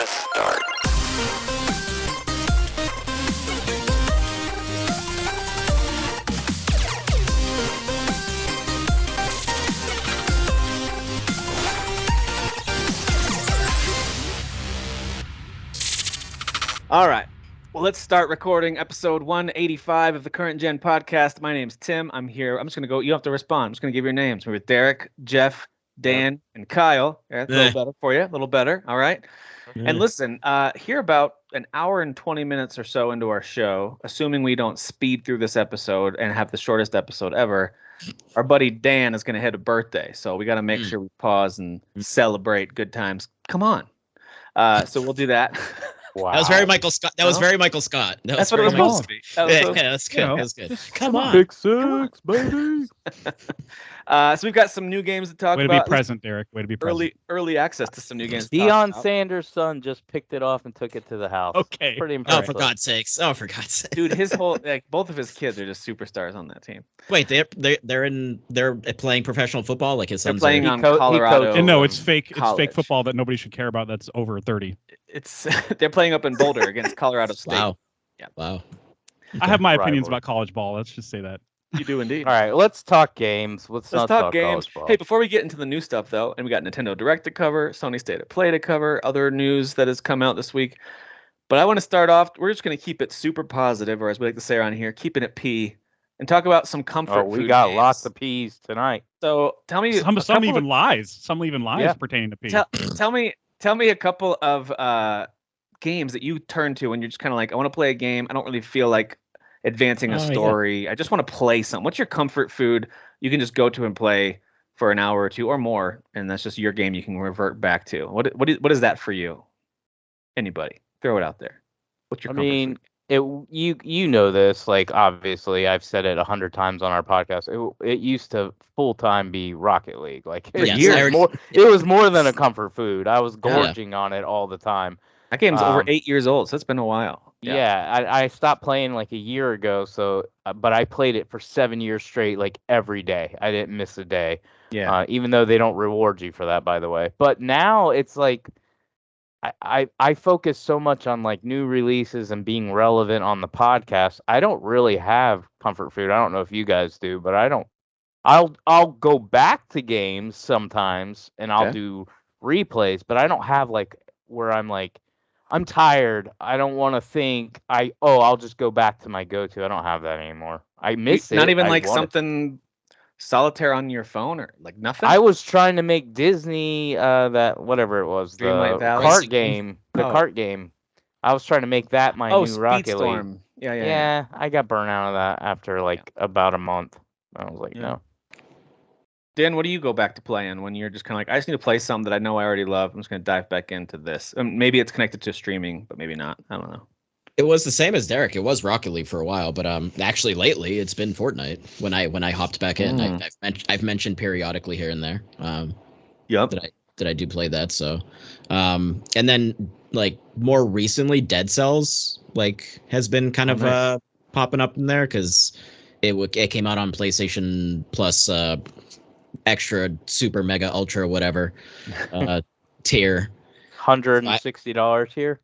Press start. All right. Well, let's start recording episode 185 of the Current Gen podcast. My name's Tim. I'm here. I'm just going to go. You have to respond. I'm just going to give your names. We're with Derek, Jeff, Dan, and Kyle. Yeah, a little better for you. A little better. All right. And listen, here about an hour and 20 minutes or so into our show, assuming we don't speed through this episode and have the shortest episode ever, our buddy Dan is going to hit a birthday. So we got to make sure we pause and celebrate good times. Come on. So we'll do that. Wow. That was very Michael Scott. That was very Michael Scott. That's what it was supposed to be. That's good. That's good. Come on. Pick six, baby. So we've got some new games to talk about. Way to be present, Derek. Way to be present. Early access to some new games. Deion Sanders' son just picked it off and took it to the house. Okay. Pretty impressive. Oh, for God's sakes. Dude, his whole both of his kids are just superstars on that team. Wait, they're playing professional football, like his son's they're playing on Colorado. And no, it's fake. College. It's fake football that nobody should care about. That's over 30. It's they're playing up in Boulder against Colorado State. Wow. Yeah. Wow. I have my opinions about college ball. Let's just say that. You do indeed. All right, let's talk games. Let's not talk games. college ball. Hey, before we get into the new stuff though, and we got Nintendo Direct to cover, Sony State of Play to cover, other news that has come out this week. But I want to start off. We're just going to keep it super positive, or as we like to say around here, keeping it P, and talk about some comfort food we got games. lots of P's tonight. So tell me, Some even lies. Some even lies Yeah. pertaining to P. Tell me a couple of games that you turn to when you're just kind of like, I want to play a game. I don't really feel like advancing a story. I just want to play something. What's your comfort food you can just go to and play for an hour or two or more, and that's just your game you can revert back to? What is that for you? Anybody? Throw it out there. What's your comfort food? You know this, like, obviously I've said it 100 times on our podcast. It used to full time be Rocket League. Like it was more than a comfort food. I was gorging on it all the time. That game's over 8 years old, so it's been a while. Yeah, I stopped playing like a year ago. So, but I played it for 7 years straight, like every day. I didn't miss a day. Yeah. Even though they don't reward you for that, by the way. But now it's like I focus so much on like new releases and being relevant on the podcast. I don't really have comfort food. I don't know if you guys do, but I don't. I'll go back to games sometimes and I'll do replays, but I don't have like where I'm like, I'm tired. I don't want to think. I'll just go back to my go-to. I don't have that anymore. I miss it. Not even like something solitaire on your phone or like nothing? I was trying to make Disney that whatever it was, Dreamlight the Valley? cart game. The cart game. I was trying to make that my new Rocket League. Yeah. I got burnt out of that after like about a month. I was like, no. Dan, what do you go back to playing when you're just kind of like, I just need to play something that I know I already love. I'm just going to dive back into this. Maybe it's connected to streaming, but maybe not. I don't know. It was the same as Derek. It was Rocket League for a while, but actually lately it's been Fortnite when I hopped back in. I've mentioned periodically here and there. That I do play that. So, and then like more recently, Dead Cells like has been kind of popping up in there because it came out on PlayStation Plus extra super mega ultra whatever tier. $160 tier.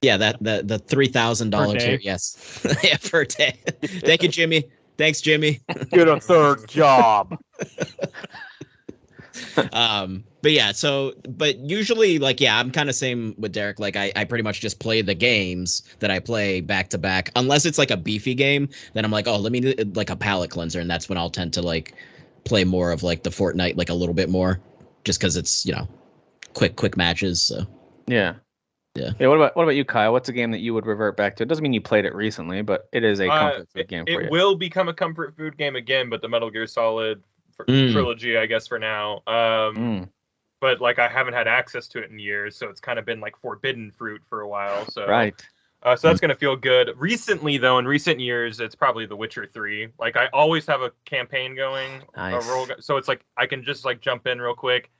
Yeah, the $3,000 tier. Yes, yeah, per day. Thank you, Jimmy. Thanks, Jimmy. Get a third job. But yeah, but usually like, yeah, I'm kind of same with Derek. Like I pretty much just play the games that I play back to back, unless it's like a beefy game. Then I'm like, oh, let me do like a palate cleanser, and that's when I'll tend to like play more of like the Fortnite, like a little bit more, just because it's quick matches. So yeah. What about you, Kyle? What's a game that you would revert back to? It doesn't mean you played it recently, but it is a comfort food game for you. It will become a comfort food game again, but the Metal Gear Solid trilogy, I guess, for now. But like I haven't had access to it in years, so it's kind of been like forbidden fruit for a while. So right. So that's gonna feel good. Recently, though, in recent years, it's probably The Witcher 3. Like I always have a campaign going, nice. So it's like I can just like jump in real quick,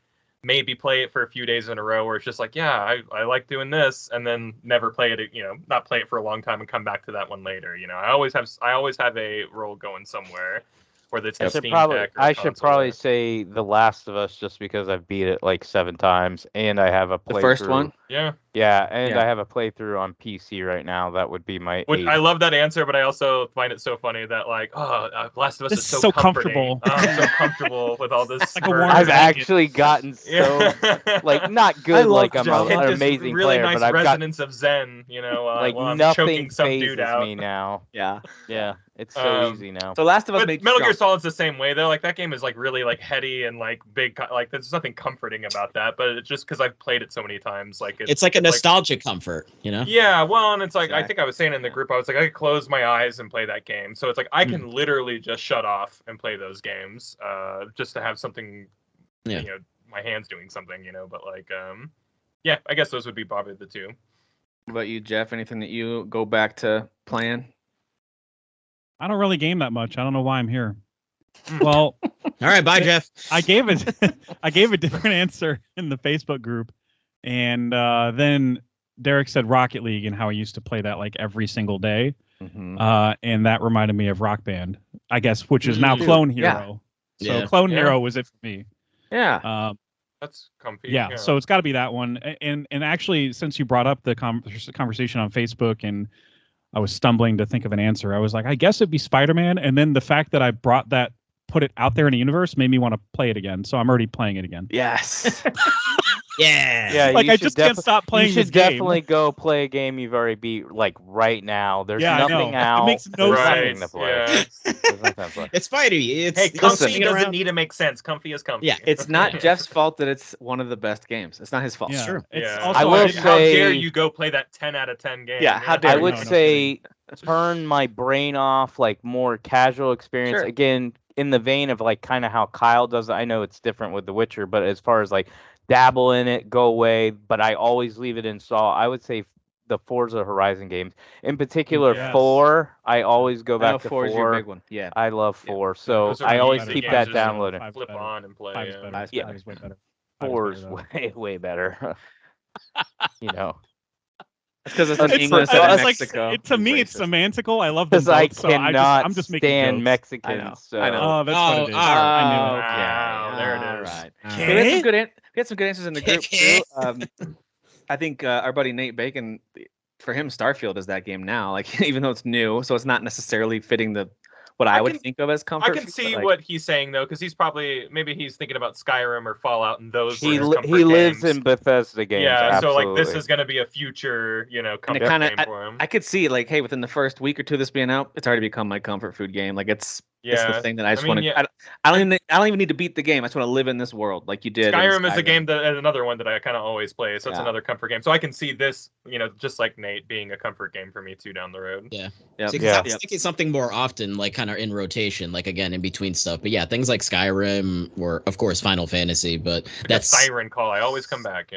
maybe play it for a few days in a row, where it's just like, yeah, I like doing this, and then never play it. Not play it for a long time and come back to that one later. I always have a role going somewhere. or it's the Steam probably, Deck. Or I should probably console. say The Last of Us just because I've beat it like 7 times and I have a playthrough. The first one? Yeah. Yeah, and I have a playthrough on PC right now. That would be my. I love that answer, but I also find it so funny that like, Last of Us is so comfortable. I'm so comfortable with all this. Like a warm I've blanket. actually gotten so like not good like I'm an amazing really player, nice but I've got resonance of Zen. You know, like while I'm nothing choking some dude phases out. me now. Yeah. Yeah, it's so easy now. So Last of Us But made Metal Gear Solid's the same way though. Like that game is like really like heady and like big. Like there's nothing comforting about that. But it's just because I've played it so many times. Like it's like a nostalgic comfort, you know? Yeah, well, and it's like I think I was saying in the group, I was like I could close my eyes and play that game. So it's like I can literally just shut off and play those games, just to have something. You know, my hands doing something. You know, but like, yeah, I guess those would be probably the two. What about you, Jeff? Anything that you go back to playing? I don't really game that much. I don't know why I'm here. Well, all right, bye, Jeff. I gave a different answer in the Facebook group, and then Derek said Rocket League and how he used to play that like every single day, and that reminded me of Rock Band, I guess, which is now Clone Hero. So Clone Hero was it for me. Yeah. That's comfy. Yeah, so it's got to be that one. And actually, since you brought up the conversation on Facebook and I was stumbling to think of an answer, I was like, I guess it'd be Spider-Man. And then the fact that I put it out there in the universe made me want to play it again. So I'm already playing it again. Yes. Yeah. Like I just can't stop playing this game. You should definitely go play a game you've already beat, like right now. There's nothing out. It makes no sense. To play. It's Spidey. Hey, comfy doesn't need to make sense. Comfy is comfy. Yeah, it's not Jeff's fault that it's one of the best games. It's not his fault. Yeah. It's true. I will say, how dare you go play that 10 out of 10 game? Yeah, how dare I you? would say turn my brain off, like more casual experience. Sure. Again, in the vein of like kind of how Kyle does it. I know it's different with The Witcher, but as far as like dabble in it, go away, but I always leave it install. I would say the Forza Horizon games, in particular 4. I always go back to 4. Is your big one. Yeah, I love 4, so Those are I always easy keep games that just downloaded. flip on and play. 5 is way better. 4 is way better. You know. because it's in English and Mexico. To me, it's semantical. I love them both, I so cannot I'm just making stand jokes. Mexicans. So. I know. Oh, that's what it is. I knew it. There it is. Right. We had some good answers in the group too. I think our buddy Nate Bacon, for him, Starfield is that game now. Like even though it's new, so it's not necessarily fitting what I would think of as comfort. I can see what he's saying though, because he's maybe he's thinking about Skyrim or Fallout and those. He lives in Bethesda games. Yeah, absolutely. so like this is going to be a future, comfort game for him. I could see like, hey, within the first week or two of this being out, it's already become my comfort food game. Like it's the thing that I just want to. I don't even need to beat the game. I just want to live in this world, like you did. Skyrim is a game that another one that I kind of always play, so it's another comfort game. So I can see this, just like Nate, being a comfort game for me too down the road. Yeah. I was thinking something more often, like kind of in rotation, like again in between stuff. But yeah, things like Skyrim or of course Final Fantasy, but that's Siren Call. I always come back,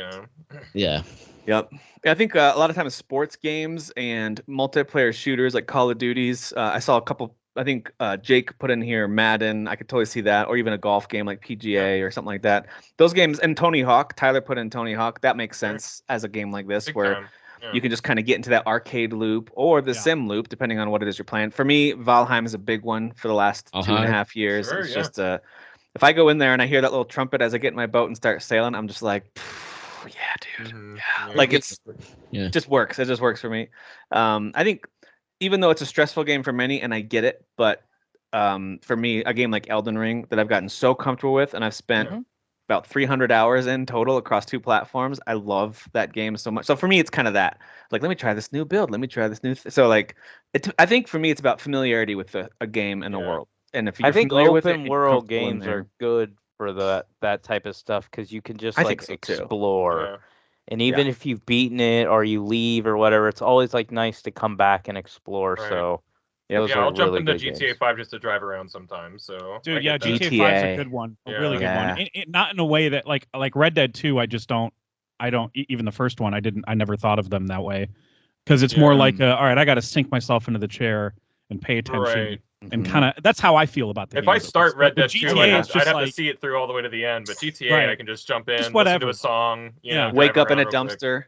Yeah. Yep. I think a lot of times sports games and multiplayer shooters like Call of Duties. I saw a couple. I think Jake put in here Madden. I could totally see that, or even a golf game like PGA or something like that. Those games, and Tony Hawk. Tyler put in Tony Hawk. That makes sense as a game like this, where you can just kind of get into that arcade loop or the sim loop, depending on what it is you're playing. For me, Valheim is a big one for the last 2.5 years. Sure, it's just if I go in there and I hear that little trumpet as I get in my boat and start sailing, I'm just like, yeah, dude. Yeah. Like it just works. It just works for me. I think even though it's a stressful game for many, and I get it, but for me, a game like Elden Ring that I've gotten so comfortable with, and I've spent about 300 hours in total across 2 platforms. I love that game so much. So for me, it's kind of that. Like, let me try this new build. Let me try this new. So like, I think for me, it's about familiarity with a game and a world. And if you're familiar with it, open world games are good for that type of stuff because you can just like explore. Yeah. And even if you've beaten it or you leave or whatever, it's always like nice to come back and explore. Right. So I'll jump into GTA 5 just to drive around sometimes. So dude, GTA 5 is a good one, a really good one. Not in a way that like Red Dead 2. I don't even the first one. I never thought of them that way because it's more like all right, I got to sink myself into the chair and pay attention. Right. And kind of that's how I feel about the game. If I start Red Dead 2, I'd have like, to see it through all the way to the end. But GTA, I can just jump in, listen to a song, wake up in a dumpster.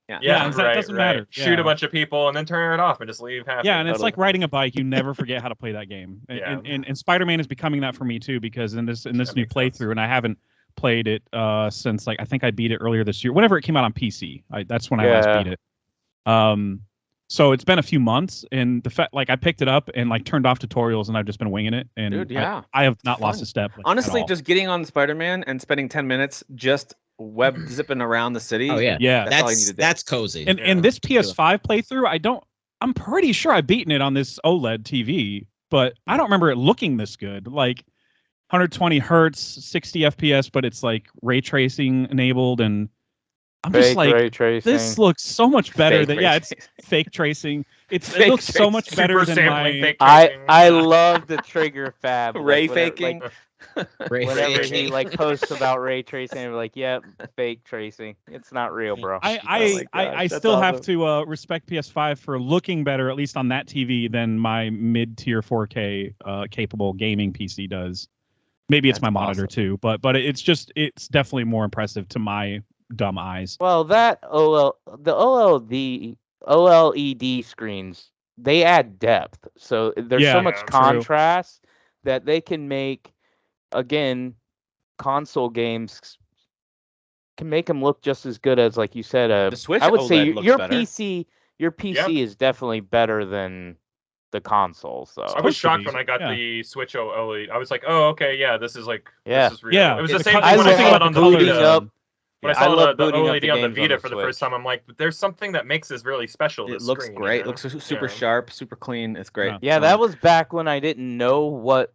Yeah, that doesn't matter. Shoot a bunch of people and then turn it off and just leave happy. Yeah, and it's like riding a bike. You never forget how to play that game. And Spider-Man is becoming that for me too, because in this new playthrough, and I haven't played it since I think I beat it earlier this year. Whenever it came out on PC, that's when I last beat it. So it's been a few months, and the fact I picked it up and turned off tutorials, and I've just been winging it. And dude, I have not lost a step. Honestly, just getting on Spider-Man and spending 10 minutes just web zipping around the city. Oh yeah. That's all you need to do. That's cozy. And this PS5 playthrough, I'm pretty sure I've beaten it on this OLED TV, but I don't remember it looking this good. 120 hertz, 60 FPS, but it's ray tracing enabled, and I'm just ray tracing. This looks so much better than it's fake tracing. It looks so much better than my. I love the trigger fab. Ray faking. Whenever he posts about ray tracing, I'm like, yep, fake tracing. It's not real, bro. I still have to respect PS5 for looking better, at least on that TV, than my mid-tier 4K capable gaming PC does. Maybe it's my monitor too, but it's definitely more impressive to my dumb eyes. Well, the OLED screens, they add depth, so there's so much contrast that they can make. Again, console games can make them look just as good as, like you said, the Switch. I would OLED say your better. Your PC is definitely better than the console. So I was shocked when I got the Switch OLED. I was like, oh, okay, this is this is real. Yeah, it was the same thing when I saw it on the Vita. When I saw the OLED on the Vita for the first time, I'm like, there's something that makes this really special. It looks great. It looks super sharp, super clean. It's great. Yeah, that was back when I didn't know what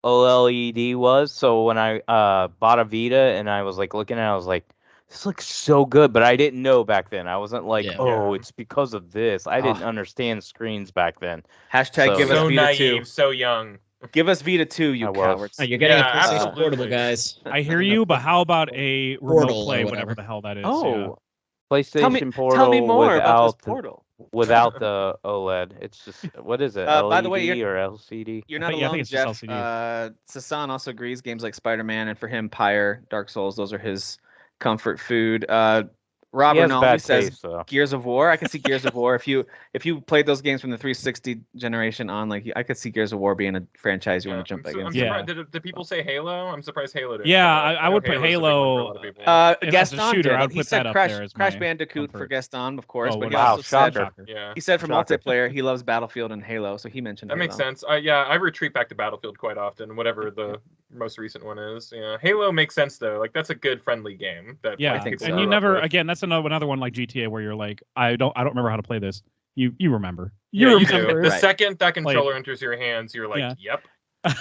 OLED was. So when I bought a Vita and I was looking at it, I was like, this looks so good, but I didn't know back then. I wasn't it's because of this. I didn't understand screens back then. Hashtag give us so Vita naive, 2. So young. Give us Vita 2, you cowards. Oh, you're getting a PlayStation Portable, guys. I hear you, but how about a remote play, whatever the hell that is? PlayStation Portal. Tell me more about this Portal. Without the OLED, it's just what is it? LED by the way, or LCD? You're not alone, Jeff. Sasan also agrees. Games like Spider-Man, and for him, Pyre, Dark Souls, those are his comfort food. Rob Rinaldi says Gears of War. I can see Gears of War. If you played those games from the 360 generation on, I could see Gears of War being a franchise you want to jump back into. Did people say Halo? I'm surprised Halo didn't. Yeah, I would put Halo. Gaston shooter, I would he put said that Crash, up there as Crash Bandicoot for Gaston, of course. Oh, but he wow, also said he said for multiplayer he loves Battlefield and Halo, so he mentioned that. Halo. Makes sense. I retreat back to Battlefield quite often, whatever the most recent one is. Yeah, Halo makes sense though. That's a good friendly game. I think so. And you never that's another one like GTA where you're like, I don't remember how to play this. You remember. You remember. The second that controller enters your hands, you're like, yep.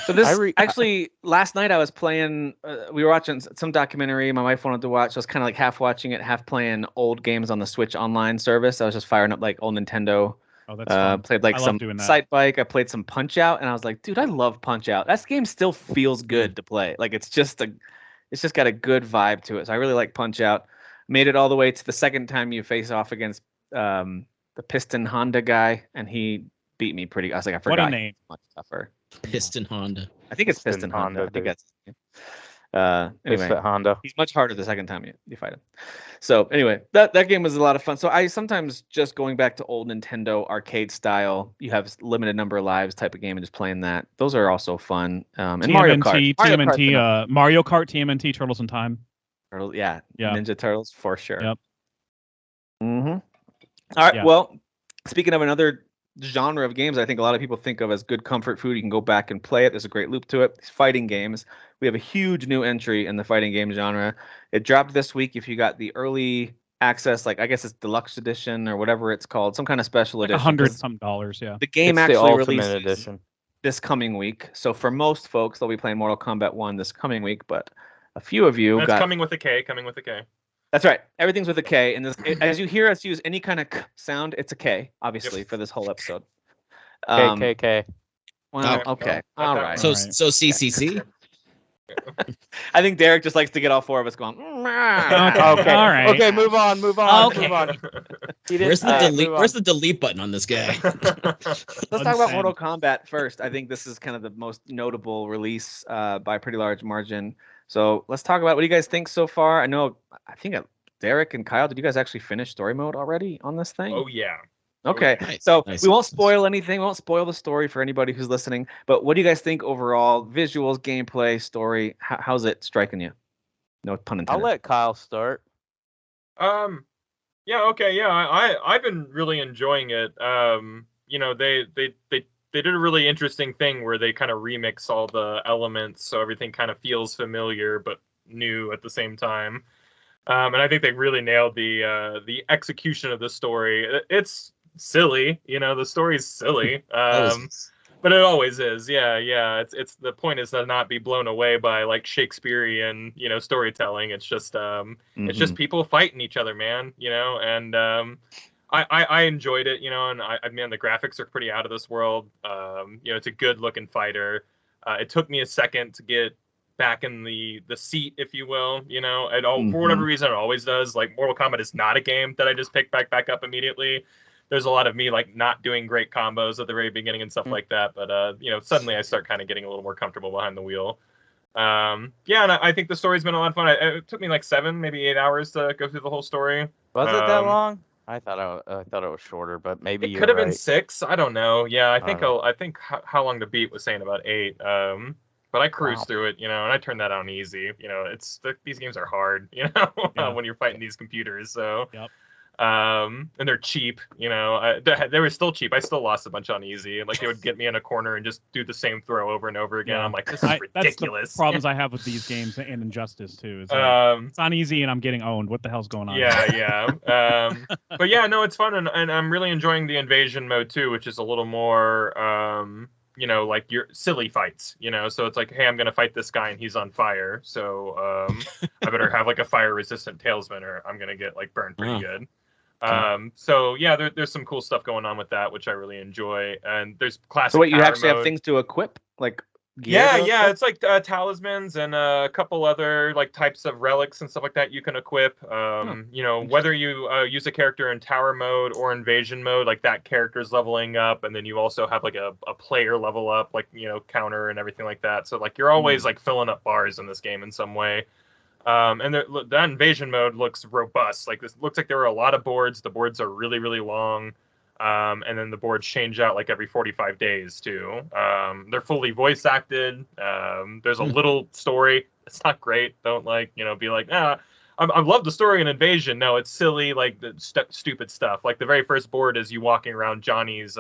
So this actually last night I was playing. We were watching some documentary. My wife wanted to watch. So I was kind of half watching it, half playing old games on the Switch online service. I was just firing up old Nintendo. Oh, that's fun. Played some Sight Bike. I played some Punch Out, and I was like, dude, I love Punch Out. That game still feels good to play. It's just got a good vibe to it. So I really like Punch Out. Made it all the way to the second time you face off against the Piston Honda guy, and he beat me pretty. I was like, I forgot. What a name! Much tougher. Piston Honda. I think it's Piston Honda. I think that's. Anyway, Honda. He's much harder the second time you fight him. So anyway, that game was a lot of fun. So I sometimes just going back to old Nintendo arcade style. You have limited number of lives type of game and just playing that. Those are also fun. And TMNT, Mario Kart, TMNT, Turtles in Time. Yeah. Ninja Turtles for sure. Yep. Mm-hmm. All right. Yeah. Well, speaking of another genre of games I think a lot of people think of as good comfort food, you can go back and play it. There's a great loop to it. It's fighting games. We have a huge new entry in the fighting game genre. It dropped this week. If you got the early access, I guess it's deluxe edition or whatever it's called, some kind of special edition. $100 yeah. The game actually releases this coming week. So for most folks, they'll be playing Mortal Kombat 1 this coming week, but a few of you coming with a K. That's right. Everything's with a K. And as you hear us use any kind of k sound, it's a K, obviously, for this whole episode. K. Well, okay. All right. So CCC? I think Derek just likes to get all four of us going. Okay. All right. Okay, move on. Okay. Move on. Where's the delete button on this guy? Let's talk about Mortal Kombat first. I think this is kind of the most notable release by a pretty large margin. So let's talk about what do you guys think so far? I think Derek and Kyle, did you guys actually finish story mode already on this thing? Oh yeah. Okay, Nice, so nice. we won't spoil anything. We won't spoil the story for anybody who's listening. But what do you guys think overall? Visuals, gameplay, story. How's it striking you? No pun intended. I'll let Kyle start. Yeah. Okay. Yeah. I've been really enjoying it. They did a really interesting thing where they kind of remix all the elements, so everything kind of feels familiar but new at the same time. And I think they really nailed the execution of the story. It's silly, the story's silly, but it always is. Yeah. It's the point is to not be blown away by like Shakespearean, storytelling. It's just it's just people fighting each other, man. And I enjoyed it, and I mean the graphics are pretty out of this world. It's a good looking fighter. It took me a second to get back in the seat, if you will, for whatever reason it always does. Like Mortal Kombat is not a game that I just pick back up immediately. There's a lot of me like not doing great combos at the very beginning and stuff like that, but suddenly I start kind of getting a little more comfortable behind the wheel. And I think the story's been a lot of fun. It took me like 7, maybe 8 hours to go through the whole story. Was it that long? I thought it was shorter, but maybe it could have been 6. I don't know. Yeah, I think How Long to Beat was saying about 8. But I cruised through it, and I turned that on easy. These games are hard, when you're fighting these computers. So, and they're cheap. They were still cheap. I still lost a bunch on easy. Like they would get me in a corner and just do the same throw over and over again. I'm like, this is ridiculous. That's the problems I have with these games and Injustice too. Is like, it's on easy and I'm getting owned. What the hell's going on? Yeah. But yeah, no, it's fun, and I'm really enjoying the invasion mode too, which is a little more. Like your silly fights, so it's like, hey, I'm going to fight this guy and he's on fire. So I better have like a fire resistant tailspin or I'm going to get like burned pretty good. So yeah, there's some cool stuff going on with that, which I really enjoy. And there's classic. So what, you actually have things to equip, like gear? Yeah. It's like talismans and a couple other like types of relics and stuff like that you can equip. Whether you use a character in tower mode or invasion mode, like that character's leveling up, and then you also have like a player level up, like counter and everything like that. So like you're always like filling up bars in this game in some way. And that invasion mode looks robust. Like this looks like there were a lot of boards. The boards are really, really long. And then the boards change out like every 45 days too. They're fully voice acted. There's a little story. It's not great. Don't be like, I love the story in Invasion. No, it's silly, like the stupid stuff. Like the very first board is you walking around Johnny's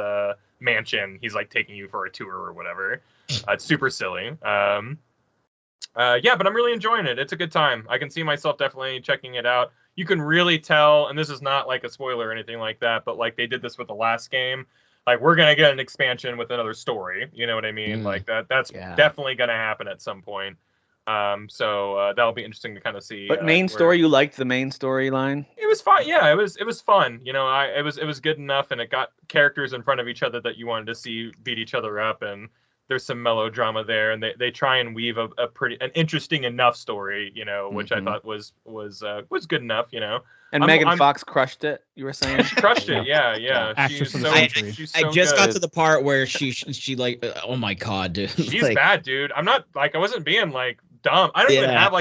mansion. He's like taking you for a tour or whatever. It's super silly. But I'm really enjoying it. It's a good time. I can see myself definitely checking it out. You can really tell, and this is not like a spoiler or anything like that, but like they did this with the last game. Like we're gonna get an expansion with another story. You know what I mean? Like that's definitely gonna happen at some point. So that'll be interesting to kind of see. But main story, you liked the main storyline? It was fun. Yeah, it was fun. It was good enough, and it got characters in front of each other that you wanted to see beat each other up, and there's some melodrama there, and they try and weave an interesting enough story, which I thought was good enough, And Megan Fox crushed it. You were saying she crushed it. Yeah. She's so I just got to the part where she like, oh my god, dude. She's like, bad, dude. I'm not like, I wasn't being like dumb. I don't even have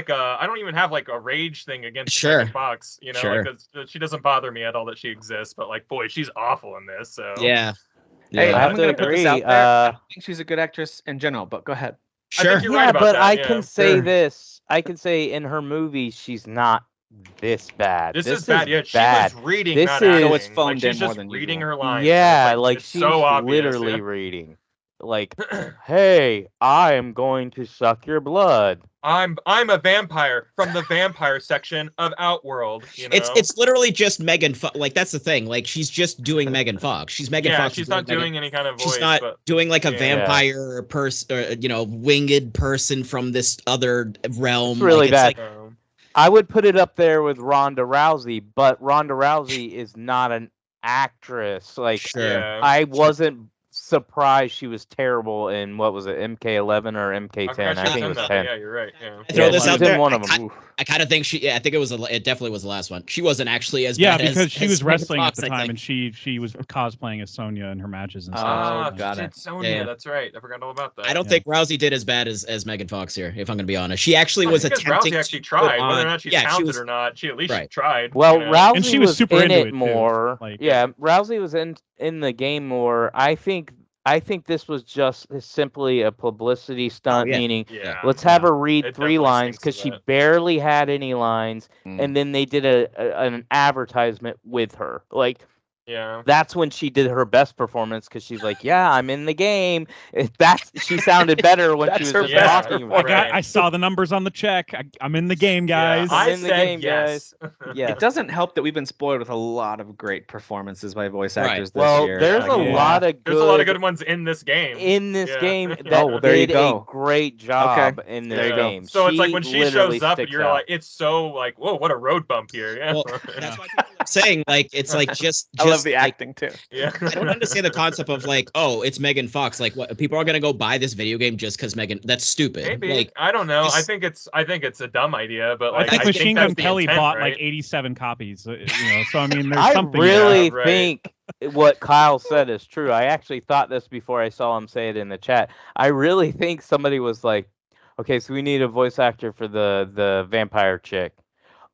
like a rage thing against Megan Fox. Like she doesn't bother me at all that she exists. But like, boy, she's awful in this. So yeah. Hey, I'm going to put this out there. I think she's a good actress in general, but go ahead. Sure. I think you're right about that. I can say this. I can say in her movies, she's not this bad. This is bad. Yeah, she was reading. This is phoned in she's more just than reading usual. her lines. Yeah, like she's so literally reading. Like, hey, I am going to suck your blood. I'm a vampire from the vampire section of Outworld. It's literally just Megan Fox. Like that's the thing. Like she's just doing Megan Fox. She's Megan Fox. She's not doing any kind of voice. She's not doing like a vampire person, winged person from this other realm. It's really bad. Like, I would put it up there with Ronda Rousey, but Ronda Rousey is not an actress. Like I wasn't surprised she was terrible in what was it, MK11 or MK10? I think it was 10. Yeah, you're right. Yeah. Throw this out there. One of them. I kind of think I think it definitely was the last one. She wasn't actually as bad because she was wrestling at the time, and she was cosplaying as Sonya in her matches and stuff. Oh, got it. Sonya, that's right. I forgot all about that. I don't think Rousey did as bad as Megan Fox here, if I'm going to be honest. She actually was attempting. Rousey actually tried, whether or not she's talented or not. She at least tried. Well, Rousey and she was super in into it more. Rousey was in the game more. I think this was just simply a publicity stunt, meaning let's have her read 3 lines because she barely had any lines, and then they did an advertisement with her. Like, that's when she did her best performance because she's like, "Yeah, I'm in the game." She sounded better when she was just talking. I saw the numbers on the check. I'm in the game, guys. I'm in the game, guys. Yeah. It doesn't help that we've been spoiled with a lot of great performances by voice actors this year. There's a lot of good ones in this game. Game that there you did go. a great job in this game. So it's like when she shows up, and you're like, it's so like, whoa, what a road bump here. Yeah. Well, that's why people are saying like it's like just I love the acting too. Yeah. I don't understand the concept of like, oh, it's Megan Fox. Like, what, people are gonna go buy this video game just because Megan? That's stupid. Maybe. Like, I don't know. I think it's a dumb idea, but like I think Machine Gun Kelly bought like 87 copies. So I mean, there's something. I really think what Kyle said is true. I actually thought this before I saw him say it in the chat. I really think somebody was like, okay, so we need a voice actor for the vampire chick.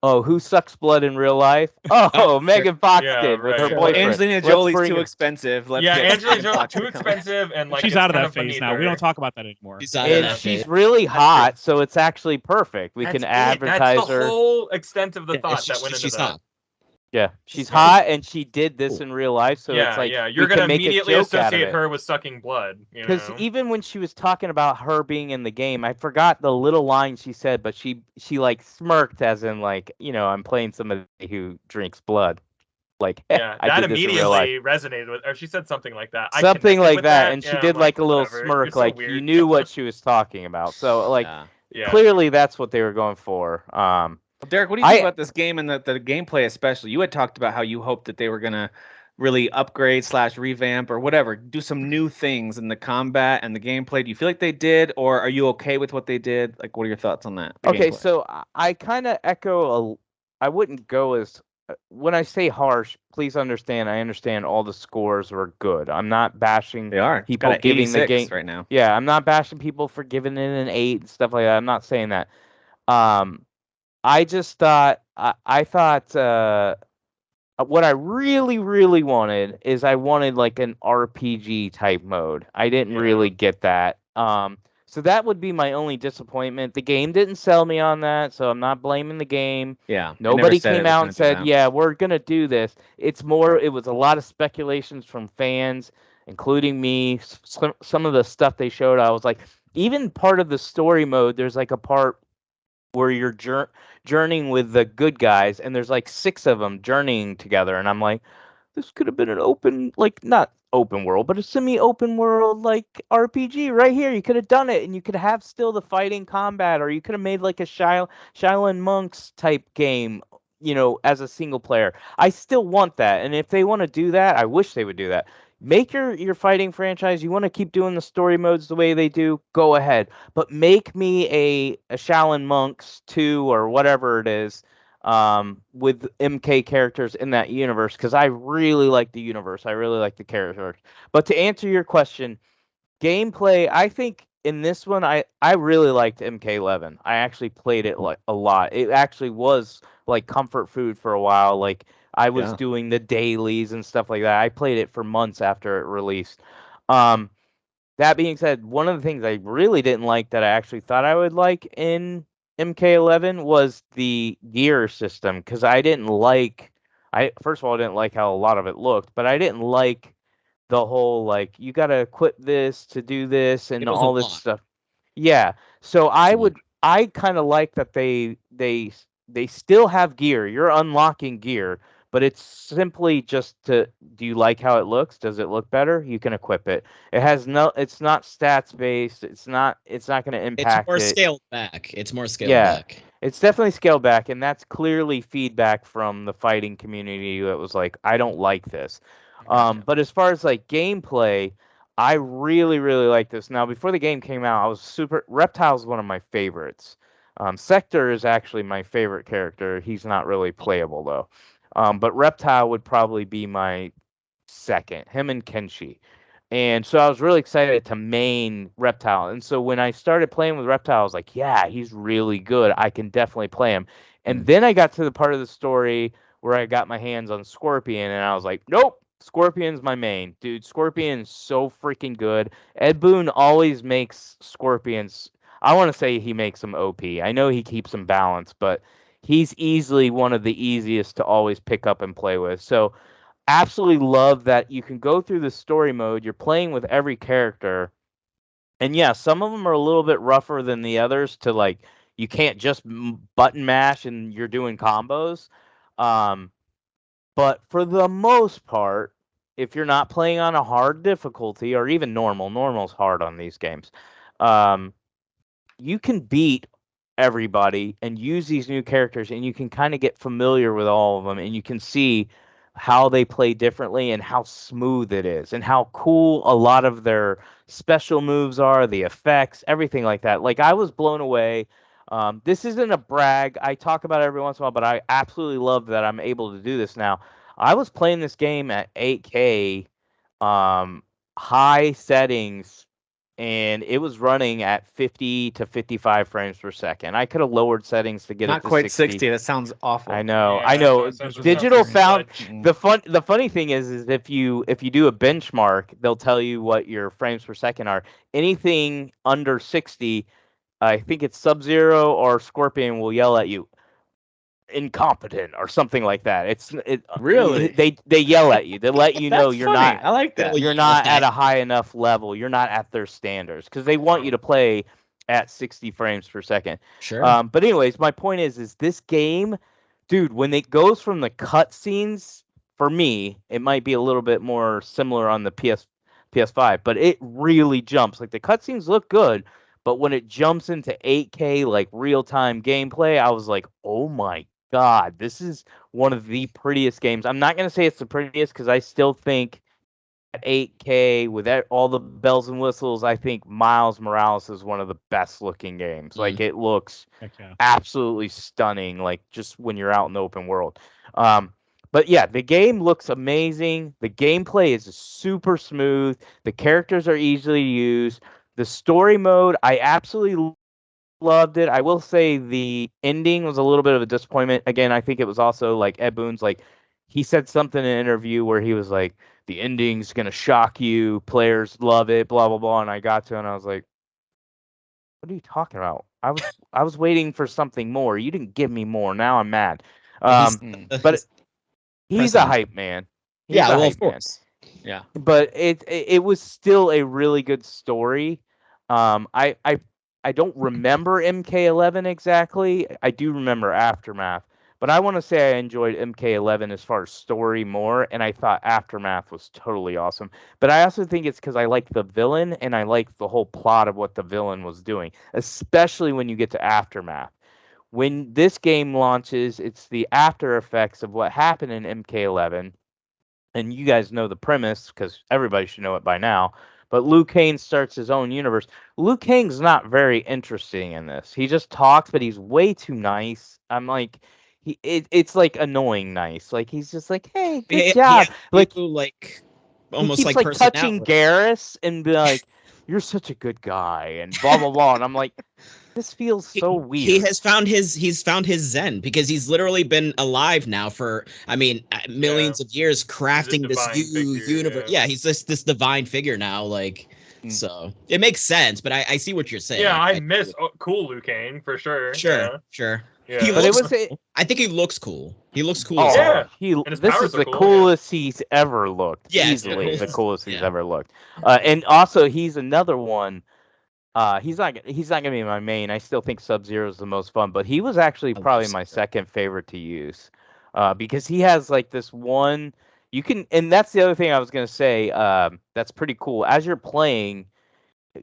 Oh, who sucks blood in real life? Oh, Megan Fox did with her boyfriend. Angelina Jolie's too expensive. Angelina Jolie's too expensive, and like she's out of that phase now. We don't talk about that anymore. She's really hot, so it's actually perfect. We can advertise her. That's the whole extent of the thought that went into that. Hot. Yeah, she's hot, and she did this in real life, so it's like you're gonna immediately associate her with sucking blood. Because even when she was talking about her being in the game, I forgot the little line she said, but she like smirked as in like, I'm playing somebody who drinks blood. Like, that immediately resonated with, or she said something like that. Something like that, and she did like a little smirk, like you knew what she was talking about. So like, clearly that's what they were going for. Derek, what do you think about this game and the gameplay especially? You had talked about how you hoped that they were going to really upgrade / revamp or whatever, do some new things in the combat and the gameplay. Do you feel like they did, or are you okay with what they did? Like, what are your thoughts on that? Okay, so I kind of echo I wouldn't go as, when I say harsh, please understand, I understand all the scores were good. I'm not bashing people giving the game right now. Yeah, I'm not bashing people for giving it an 8 and stuff like that. I'm not saying that. I just thought, I thought what I really, really wanted is I wanted like an RPG type mode. I didn't really get that. So that would be my only disappointment. The game didn't sell me on that, so I'm not blaming the game. Yeah. Nobody came out and said, yeah, we're going to do this. It was a lot of speculations from fans, including me. Some of the stuff they showed, I was like, even part of the story mode, there's like a part where you're journeying with the good guys, and there's like 6 of them journeying together, and I'm like, this could have been an open, like, not open world, but a semi-open world, like, RPG right here. You could have done it, and you could have still the fighting combat, or you could have made like a Shaolin Monks type game, as a single player. I still want that, and if they want to do that, I wish they would do that. Make your fighting franchise. You want to keep doing the story modes the way they do, go ahead. But make me a Shaolin Monks 2 or whatever it is, with MK characters in that universe, because I really like the universe. I really like the characters. But to answer your question, gameplay, I think in this one, I really liked MK11. I actually played it like a lot. It actually was like comfort food for a while. Like, I was doing the dailies and stuff like that. I played it for months after it released. That being said, one of the things I really didn't like that I actually thought I would like in MK11 was the gear system, because first of all, I didn't like how a lot of it looked, but I didn't like the whole, like, you got to equip this to do this and all this stuff. Yeah. So I kind of like that they still have gear. You're unlocking gear, but it's simply just do you like how it looks? Does it look better? You can equip it. It's not stats based. It's not going to impact it. It's more scaled back. It's definitely scaled back, and that's clearly feedback from the fighting community that was like, I don't like this. But as far as like gameplay, I really, really like this. Now, before the game came out, I was Reptile's one of my favorites. Sector is actually my favorite character. He's not really playable, though. But Reptile would probably be my second, him and Kenshi. And so I was really excited to main Reptile. And so when I started playing with Reptile, I was like, yeah, he's really good. I can definitely play him. And then I got to the part of the story where I got my hands on Scorpion, and I was like, nope, Scorpion's my main. Dude, Scorpion is so freaking good. Ed Boon always makes Scorpions, I want to say he makes them OP. I know he keeps them balanced, but he's easily one of the easiest to always pick up and play with. So absolutely love that you can go through the story mode. You're playing with every character. And yeah, some of them are a little bit rougher than the others to like, you can't just button mash and you're doing combos. But for the most part, if you're not playing on a hard difficulty or even normal's hard on these games, you can beat everybody and use these new characters, and you can kind of get familiar with all of them, and you can see how they play differently and how smooth it is and how cool a lot of their special moves are, the effects, everything like that. Like, I was blown away. This isn't a brag. I talk about it every once in a while, but I absolutely love that I'm able to do this now. I was playing this game at 8K, high settings, and it was running at 50 to 55 frames per second. I could have lowered settings to get not it to quite 60. 60. That sounds awful. I know. Yeah, I know. Digital found the funny thing is if you do a benchmark, they'll tell you what your frames per second are. Anything under 60, I think it's Sub-Zero or Scorpion will yell at you, incompetent or something like that. Really? They yell at you. They let you know That's you're funny. not. I like that. You're not at a high enough level. You're not at their standards because they want you to play at 60 frames per second. Sure. But anyways, my point is this game, dude, when it goes from the cutscenes, for me, it might be a little bit more similar on the PS5, but it really jumps. Like, the cutscenes look good, but when it jumps into 8K, like real-time gameplay, I was like, oh my God, this is one of the prettiest games. I'm not going to say it's the prettiest because I still think at 8K with all the bells and whistles, I think Miles Morales is one of the best looking games. Like, it looks absolutely stunning, like just when you're out in the open world. But yeah, the game looks amazing. The gameplay is super smooth. The characters are easily used. The story mode, I absolutely loved it. I will say the ending was a little bit of a disappointment. Again, I think it was also like Ed Boon's, like, he said something in an interview where he was like, the ending's gonna shock you, players love it, blah blah blah. And I got to it and I was like, what are you talking about? I was waiting for something more. You didn't give me more. Now I'm mad. But he's a hype man. Yeah, well, of course. Yeah. But it was still a really good story. I don't remember MK11 exactly. I do remember Aftermath, but I want to say I enjoyed MK11 as far as story more, and I thought Aftermath was totally awesome. But I also think it's because I like the villain, and I like the whole plot of what the villain was doing, especially when you get to Aftermath. When this game launches, it's the after effects of what happened in MK11, and you guys know the premise because everybody should know it by now. But Liu Kang starts his own universe. Liu Kang's not very interesting in this. He just talks, but he's way too nice. I'm like, it's like annoying nice. Like, he's just like, hey, good job. Like he almost keeps, like touching Garrus and be like, you're such a good guy and blah blah blah. And I'm like, this feels so weird. He's found his zen because he's literally been alive now for, I mean, millions of years, crafting this new universe. Yeah, he's this divine figure now, like. So it makes sense, but I see what you're saying. Yeah, I miss cool Liu Kang for sure. Sure. Yeah. I think he looks cool. He looks cool. Oh, yeah. This is the coolest he's ever looked. Yeah, easily the coolest he's ever looked. And also, he's another one. He's not gonna be my main. I still think Sub-Zero is the most fun, but he was actually probably my second favorite to use, because he has like this one. You can, and that's the other thing I was gonna say. That's pretty cool. As you're playing,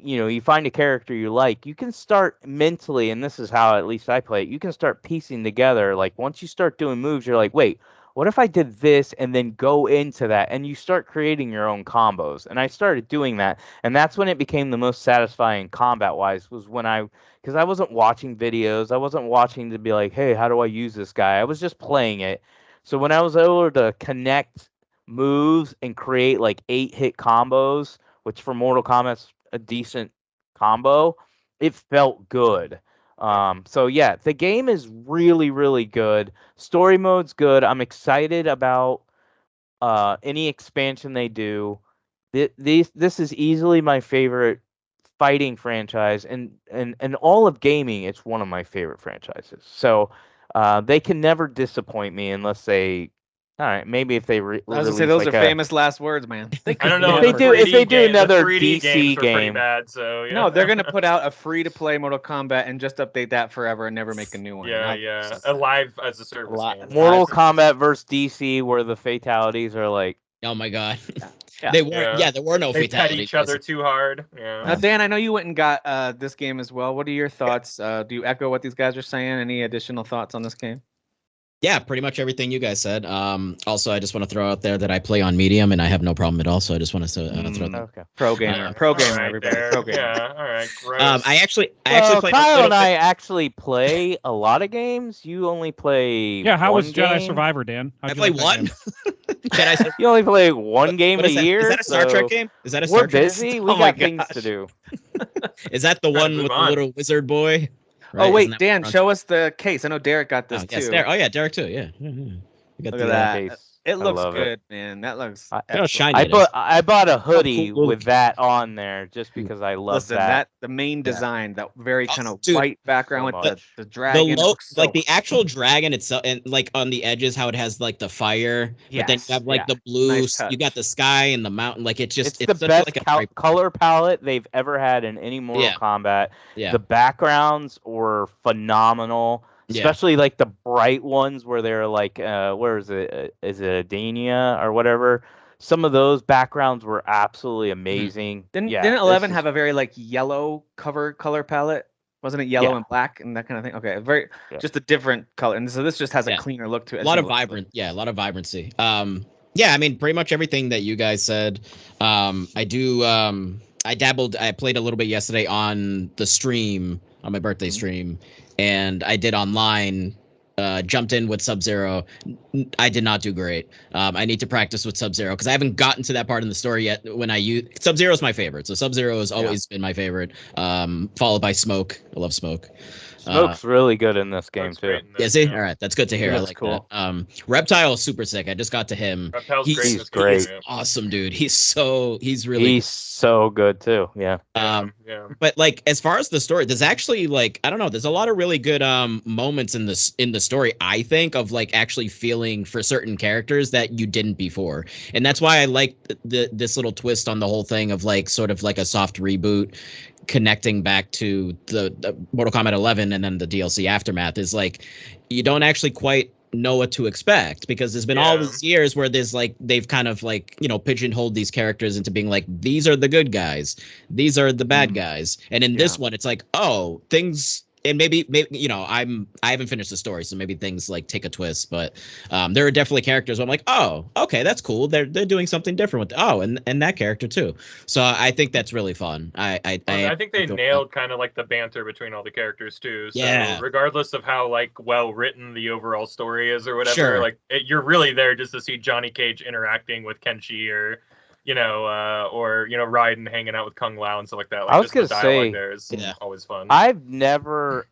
you find a character you like. You can start mentally, and this is how at least I play it. You can start piecing together. Like, once you start doing moves, you're like, wait, what if I did this and then go into that, and you start creating your own combos. And I started doing that, and that's when it became the most satisfying combat wise, was when because I wasn't watching videos, I wasn't watching to be like, hey, how do I use this guy? I was just playing it. So when I was able to connect moves and create like 8-hit combos, which for Mortal Kombat's a decent combo, it felt good. So yeah, the game is really, really good. Story mode's good. I'm excited about any expansion they do. This is easily my favorite fighting franchise, and all of gaming. It's one of my favorite franchises. So they can never disappoint me unless they. All right, maybe if they I was gonna say those like are famous last words, man. I don't know. If they do another the 3D DC games game, bad, so yeah. No, they're gonna put out a free-to-play Mortal Kombat and just update that forever and never make a new one. Yeah. A live as a service game. Mortal Kombat versus DC, where the fatalities are like, oh my god. Yeah. They weren't. Yeah, there were no they fatalities. Pet each other too hard. Yeah. Now, Dan, I know you went and got this game as well. What are your thoughts? Do you echo what these guys are saying? Any additional thoughts on this game? Yeah, pretty much everything you guys said. Also, I just want to throw out there that I play on medium and I have no problem at all. So I just want to throw that. Pro gamer, everybody. Pro gamer. Yeah, all right. Gross. I actually played. Kyle and I actually play a lot of games. You only play. Yeah, how was game? Jedi Survivor, Dan? I play one. You only play one game a year. Is that a Star Trek game? Is that a Star Trek? We're busy. We got things to do. Is that the one with the little wizard boy? Right? Oh wait, Dan, show us the case. I know Derek got this too. Derek, Derek too. Yeah. We got Look at that. Case. It looks good, man. That looks. I bought a hoodie with that on there just because I love that. The main design, that very kind of white background with the dragon. The actual dragon itself, and like on the edges, how it has like the fire. But then you have like the blue. Nice you got the sky and the mountain. Like it's the best color palette they've ever had in any Mortal Kombat. Yeah. The backgrounds were phenomenal. Especially like the bright ones where they're like, where is it? Is it Adania or whatever? Some of those backgrounds were absolutely amazing. Didn't 11 have a very like yellow color palette? Wasn't it yellow and black and that kind of thing? Okay, just a different color. And so this just has a cleaner look to it. A lot of vibrancy. Yeah, I mean, pretty much everything that you guys said. I played a little bit yesterday on the stream, on my birthday stream. And I did online, jumped in with Sub-Zero. I did not do great. I need to practice with Sub-Zero because I haven't gotten to that part in the story yet. When I use Sub-Zero is my favorite, so Sub-Zero has always been my favorite. Followed by Smoke. I love Smoke. Smoke's really good in this game too. Is he? All right, that's good to hear. I like cool. That. Reptile is super sick. I just got to him. He's great. He's awesome, dude. He's so good too. Yeah. But like as far as the story, there's actually like I don't know. There's a lot of really good moments in the story. I think of like actually feeling for certain characters that you didn't before, and that's why I like this little twist on the whole thing of like sort of like a soft reboot. Connecting back to the Mortal Kombat 11 and then the DLC Aftermath is like you don't actually quite know what to expect because there's been all these years where there's like they've kind of like pigeonholed these characters into being like these are the good guys, these are the bad guys, and in this one it's like things. And maybe I haven't finished the story, so maybe things like take a twist. But there are definitely characters where I'm like, oh, okay, that's cool. They're doing something different with and that character too. So I think that's really fun. I think they nailed kind of like the banter between all the characters too. So regardless of how like well written the overall story is or whatever, like you're really there just to see Johnny Cage interacting with Kenshi or Raiden hanging out with Kung Lao and stuff like that. Like, I was gonna say, there is always fun. I've never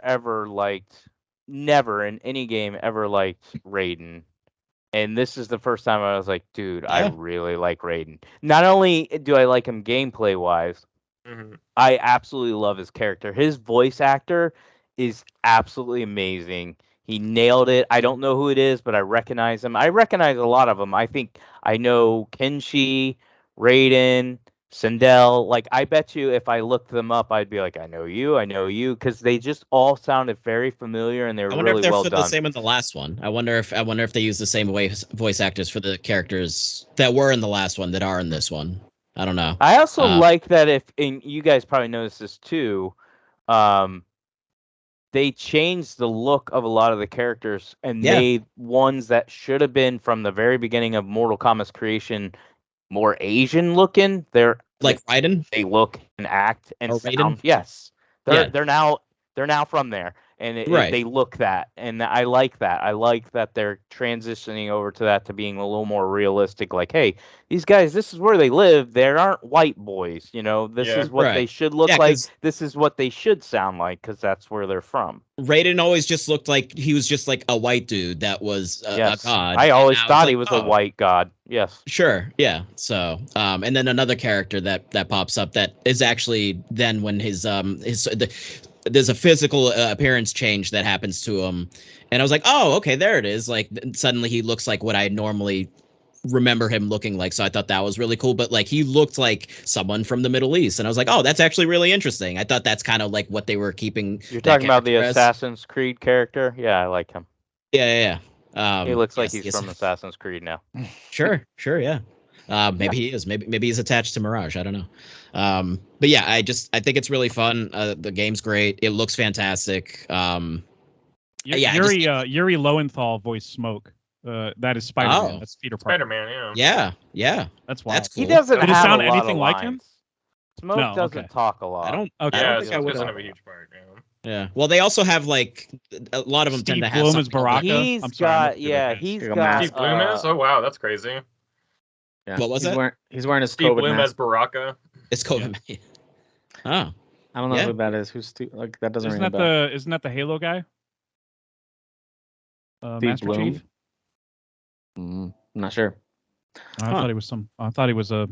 in any game ever liked Raiden, and this is the first time I was like, dude, I really like Raiden. Not only do I like him gameplay wise, I absolutely love his character. His voice actor is absolutely amazing. He nailed it. I don't know who it is, but I recognize him. I recognize a lot of them. I think I know Kenshi, Raiden, Sindel. Like, I bet you if I looked them up, I'd be like, I know you, because they just all sounded very familiar and they're really well done. I wonder if they're the same in the last one. I wonder if they use the same voice actors for the characters that were in the last one that are in this one. I don't know. I also like that and you guys probably noticed this too, they changed the look of a lot of the characters and made ones that should have been from the very beginning of Mortal Kombat's creation more Asian looking. They're like Raiden. They look and act and or sound. Raiden? Yes, they're now from there, and they look that, and I like that. I like that they're transitioning over to that, to being a little more realistic. Like, hey, these guys, this is where they live. They aren't white boys, you know. This is what they should look like. This is what they should sound like, because that's where they're from. Raiden always just looked like he was just like a white dude that was a god. I always thought he was a white god. Yes. Sure. Yeah. So, and then another character that pops up that is actually then when there's a physical appearance change that happens to him, and I was like, oh, okay, there it is. Like suddenly he looks like what I normally remember him looking like. So I thought that was really cool. But like he looked like someone from the Middle East, and I was like, oh, that's actually really interesting. I thought that's kind of like what they were keeping. You're talking about the Assassin's Creed character? Yeah, I like him. Yeah. He looks like he's from Assassin's Creed now. Sure, yeah. Maybe he is. Maybe he's attached to Mirage. I don't know. But yeah, I think it's really fun. The game's great. It looks fantastic. Yuri Lowenthal voiced Smoke. That is Spider-Man. Oh. That's Peter Parker. Spider-Man, Yeah. That's wild. That's cool. He doesn't Did it have sound a lot anything of like lines. him? Smoke doesn't talk a lot. I don't Smoke think I would doesn't have a huge part. Yeah. Well, they also have like a lot of them tend to have. Steve Blum as Baraka. He's got Steve Bloom is? Oh wow, that's crazy. Yeah. What was that? He's wearing his Steve COVID Bloom mask. as Baraka. It's COVID. Yeah. Oh. I don't know who that is. Who's like that doesn't ring a bell. Isn't that the Halo guy? Steve Master Bloom? Chief. I'm not sure. I thought he was a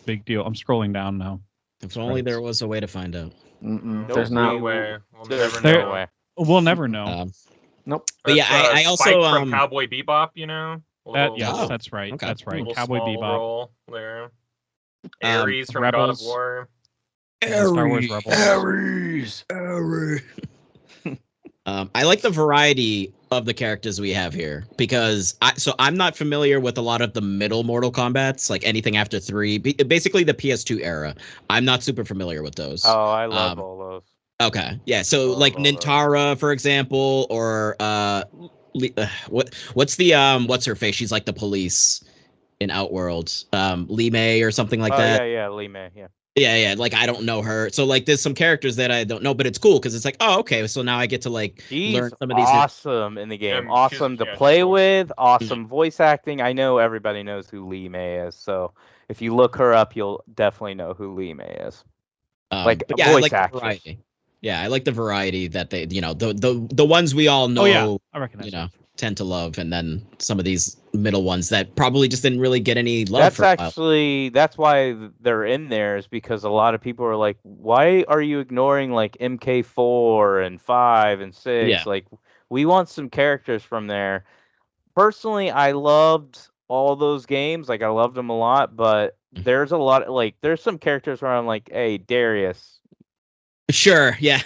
big deal. I'm scrolling down now. If only there was a way to find out. There's no way. We'll never know. We'll never know. Nope. But yeah, I also from Cowboy Bebop, you know. That's right. Okay. That's right. A Cowboy small Bebop. role there. Ares from Rebels. God of War. Star Wars Rebels. Ares. I like the variety of the characters we have here because I'm not familiar with a lot of the middle Mortal Kombats, like anything after 3, basically the PS2 era. I'm not super familiar with those. Oh, I love all those. Okay, yeah. So like Nintara, for example, or what's the what's her face? She's like the police in Outworld, Li Mei or something like that. Yeah, Li Mei, yeah. Yeah. Like I don't know her, so like there's some characters that I don't know, but it's cool because it's like, oh, okay, so now I get to like learn some of these. Awesome in the game, awesome to play with, awesome voice acting. I know everybody knows who Li Mei is, so if you look her up, you'll definitely know who Li Mei is. Voice actress. Yeah, I like the variety that they, the ones we all know. Oh yeah, I recognize. Tend to love, and then some of these middle ones that probably just didn't really get any love. That's why they're in there, is because a lot of people are like, why are you ignoring like MK4 and 5 and 6? Yeah. Like, we want some characters from there. Personally, I loved all those games. Like, I loved them a lot, but there's a lot there's some characters where I'm like, hey, Darius. Sure, yeah.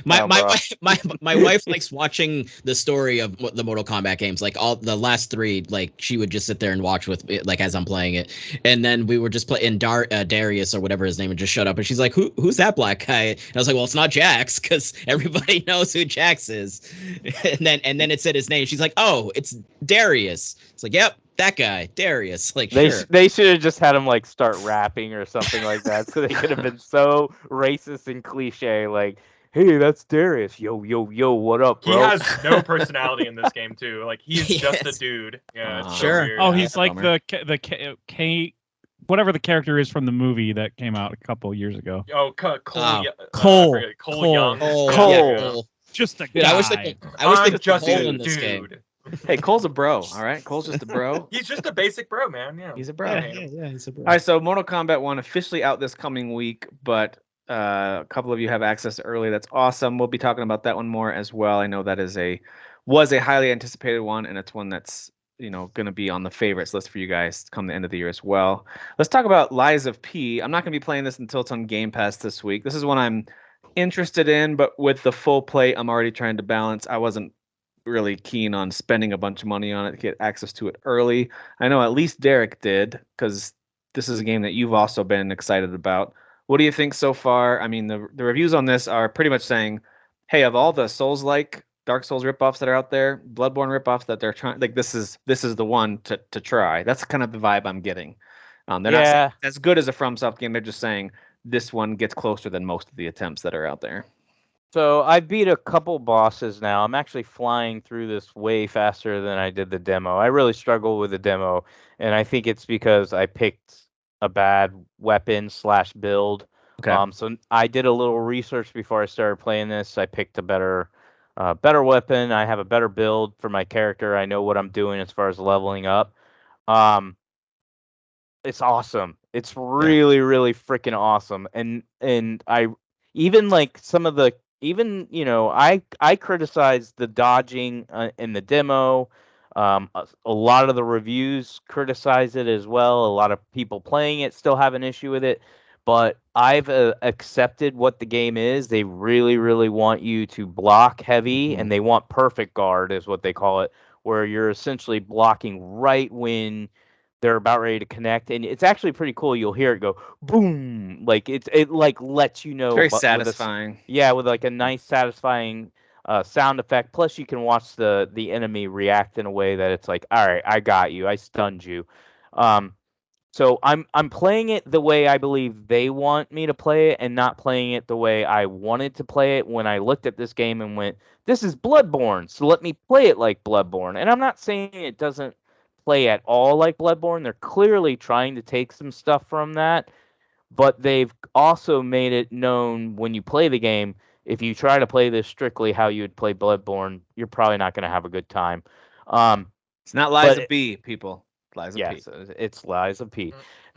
My wife likes watching the story of the Mortal Kombat games, like all the last 3. Like she would just sit there and watch with it, like as I'm playing it, and then we were just playing Darius or whatever his name, and just showed up, and she's like, "Who's that black guy?" And I was like, "Well, it's not Jax, because everybody knows who Jax is." and then it said his name. She's like, "Oh, it's Darius." It's like, "Yep, that guy, Darius." Like they should have just had him like start rapping or something like that, so they could have been so racist and cliche, like, hey, that's Darius. Yo, what up, bro? He has no personality in this game too. Like he's just a dude. Yeah, it's sure. So oh, he's like the K, whatever the character is from the movie that came out a couple years ago. Oh, Cole Young. Cole. Just a guy. Dude, I wish they just Cole a in this dude. game. Hey, Cole's a bro. All right, Cole's just a bro. He's just a basic bro, man. Yeah, he's a bro. Yeah, he's a bro. All right, so Mortal Kombat 1 officially out this coming week, but a couple of you have access to early. That's awesome. We'll be talking about that one more as well. I know that was a highly anticipated one, and it's one that's going to be on the favorites list for you guys come the end of the year as well. Let's talk about Lies of P. I'm not going to be playing this until it's on Game Pass this week. This is one I'm interested in, but with the full plate, I'm already trying to balance. I wasn't really keen on spending a bunch of money on it to get access to it early. I know at least Derek did, because this is a game that you've also been excited about. What do you think so far? I mean, the reviews on this are pretty much saying hey, of all the Souls-like Dark Souls ripoffs that are out there, Bloodborne ripoffs that they're trying, like this is the one to try. That's kind of the vibe I'm getting. They're not saying it's as good as a FromSoft game. They're just saying this one gets closer than most of the attempts that are out there. So I beat a couple bosses now. I'm actually flying through this way faster than I did the demo. I really struggle with the demo, and I think it's because I picked a bad weapon / build. Okay. So I did a little research before I started playing this. I picked a better weapon. I have a better build for my character. I know what I'm doing as far as leveling up. It's awesome. It's really, really freaking awesome. And I even like some of the I criticize the dodging in the demo. A lot of the reviews criticize it as well. A lot of people playing it still have an issue with it. But I've accepted what the game is. They really, really want you to block heavy, and they want perfect guard is what they call it, where you're essentially blocking right when they're about ready to connect, and it's actually pretty cool. You'll hear it go boom, like it like lets you know. It's very satisfying. With like a nice satisfying sound effect. Plus, you can watch the enemy react in a way that it's like, all right, I got you, I stunned you. So I'm playing it the way I believe they want me to play it, and not playing it the way I wanted to play it when I looked at this game and went, this is Bloodborne, so let me play it like Bloodborne. And I'm not saying it doesn't play at all like Bloodborne. They're clearly trying to take some stuff from that, but they've also made it known when you play the game, if you try to play this strictly how you would play Bloodborne, you're probably not going to have a good time. It's not Lies of P, people. Lies of P. It's Lies of P.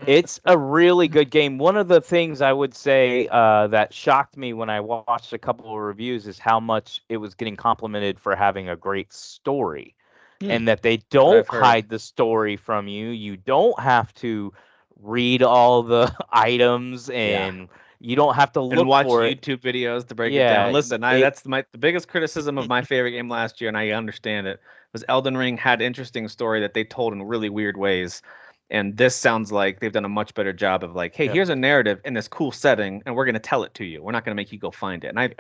It's a really good game. One of the things I would say that shocked me when I watched a couple of reviews is how much it was getting complimented for having a great story. And that they don't hide the story from you. You don't have to read all the items, and you don't have to look and watch for YouTube videos to break it down. Listen, that's the biggest criticism of my favorite game last year, and I understand it, was Elden Ring had interesting story that they told in really weird ways. And this sounds like they've done a much better job of like, hey, here's a narrative in this cool setting, and we're going to tell it to you. We're not going to make you go find it. And I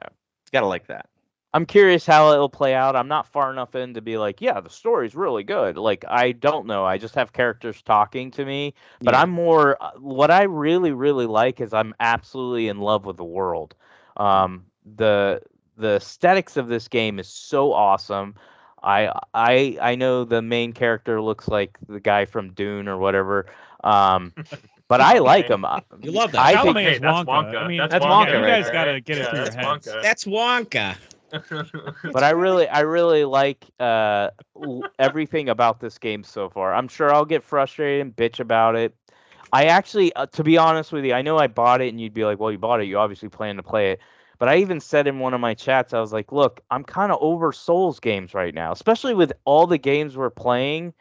got to like that. I'm curious how it'll play out. I'm not far enough in to be like, yeah, the story's really good. Like, I don't know. I just have characters talking to me. But I'm more, what I really, really like is I'm absolutely in love with the world. The aesthetics of this game is so awesome. I know the main character looks like the guy from Dune or whatever. But I like him. You love that. I think that's Wonka. I mean, that's Wonka. You guys got to get it through your heads. That's Wonka. But I really like everything about this game so far. I'm sure I'll get frustrated and bitch about it. I actually, to be honest with you, I know I bought it, and you'd be like, well, you bought it, you obviously plan to play it. But I even said in one of my chats, I was like, look, I'm kind of over Souls games right now, especially with all the games we're playing.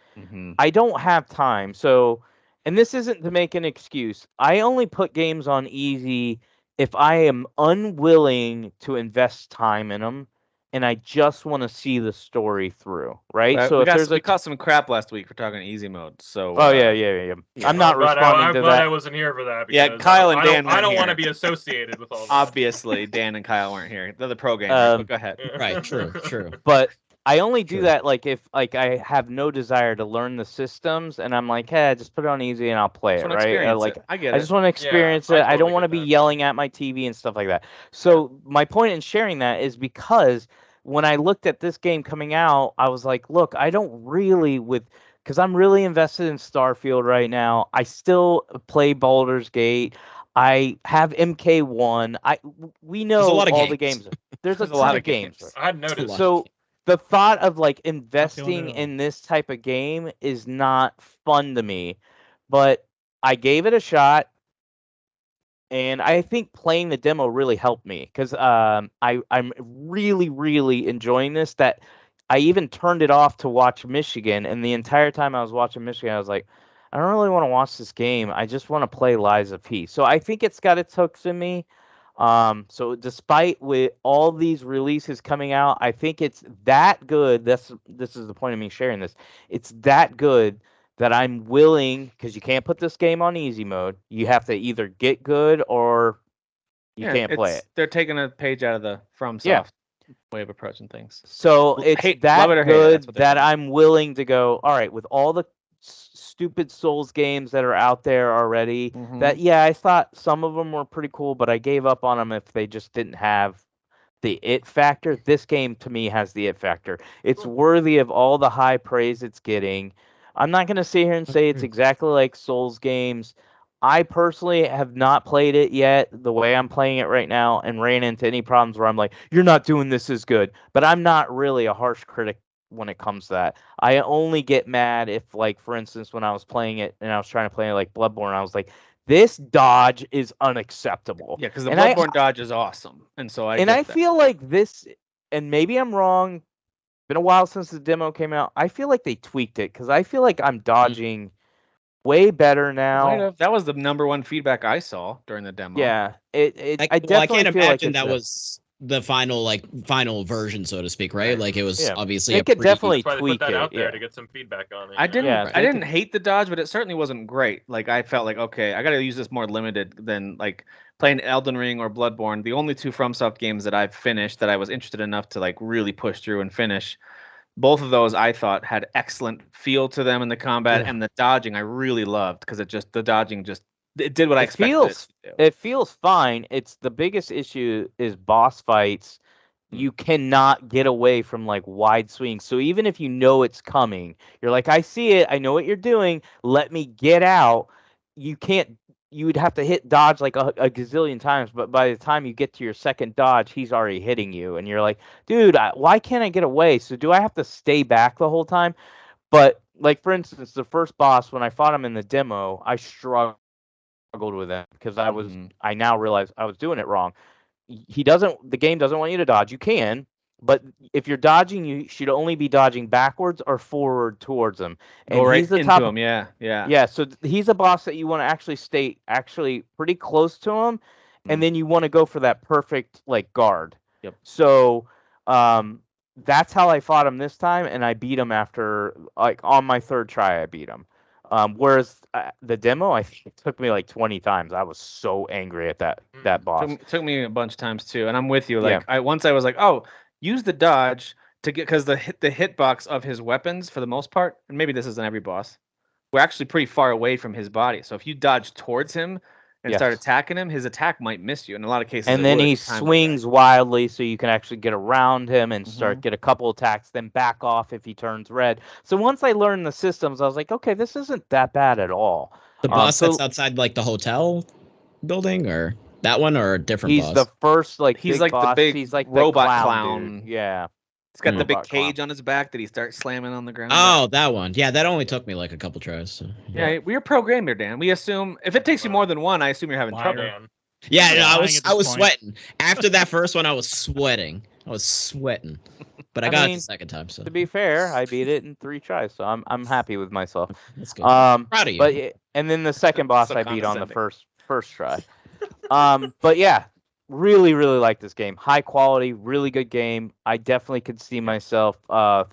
I don't have time. So, and this isn't to make an excuse. I only put games on easy if I am unwilling to invest time in them, and I just want to see the story through, right? So we caught some crap last week for talking easy mode. So yeah. I'm not responding to that. I wasn't here for that. Yeah, Kyle and Dan. I don't want to be associated with all that. Obviously, Dan and Kyle weren't here. They're the pro gamers. But go ahead. Right. True. But I only do that like if I have no desire to learn the systems, and I'm like, hey, just put it on easy and I'll play it, right? I get it. I just want to experience it. I don't want to be yelling at my TV and stuff like that. So my point in sharing that is because when I looked at this game coming out, I was like, look, I don't really because I'm really invested in Starfield right now. I still play Baldur's Gate. I have MK1. We know all the games. There's a lot of games. I hadn't noticed. So the thought of like investing in this type of game is not fun to me, but I gave it a shot, and I think playing the demo really helped me because I'm really, really enjoying this. That I even turned it off to watch Michigan, and the entire time I was watching Michigan, I was like, I don't really want to watch this game. I just want to play Lies of P. So I think it's got its hooks in me. So despite with all these releases coming out, I think it's that good. This is the point of me sharing this. It's that good that I'm willing, because you can't put this game on easy mode. You have to either get good or you can't play it. They're taking a page out of the FromSoft. Yeah. way of approaching things. So it's that good that I'm willing to go, all right, with all the stupid Souls games that are out there already, that, I thought some of them were pretty cool, but I gave up on them if they just didn't have the it factor. This game, to me, has the it factor. It's worthy of all the high praise it's getting. I'm not going to sit here and say it's exactly like Souls games. I personally have not played it yet the way I'm playing it right now and ran into any problems where I'm like, you're not doing this as good. But I'm not really a harsh critic when it comes to that. I only get mad if, like, for instance, when I was playing it and I was trying to play it like Bloodborne, I was like, this dodge is unacceptable. Yeah, because the Bloodborne dodge is awesome. And so I feel like this, and maybe I'm wrong, been a while since the demo came out. I feel like they tweaked it because I feel like I'm dodging way better now. That was the number one feedback I saw during the demo. Yeah, I can't imagine that was the final version, so to speak, right? Like it was obviously they could definitely tweak put that out there to get some feedback on it. I didn't hate the dodge, but it certainly wasn't great. Like I felt like, okay, I got to use this more limited than like playing Elden Ring or Bloodborne. The only two FromSoft games that I've finished that I was interested enough to like really push through and finish. Both of those I thought had excellent feel to them in the combat, and the dodging I really loved because the dodging it did what I expected. It feels fine. It's the biggest issue is boss fights. You cannot get away from like wide swings. So even if you know it's coming, you're like, I see it. I know what you're doing. Let me get out. You can't. You would have to hit dodge like a gazillion times, but by the time you get to your second dodge, he's already hitting you, and you're like, dude, why can't I get away? So do I have to stay back the whole time? But like, for instance, the first boss, when I fought him in the demo, I struggled with him because I now realize I was doing it wrong. The game doesn't want you to dodge. You can, but if you're dodging, you should only be dodging backwards or forward towards him. And he's the top him. Yeah. So he's a boss that you want to actually stay pretty close to him, and then you want to go for that perfect like guard. Yep. So that's how I fought him this time, and I beat him after like on my third try. I beat him. Whereas the demo, I think it took me like 20 times. I was so angry at that boss. Took me a bunch of times too, and I'm with you. Like I was like, oh, use the dodge to get, because the hitbox of his weapons for the most part, and maybe this isn't every boss, we're actually pretty far away from his body. So if you dodge towards him and start attacking him, his attack might miss you in a lot of cases. And then he swings wildly, so you can actually get around him and get a couple attacks, then back off if he turns red. So once I learned the systems, I was like, okay, this isn't that bad at all. The boss that's outside like the hotel building, or that one, or a different boss? He's the first he's like boss. the big he's like robot clown. Yeah. He's got the big cage on his back that he starts slamming on the ground. Oh, that one. Yeah, that only took me like a couple tries. So, yeah, we're pro gamer, Dan. We assume if it takes you more than one, I assume you're having trouble. Man. Yeah, no, I was sweating. After that first one, I was sweating. But I got it the second time. So to be fair, I beat it in 3 tries, so I'm happy with myself. That's good. Proud of you. But and then the second boss I beat on the first try. But yeah. Really, really like this game. High quality, really good game. I definitely could see myself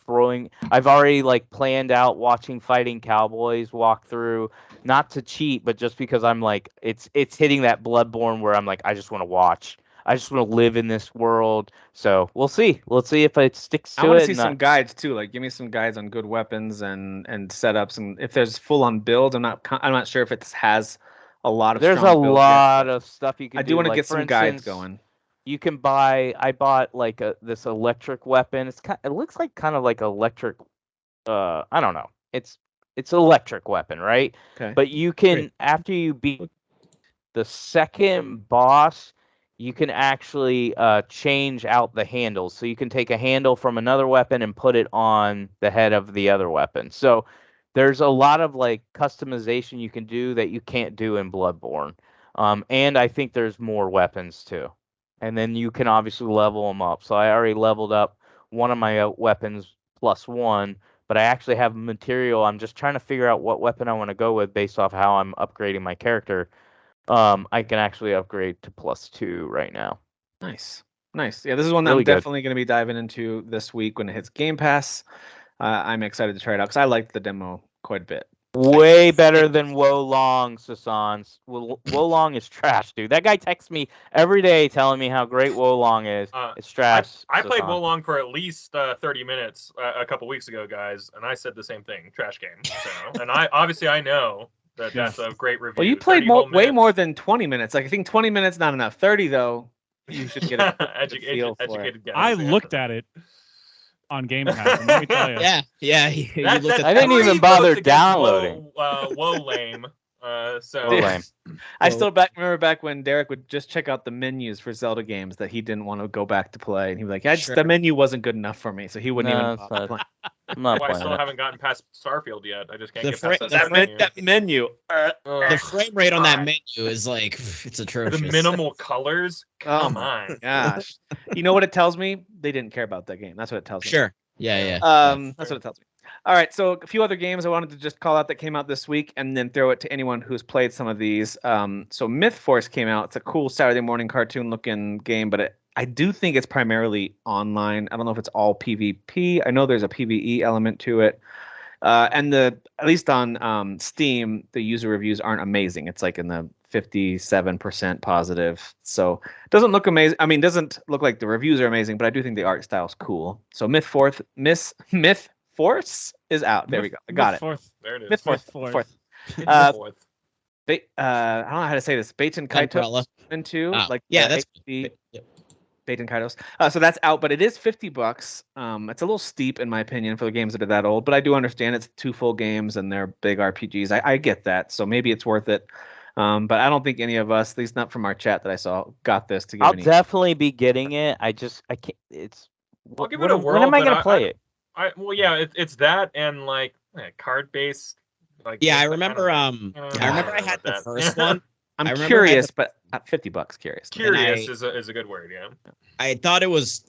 throwing. I've already like planned out watching Fighting Cowboys walk through, not to cheat, but just because I'm like, it's hitting that Bloodborne where I'm like, I just want to watch. I just want to live in this world. So we'll see. Let's see if it sticks to it. I want to see some guides too. Like, give me some guides on good weapons and setups, and if there's full on builds. I'm not sure if it has a lot of. There's a lot of stuff you can. I do want to get some guides going. You can buy. I bought like this electric weapon. It looks like kind of like electric. I don't know. It's an electric weapon, right? Okay. But you can, after you beat the second boss, you can actually change out the handles. So you can take a handle from another weapon and put it on the head of the other weapon. So there's a lot of like customization you can do that you can't do in Bloodborne. And I think there's more weapons too. And then you can obviously level them up. So I already leveled up one of my weapons +1, but I actually have material. I'm just trying to figure out what weapon I want to go with based off how I'm upgrading my character. I can actually upgrade to +2 right now. Nice. Yeah, this is one that I'm definitely going to be diving into this week when it hits Game Pass. I'm excited to try it out because I liked the demo quite a bit. Way better than Wolong, Sasans. Wolong is trash, dude. That guy texts me every day telling me how great Wolong is. It's trash. I played Wolong for at least 30 minutes a couple weeks ago, guys, and I said the same thing. Trash game. So, and I know that's a great review. Well, you played way more than 20 minutes. Like I think 20 minutes not enough. 30 though, you should get a feel for it. I looked at it on Game Pass. And let me tell you. Yeah. I didn't even bother downloading. Whoa, lame. Lame. I still remember back when Derek would just check out the menus for Zelda games that he didn't want to go back to play, and he'd be like, the menu wasn't good enough for me, so he wouldn't even bother playing. I still haven't gotten past Starfield yet. I just can't get past that menu. The frame rate on that menu is like, it's atrocious. The minimal colors? Come on. Gosh. You know what it tells me? They didn't care about that game. That's what it tells me. Sure. Yeah. That's what it tells me. All right, so a few other games I wanted to just call out that came out this week and then throw it to anyone who's played some of these. So Mythforce came out. It's a cool Saturday morning cartoon-looking game, but I do think it's primarily online. I don't know if it's all PvP. I know there's a PvE element to it. And at least on Steam, the user reviews aren't amazing. It's like in the 57% positive. So it doesn't look amazing. I mean, it doesn't look like the reviews are amazing, but I do think the art style's cool. So Mythforce is out. There we go. I got it. There it is. Mythforce. I don't know how to say this. Baten Kaitos into that's Baten Kaitos. So that's out, but it is $50. It's a little steep in my opinion for the games that are that old, but I do understand it's 2 full games and they're big RPGs. I get that, so maybe it's worth it. But I don't think any of us, at least not from our chat that I saw, got this to give. I'll definitely be getting it. I can't. I'll give it a whirl. When am I going to play it? It's that and like card based. Like I remember. I had the first one. I'm curious, but $50. Curious. Curious is a good word. Yeah. I thought it was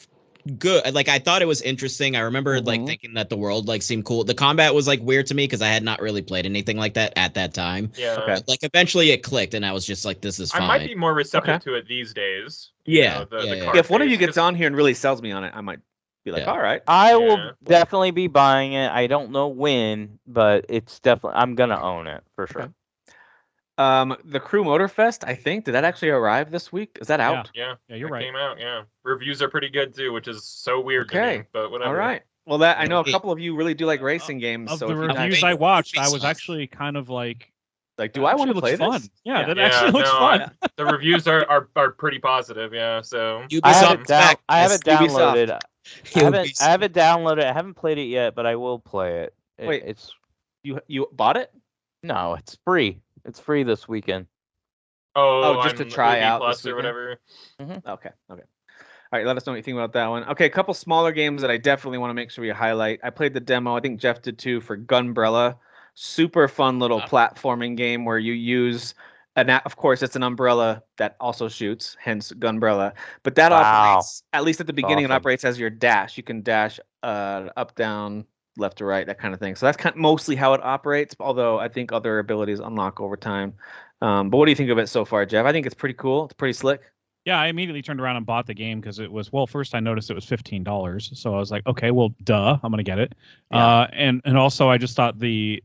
good. Like I thought it was interesting. I remember like thinking that the world like seemed cool. The combat was like weird to me because I had not really played anything like that at that time. Yeah. Okay. Like eventually it clicked, and I was just like, "This is fine." I might be more receptive to it these days. If one of you gets on here and really sells me on it, I might be like, all right. I will definitely be buying it. I don't know when, but it's definitely I'm gonna own it for sure. Okay. The Crew Motofest, I think, did that actually arrive this week? Is that out? Yeah, you're right. Came out. Yeah, reviews are pretty good too, which is so weird to me, but whatever. All right. Well, I know a couple of you really do like racing games. Of so the reviews I watched, I was actually kind of like, do I want to play fun? this? Yeah, that actually looks fun. The reviews are pretty positive. Yeah, so I have it downloaded. I have it downloaded. I haven't played it yet, but I will play it. Wait, it's you bought it? No, it's free. It's free this weekend. Oh, just to try out Plus this or whatever. Mm-hmm. Okay. All right, let us know what you think about that one. Okay, a couple smaller games that I definitely want to make sure we highlight. I played the demo. I think Jeff did too for Gunbrella. Super fun little platforming game where you use of course, it's an umbrella that also shoots, hence Gunbrella. But that operates, at least at the beginning, it operates as your dash. You can dash up, down, left to right, that kind of thing. So that's mostly how it operates, although I think other abilities unlock over time. But what do you think of it so far, Jeff? I think it's pretty cool. It's pretty slick. Yeah, I immediately turned around and bought the game because it was, first I noticed it was $15. So I was like, okay, well, duh, I'm going to get it. Yeah. And also I just thought the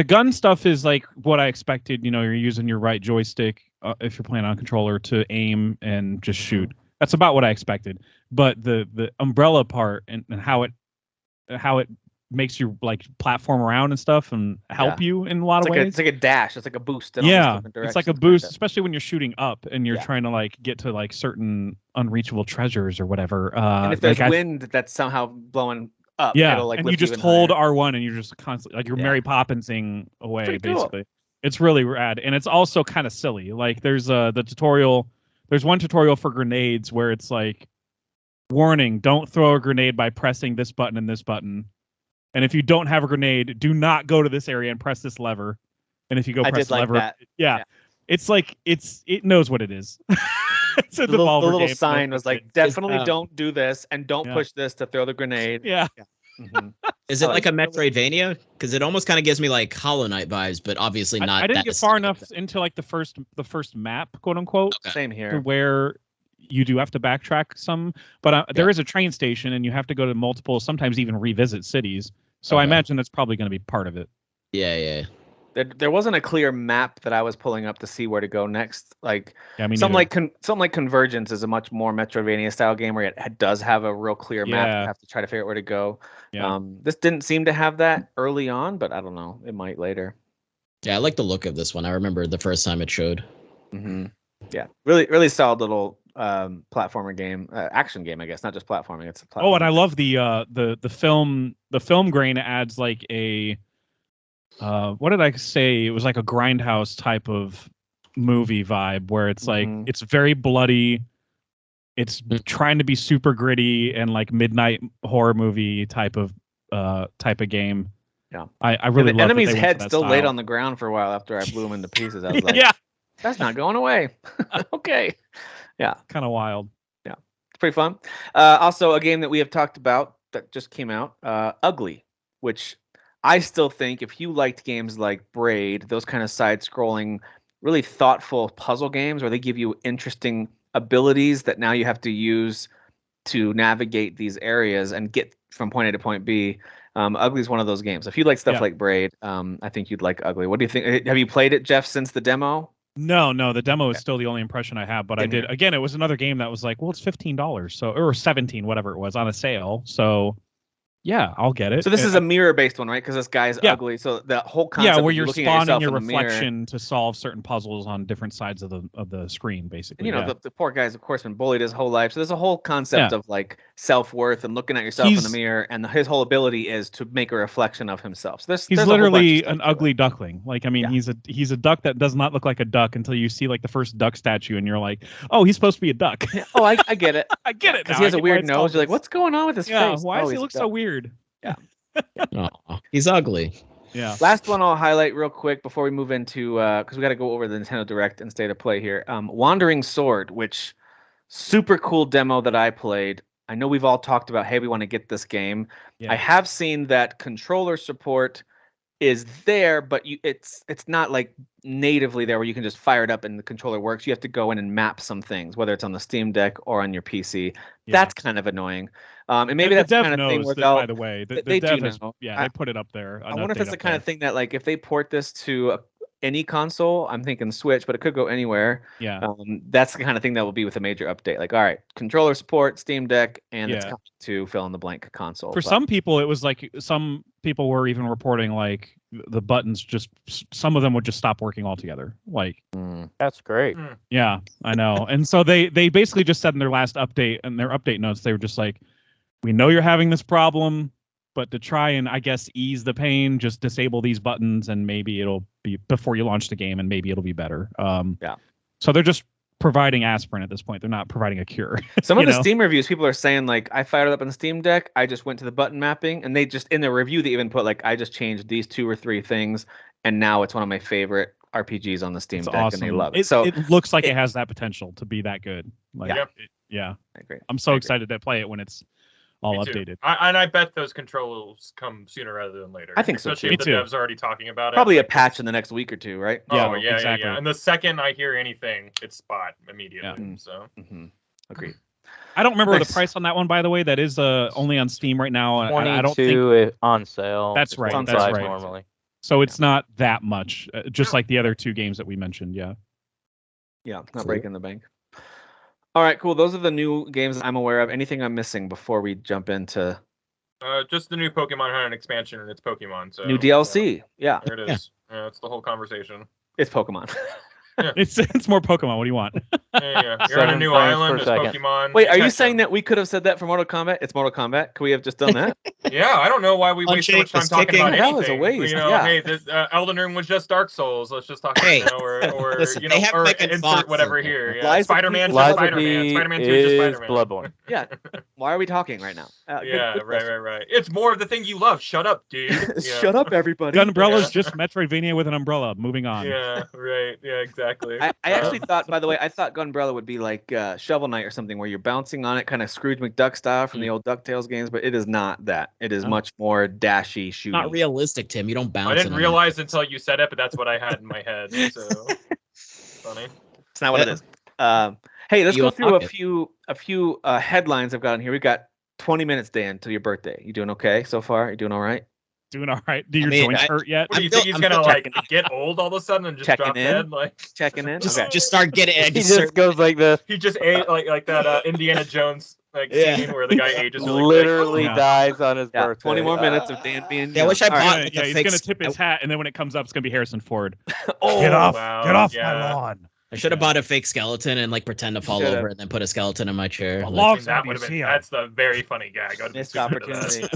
gun stuff is like what I expected. You know, you're using your right joystick if you're playing on a controller to aim and just shoot. That's about what I expected. But the umbrella part and how it makes you like platform around and stuff and help you in a lot of ways. It's like a dash. It's like a boost. It's like a boost, especially when you're shooting up and you're trying to like get to like certain unreachable treasures or whatever. And if there's wind that's somehow blowing up, it'll like and you just hold R1 and you're just constantly like you're Mary Poppinsing away basically. Cool. It's really rad, and it's also kind of silly. Like there's the tutorial. There's one tutorial for grenades where it's like, warning: don't throw a grenade by pressing this button and this button. And if you don't have a grenade, do not go to this area and press this lever. And if you go press the lever, it's like it knows what it is. It's a the little sign was like, definitely don't do this and don't push this to throw the grenade. Yeah. Mm-hmm. Is it like a Metroidvania? Because it almost kind of gives me like Hollow Knight vibes, but obviously not. I didn't get far enough into like the first map, quote unquote. Okay. Same here. Where you do have to backtrack some, but there is a train station and you have to go to multiple, sometimes even revisit cities. So I imagine that's probably going to be part of it. Yeah. There wasn't a clear map that I was pulling up to see where to go next. Like something like Convergence is a much more Metroidvania style game where it does have a real clear map. You have to try to figure out where to go. Yeah. This didn't seem to have that early on, but I don't know. It might later. Yeah, I like the look of this one. I remember the first time it showed. Mm-hmm. Yeah, really solid little platformer game, action game, I guess, not just platforming. It's a platforming. Oh, and I love the film grain adds like a what did I say? It was like a grindhouse type of movie vibe where it's like it's very bloody. It's trying to be super gritty and like midnight horror movie type of game. Yeah, I really love the enemy's that head still style. laid on the ground for a while after I blew him into pieces. I was like, yeah, that's not going away. Okay, yeah, kind of wild. Yeah, it's pretty fun. Also, a game that we have talked about that just came out, Ugly, which I still think if you liked games like Braid, those kind of side-scrolling, really thoughtful puzzle games where they give you interesting abilities that now you have to use to navigate these areas and get from point A to point B. Ugly is one of those games. If you like stuff like Braid, I think you'd like Ugly. What do you think? Have you played it, Jeff, since the demo? No, the demo is still the only impression I have. But I did again. It was another game that was like, well, it's $15, so or 17, whatever it was, on a sale. So yeah, I'll get it. So this is a mirror-based one, right? Because this guy's ugly. So the whole concept, where you're looking spawning at your in the reflection to solve certain puzzles on different sides of the screen, basically. And, the poor guy's, of course, been bullied his whole life. So there's a whole concept of like self-worth and looking at yourself in the mirror, and his whole ability is to make a reflection of himself. So he's literally an ugly duckling. Like, I mean, he's a duck that does not look like a duck until you see like the first duck statue, and you're like, oh, he's supposed to be a duck. Oh, I get it. I get it. Because he has a weird nose. You're like, what's going on with his face? Why does he look so weird? Yeah. He's ugly. Yeah. Last one I'll highlight real quick before we move into because we got to go over the Nintendo Direct and State of Play here. Wandering Sword, which super cool demo that I played. I know we've all talked about, hey, we want to get this game. Yeah. I have seen that controller support is there, but it's not like natively there where you can just fire it up and the controller works. You have to go in and map some things, whether it's on the Steam Deck or on your PC. Yeah. That's kind of annoying. And maybe that's the kind of thing where by the way, they dev has, they put it up there. I wonder if it's the kind of thing that, like, if they port this to any console, I'm thinking Switch, but it could go anywhere. Yeah. That's the kind of thing that will be with a major update. Like, all right, controller support, Steam Deck, and it's coming to fill in the blank console. For some people, it was like some people were even reporting like the buttons just some of them would just stop working altogether. Like that's great. Yeah, I know. And so they basically just said in their last update and their update notes, they were just like, we know you're having this problem, but to try and, I guess, ease the pain, just disable these buttons and maybe it'll be before you launch the game and maybe it'll be better. Yeah. So they're just providing aspirin at this point. They're not providing a cure. Some of the Steam reviews, people are saying, like, I fired it up on the Steam Deck, I just went to the button mapping, and they just, in the review, they even put, like, I just changed these 2 or 3 things, and now it's one of my favorite RPGs on the Steam Deck, awesome. And they love it. So it looks like it has that potential to be that good. Like, I agree. I'm so excited to play it when it's all updated. I bet those controls come sooner rather than later. I think so, especially if the devs are already talking about Probably it. a patch in the next week or 2, right? Oh, yeah, exactly. Yeah. And the second I hear anything, it's spot immediately. Yeah. So agreed. I don't remember the price on that one, by the way. That is only on Steam right now. I don't think on sale. That's right. That's right. Normally. So it's not that much, just like the other 2 games that we mentioned. Yeah. Yeah, not breaking the bank. All right, cool. Those are the new games I'm aware of. Anything I'm missing before we jump into? Just the new Pokemon had an expansion and it's Pokemon. So new DLC. Yeah. There it is. Yeah, it's the whole conversation. It's Pokemon. Yeah. It's more Pokemon. What do you want? Yeah. You're on a new island. There's Pokemon. Wait, are you saying that we could have said that for Mortal Kombat? It's Mortal Kombat. Could we have just done that? Yeah, I don't know why we waste so much time talking about anything. That was a waste. Hey, this Elden Ring was just Dark Souls. Let's just talk about or listen, or insert whatever here. Yeah. Spider-Man, Spider-Man. Spider-Man 2 is just Spider-Man. Bloodborne. Yeah. Why are we talking right now? Good right. It's more of the thing you love. Shut up, dude. Shut up, everybody. Gunbrella's just Metroidvania with an umbrella. Moving on. Yeah, right. Yeah, exactly. I actually thought, by the way, Gunbrella would be like Shovel Knight or something where you're bouncing on it, kind of Scrooge McDuck style from the old DuckTales games, but it is not that. It is much more dashy, shooty. Not realistic, Tim. You don't bounce. I didn't realize until you said it, but that's what I had in my head. So funny. It's not what it is. Hey, let's go through a few headlines I've got on here. We've got 20 minutes, Dan, till your birthday. You doing okay so far? You doing all right? Doing all right. Do your joints hurt yet? What do you think he's gonna like get old all of a sudden and just drop dead? Like checking in. Just start getting. He just goes like this. He just ate like that Indiana Jones scene where the guy ages really literally dies on his birthday. 20 more minutes of Dan being. Yeah, I wish I bought. He's gonna tip his hat, and then when it comes up, it's gonna be Harrison Ford. Oh, get off my lawn. I should have bought a fake skeleton and like pretend to fall over and then put a skeleton in my chair. That's the very funny gag. Missed opportunity.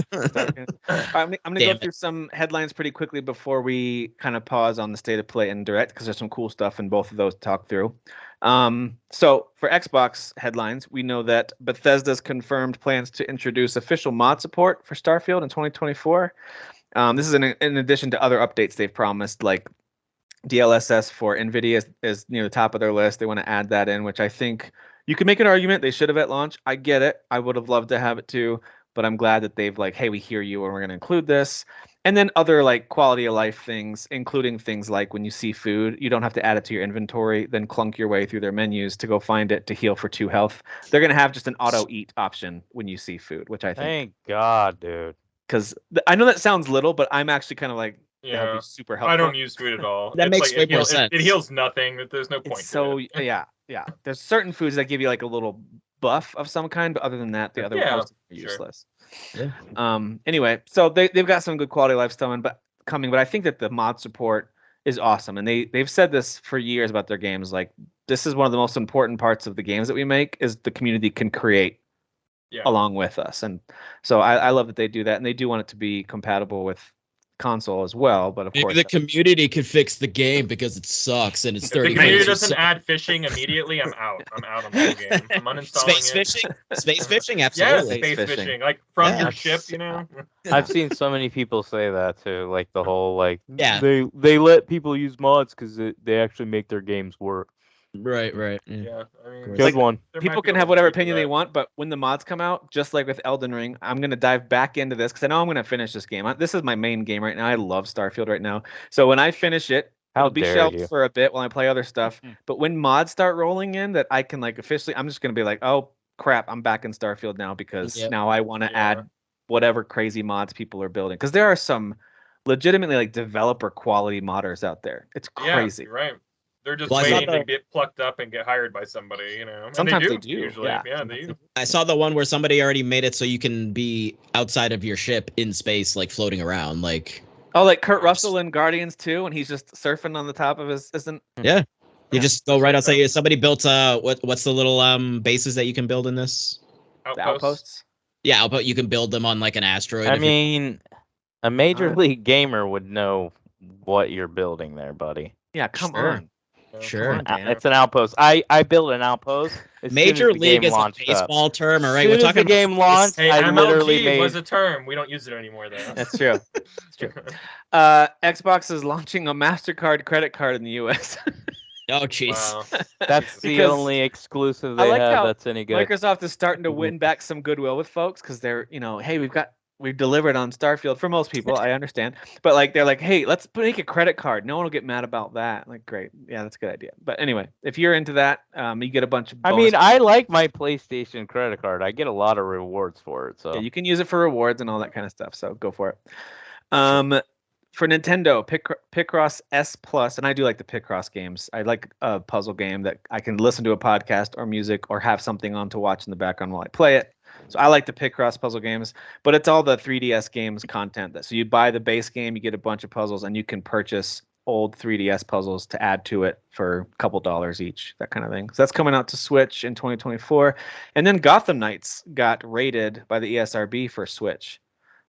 I'm gonna go through some headlines pretty quickly before we kind of pause on the state of play and direct because there's some cool stuff in both of those to talk through. So for Xbox headlines, we know that Bethesda's confirmed plans to introduce official mod support for Starfield in 2024. This is in addition to other updates they've promised, like DLSS for NVIDIA is near the top of their list. They want to add that in, which I think you can make an argument they should have at launch. I get it. I would have loved to have it too, but I'm glad that they've like, hey, we hear you and we're going to include this. And then other like quality of life things, including things like when you see food, you don't have to add it to your inventory, then clunk your way through their menus to go find it to heal for 2 health. They're going to have just an auto eat option when you see food, which I think. Thank God, dude. Because I know that sounds little, but I'm actually kind of like, that would be super helpful. I don't use food at all. That makes way more sense. It heals nothing. There's no point. So yeah. There's certain foods that give you like a little buff of some kind, but other than that, the other ones are useless. Yeah. Anyway, so they've got some good quality of life coming, but I think that the mod support is awesome, and they've said this for years about their games. Like this is one of the most important parts of the games that we make is the community can create along with us, and so I love that they do that, and they do want it to be compatible with console as well, but of course the community could fix the game because it sucks and it's 30. If the community doesn't add fishing immediately, I'm out on the whole game. I'm uninstalling Space fishing, absolutely. Yeah, space fishing, like from your ship, you know. I've seen so many people say that too, like the whole they let people use mods because they actually make their games work. Right. Yeah, I mean, good one. People can have whatever opinion they want, but when the mods come out, just like with Elden Ring, I'm going to dive back into this because I know I'm going to finish this game. This is my main game right now. I love Starfield right now. So when I finish it, it'll be shelved for a bit while I play other stuff. But when mods start rolling in that I can like officially, I'm just going to be like, oh crap, I'm back in Starfield now because now I want to add whatever crazy mods people are building. Because there are some legitimately like developer quality modders out there. It's crazy. Yeah, right. They're just waiting to get plucked up and get hired by somebody, you know. Sometimes they do. Usually. Yeah, they do. I saw the one where somebody already made it so you can be outside of your ship in space, like floating around, like. Oh, like Kurt Russell in Guardians 2, and he's just surfing on the top of his. Yeah, you just go right outside. Somebody built what's the little bases that you can build in this? Outposts. Yeah, outpost. You can build them on like an asteroid. I mean, a major league gamer would know what you're building there, buddy. Yeah, come on. Sure. It's an outpost. I built an outpost. Major League is a baseball term, all right? We're talking the game launched. Hey, I MLG was a term. We don't use it anymore, though. That's true. That's true. Xbox is launching a MasterCard credit card in the U.S. Oh, jeez. Wow. That's the only exclusive they have that's any good. Microsoft is starting to win back some goodwill with folks because they're, hey, we've delivered on Starfield for most people. I understand, but like they're like, hey, let's make a credit card. No one will get mad about that. Like, great, yeah, that's a good idea. But anyway, if you're into that, you get a bunch of. I mean, I like my PlayStation credit card. I get a lot of rewards for it. So yeah, you can use it for rewards and all that kind of stuff. So go for it. For Nintendo, Picross S Plus, and I do like the Picross games. I like a puzzle game that I can listen to a podcast or music or have something on to watch in the background while I play it. So I like the Picross puzzle games, but it's all the 3DS games content. So you buy the base game, you get a bunch of puzzles, and you can purchase old 3DS puzzles to add to it for a couple dollars each, that kind of thing. So that's coming out to Switch in 2024. And then Gotham Knights got rated by the ESRB for Switch.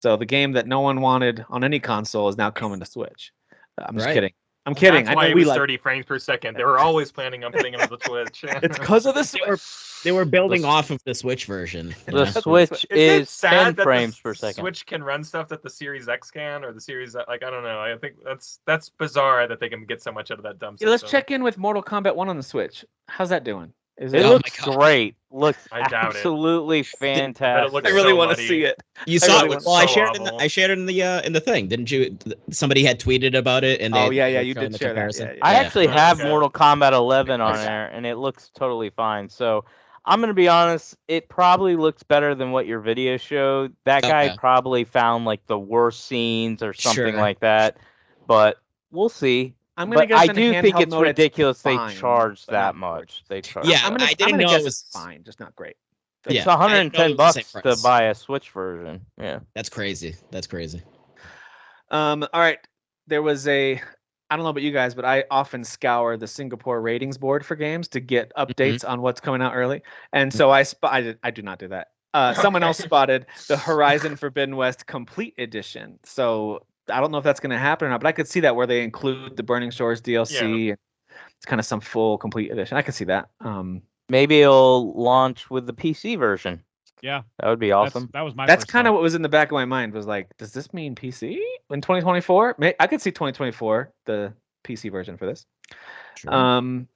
So the game that no one wanted on any console is now coming to Switch. I'm just kidding. I'm kidding. That's why it was 30 frames per second. They were always planning on putting it on the Switch. It's because of the Switch. They were building off of the Switch version. The Switch is 10 frames per second. Switch can run stuff that the Series X can, or the Series, I don't know. I think that's bizarre that they can get so much out of that dumb system. Let's check in with Mortal Kombat 1 on the Switch. How's that doing? It looks great. Looks absolutely fantastic. I really want to see it. You saw it. Well, I shared it in the thing, didn't you? Somebody had tweeted about it, and you did share that. I actually have Mortal Kombat 11 on there, and it looks totally fine. So I'm gonna be honest. It probably looks better than what your video showed. That guy probably found like the worst scenes or something like that. But we'll see. But I do think it's ridiculous they charge that much. They charge. Yeah, I didn't know it was fine, just not great. It's $110 to buy a Switch version. Yeah, that's crazy. That's crazy. All right, there was I don't know about you guys, but I often scour the Singapore ratings board for games to get updates on what's coming out early. And so I do not do that. Someone else spotted the Horizon Forbidden West Complete Edition. So I don't know if that's going to happen or not, but I could see that where they include the Burning Shores DLC. And it's kind of some full complete edition. I could see that. Maybe it'll launch with the PC version. Yeah, that would be awesome. That's kind of what was in the back of my mind. Was like, does this mean PC in 2024? I could see 2024 the PC version for this. Sure.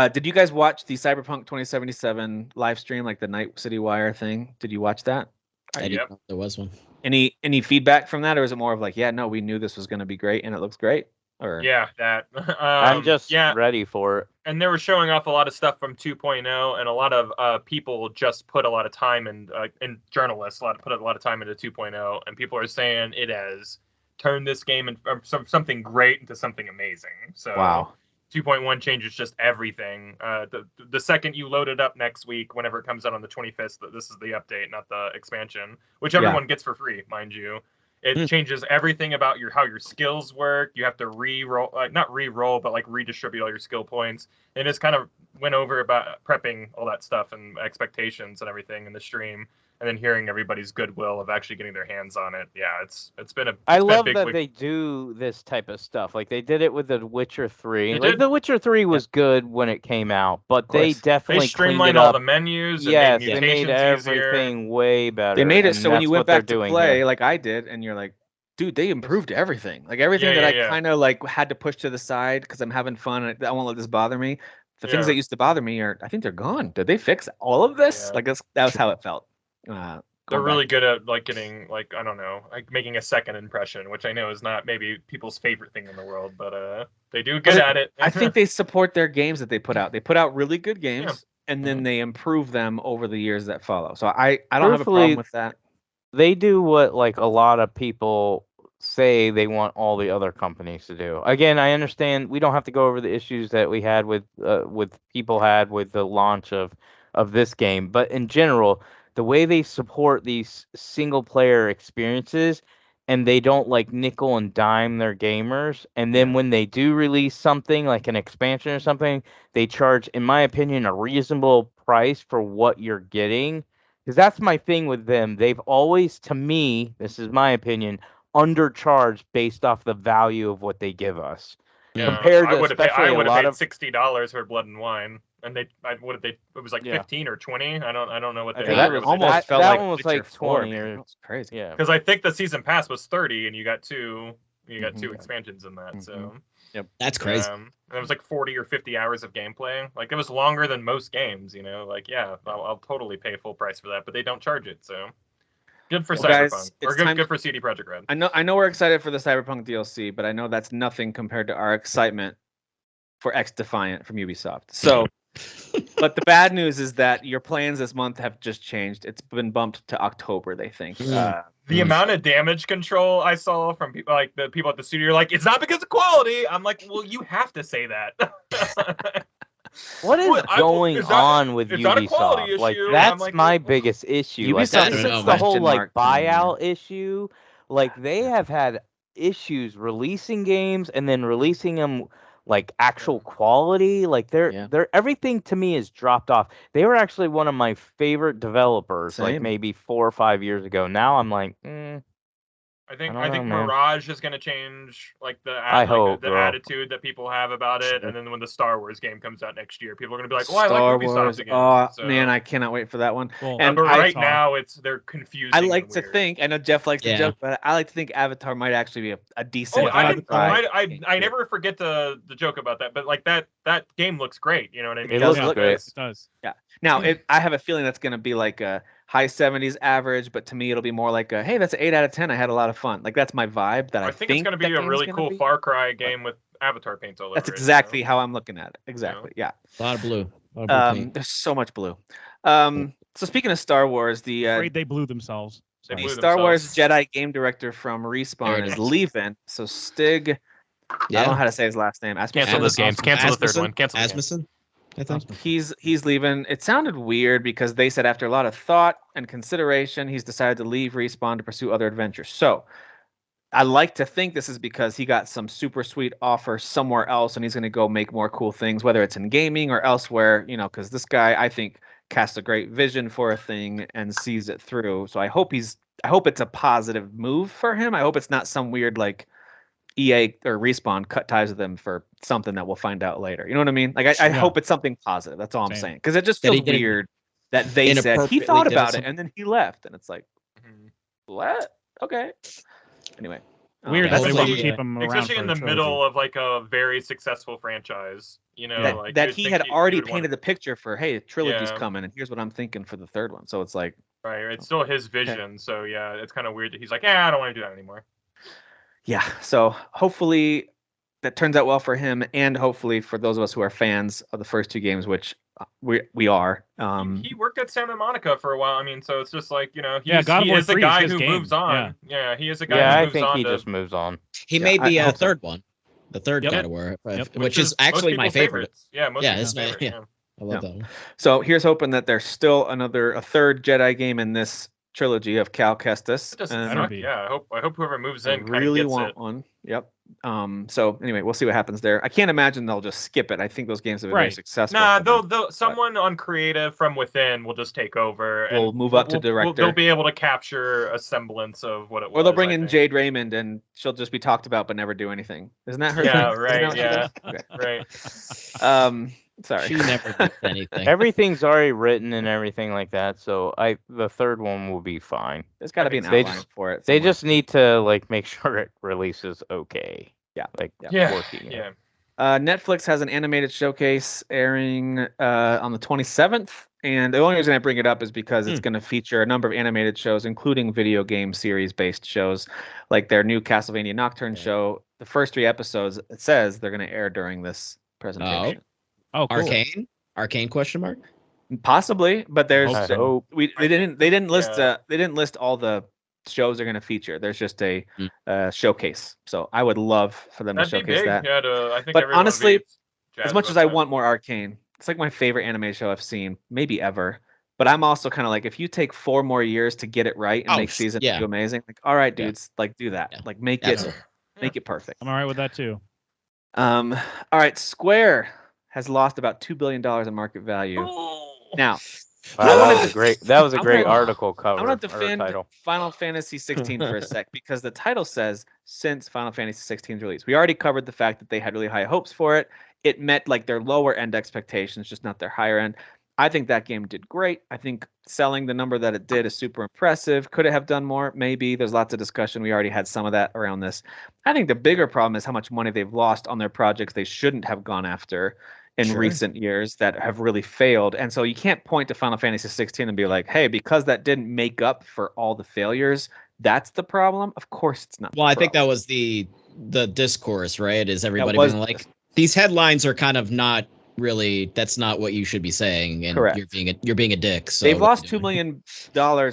Did you guys watch the Cyberpunk 2077 live stream, like the Night City Wire thing? Did you watch that? There was one. Any feedback from that, or is it more of like, yeah, no, we knew this was going to be great and it looks great? Or yeah, that I'm just ready for it. And they were showing off a lot of stuff from 2.0, and a lot of people just put a lot of time and journalists put a lot of time into 2.0, and people are saying it has turned this game from something great into something amazing. So wow. 2.1 changes just everything. The second you load it up next week, whenever it comes out on the 25th, this is the update, not the expansion, which everyone gets for free, mind you. It changes everything about how your skills work. You have to not re-roll, but like redistribute all your skill points. And it's kind of went over about prepping all that stuff and expectations and everything in the stream, and then hearing everybody's goodwill of actually getting their hands on it. Yeah, it's been a. I love that they do this type of stuff. Like they did it with The Witcher 3. Like The Witcher 3 was good when it came out, but they definitely streamlined all the menus. Yes, they made everything way better. They made it so when you went back to play, like I did, and you're like, dude, they improved everything. Like everything that I kind of like had to push to the side because I'm having fun and I won't let this bother me. The things that used to bother me I think they're gone. Did they fix all of this? Like that was how it felt. They're really good at like getting like, I don't know, like making a second impression, which I know is not maybe people's favorite thing in the world, but they do good at it. I think they support their games that they put out. They put out really good games and then they improve them over the years that follow. So I don't have a problem with that. They do what like a lot of people say they want all the other companies to do. Again, I understand we don't have to go over the issues that we had with people had with the launch of this game, but in general, the way they support these single player experiences and they don't like nickel and dime their gamers, and then when they do release something like an expansion or something, they charge, in my opinion, a reasonable price for what you're getting. Because that's my thing with them. They've always, to me, this is my opinion, undercharged based off the value of what they give us. Yeah, compared to I would have paid $60 for Blood and Wine, and it was like 15 or 20. I don't know what they. That almost felt like one was like 20 or it's crazy. Yeah, because I think the season pass was 30, and you got two expansions in that. So that's crazy. And it was like 40 or 50 hours of gameplay. Like it was longer than most games. Like I'll totally pay full price for that, but they don't charge it. So. Good for Cyberpunk, guys, or good for CD Projekt Red. I know we're excited for the Cyberpunk DLC, but I know that's nothing compared to our excitement for X Defiant from Ubisoft. So, but the bad news is that your plans this month have just changed. It's been bumped to October, they think. The amount of damage control I saw from people, like the people at the studio, are like, it's not because of quality. I'm like, well, you have to say that. What is going on with Ubisoft? Like that's my biggest issue. Like since the whole like buyout issue, like they have had issues releasing games and then releasing them like actual quality. Like they're everything to me is dropped off. They were actually one of my favorite developers, like maybe 4 or 5 years ago. Now I'm like, I think Mirage is going to change like the attitude that people have about it, and then when the Star Wars game comes out next year, people are going to be like, "Oh, I like Ubisoft again." Oh man, I cannot wait for that one. Cool. But right now, they're confusing. I like to think. I know Jeff likes to joke, but I like to think Avatar might actually be a decent. I never forget the joke about that, but like that game looks great. You know what I mean? It does look great. It does. Yeah. Now I have a feeling that's going to be like a high 70s average, but to me it'll be more like a, hey, that's an 8 out of 10. I had a lot of fun. Like that's my vibe. That I think it's going to be a really cool Far Cry game with Avatar paint all over. That's exactly how I'm looking at it. Exactly. Yeah. A lot of blue. There's so much blue. So speaking of Star Wars, Afraid they blew themselves. Star Wars Jedi game director from Respawn is leaving. So Stig, I don't know how to say his last name. Cancel those games. Cancel the third one. Cancel Asmussen. I think he's leaving. It sounded weird because they said after a lot of thought and consideration, he's decided to leave Respawn to pursue other adventures. So I like to think this is because he got some super sweet offer somewhere else and he's going to go make more cool things, whether it's in gaming or elsewhere, because this guy, I think, casts a great vision for a thing and sees it through. So I hope it's a positive move for him. I hope it's not some weird like EA or Respawn cut ties with them for something that we'll find out later. You know what I mean? Like I hope it's something positive. That's all I'm saying. Because it just feels weird that they said he thought about it and then he left, and it's like, what? Okay. Anyway, weird that they wouldn't keep him around, especially in the middle of like a very successful franchise. That he had already painted the picture for. Hey, a trilogy's coming, and here's what I'm thinking for the third one. So it's like, right. It's still his vision. Okay. So yeah, it's kind of weird that he's like, I don't want to do that anymore. Yeah, so hopefully that turns out well for him, and hopefully for those of us who are fans of the first two games, which we are. He worked at Santa Monica for a while. I mean, so it's just like, he is a guy who moves on. Yeah, he is a guy who moves on. I think he just moves on. He made the third one, the third God of War, which is actually my favorite. Yeah, it's my favorite. I love that one. So here's hoping that there's still a third Jedi game in this trilogy of Cal Kestis. I hope whoever moves in really want one. Yep. So anyway, we'll see what happens there. I can't imagine they'll just skip it. I think those games have been very successful. Nah, someone on creative from within will just take over. We'll move up to director. They'll be able to capture a semblance of what it was. Or they'll bring in Jade Raymond and she'll just be talked about but never do anything. Isn't that her? Yeah, thing? Right. Yeah, okay. Right. Sorry. She never did anything. Everything's already written and everything like that, so the third one will be fine. There's got to be an outline for it. They just need to make sure it releases okay. Yeah. Yeah. Netflix has an animated showcase airing on the 27th, and the only reason I bring it up is because it's going to feature a number of animated shows, including video game series-based shows, like their new Castlevania Nocturne show. The first 3 episodes, it says they're going to air during this presentation. Oh, cool. Arcane question mark? Possibly, but there's they didn't list all the shows they're going to feature. There's just a showcase. So I would love for them to showcase that. Yeah, I think but honestly, as much as I want more Arcane, it's like my favorite anime show I've seen, maybe ever. But I'm also kind of like, if you take 4 more years to get it right and make season 2 amazing, like, all right, dudes, do that. Yeah. Like, make it perfect. I'm all right with that too. All right, Square has lost about $2 billion in market value. Now, that was a great article cover. I want to defend Final Fantasy 16 for a sec, because the title says since Final Fantasy 16's release. We already covered the fact that they had really high hopes for it. It met their lower end expectations, just not their higher end. I think that game did great. I think selling the number that it did is super impressive. Could it have done more? Maybe. There's lots of discussion. We already had some of that around this. I think the bigger problem is how much money they've lost on their projects they shouldn't have gone after in recent years that have really failed. And so you can't point to Final Fantasy 16 and be like, hey, because that didn't make up for all the failures, that's the problem. Of course it's not. Well, I think that was the discourse, right? Is everybody being like, these headlines are kind of not really, that's not what you should be saying, and correct. You're being a dick. So they've lost $2 million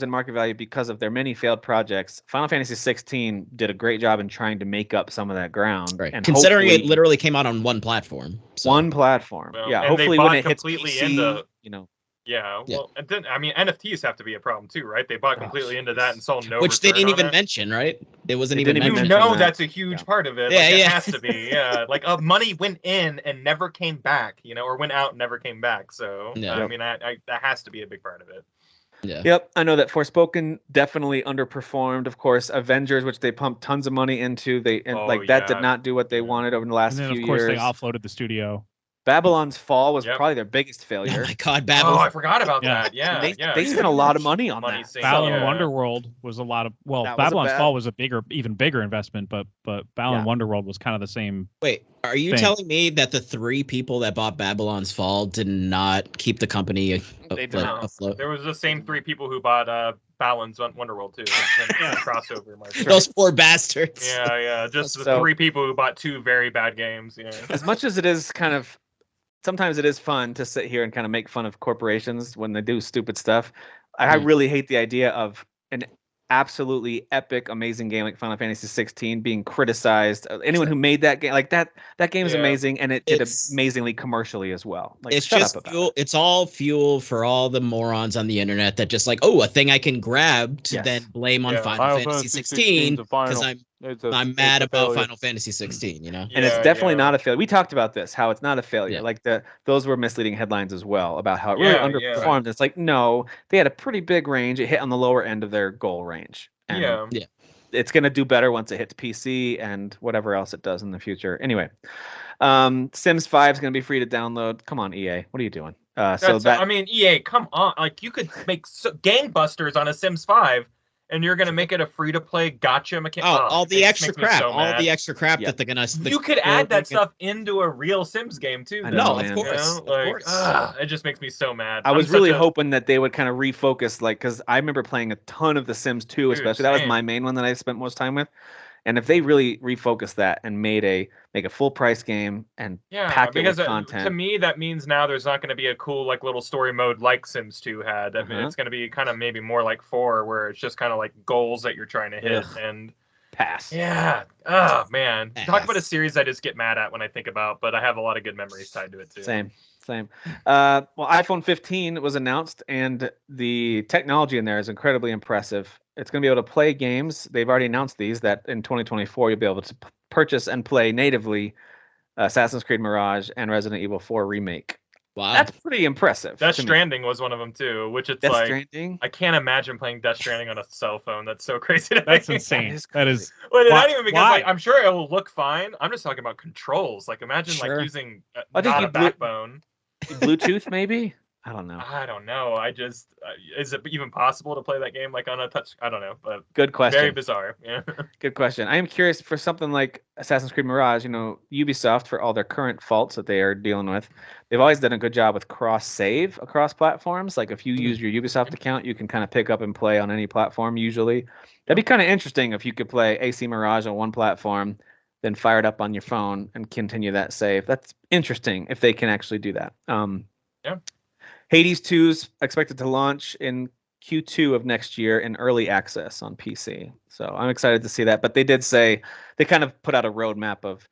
in market value because of their many failed projects. Final Fantasy 16 did a great job in trying to make up some of that ground. Right. And considering it literally came out on one platform. So. One platform. Well, yeah. Hopefully when it hits PC, Yeah, well, and then NFTs have to be a problem too, right? They bought completely into that and saw no. Which they didn't even mention, right? It wasn't even mentioned. That's a huge part of it. It has to be. Yeah, money went in and never came back, or went out and never came back. So that has to be a big part of it. Yeah. Yep, I know that Forspoken definitely underperformed. Of course, Avengers, which they pumped tons of money into, that did not do what they wanted over the last few years. Of course, they offloaded the studio. Babylon's Fall was probably their biggest failure. Oh my God, Babylon! Oh, I forgot about that. Yeah, they spent a lot of money on that. Balan Wonderworld was a lot of Babylon's Fall was a even bigger investment, but Balan Wonderworld was kind of the same. Wait, are you telling me that the 3 people that bought Babylon's Fall did not keep the company afloat? There was the same 3 people who bought Balan's Wonderworld too. Crossover market. Those poor bastards. Yeah. Just the 3 people who bought 2 very bad games. Yeah. As much as it is kind of sometimes it is fun to sit here and kind of make fun of corporations when they do stupid stuff. I really hate the idea of an absolutely epic, amazing game like Final Fantasy 16 being criticized. Anyone who made that game, like that game is amazing, and it did amazingly commercially as well. Like, it's shut just up about fuel. It's all fuel for all the morons on the internet that just like, a thing I can grab to then blame on Final Fantasy 16 because I'm mad about Final Fantasy 16, you know? And it's definitely not a failure. We talked about this, how it's not a failure. Yeah. Like those were misleading headlines as well about how it really underperformed. It's like, no, they had a pretty big range. It hit on the lower end of their goal range. And it's going to do better once it hits PC and whatever else it does in the future. Anyway, Sims 5 is going to be free to download. Come on, EA. What are you doing? I mean, EA, come on. Like, you could make gangbusters on a Sims 5. And you're gonna make it a free-to-play gotcha mechanic. All the extra crap, the extra crap that they're gonna. You could add that stuff into a real Sims game too. No, of course. It just makes me so mad. I was really hoping that they would kind of refocus, like, because I remember playing a ton of The Sims 2, especially. That was my main one that I spent most time with. And if they really refocus that and make a full price game and pack it with content, to me that means now there's not going to be a cool like little story mode like Sims 2 had. I mean, it's going to be kind of maybe more like 4, where it's just kind of like goals that you're trying to hit and pass. Yeah. Oh man, talk about a series I just get mad at when I think about, but I have a lot of good memories tied to it too. Same. Well, iPhone 15 was announced, and the technology in there is incredibly impressive. It's going to be able to play games. They've already announced these that in 2024 you'll be able to purchase and play natively Assassin's Creed Mirage and Resident Evil 4 Remake. Wow, that's pretty impressive. Death Stranding was one of them too, which it's Death Stranding? I can't imagine playing Death Stranding on a cell phone. That's so crazy to That's me. insane. That is. Well, not even because like, I'm sure it will look fine. I'm just talking about controls. Like imagine like using not a backbone. Bluetooth maybe? I don't know. I just is it even possible to play that game like on a touch? I don't know. But good question. Very bizarre. Yeah. Good question. I am curious for something like Assassin's Creed Mirage. You know, Ubisoft, for all their current faults that they are dealing with, they've always done a good job with cross save across platforms. Like if you use your Ubisoft account, you can kind of pick up and play on any platform. Usually, that'd be kind of interesting if you could play AC Mirage on one platform, then fire it up on your phone and continue that save. That's interesting if they can actually do that. Hades 2 is expected to launch in Q2 of next year in early access on PC. So I'm excited to see that. But they did say, they kind of put out a roadmap of,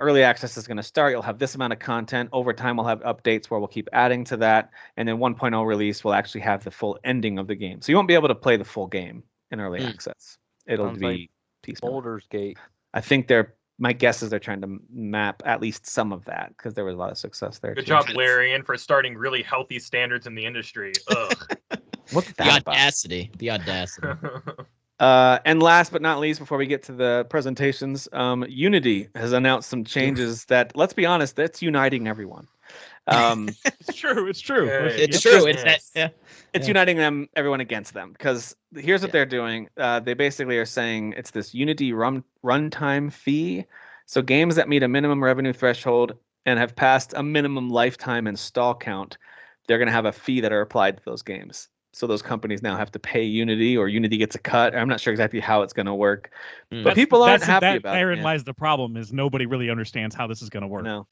early access is going to start. You'll have this amount of content. Over time, we'll have updates where we'll keep adding to that. And then 1.0 release will actually have the full ending of the game. So you won't be able to play the full game in early access. It'll be piecemeal. Baldur's Gate. I think my guess is they're trying to map at least some of that because there was a lot of success there. Good job, Larian, for starting really healthy standards in the industry. Ugh. What's that audacity? The audacity. And last but not least, before we get to the presentations, Unity has announced some changes that, let's be honest, that's uniting everyone. It's true. It's true. It's uniting everyone against them, because here's what they're doing. They basically are saying it's this Unity runtime fee. So games that meet a minimum revenue threshold and have passed a minimum lifetime install count, they're going to have a fee that are applied to those games. So those companies now have to pay Unity, or Unity gets a cut. I'm not sure exactly how it's going to work, but people aren't happy about it. Therein lies the problem: is nobody really understands how this is going to work. No.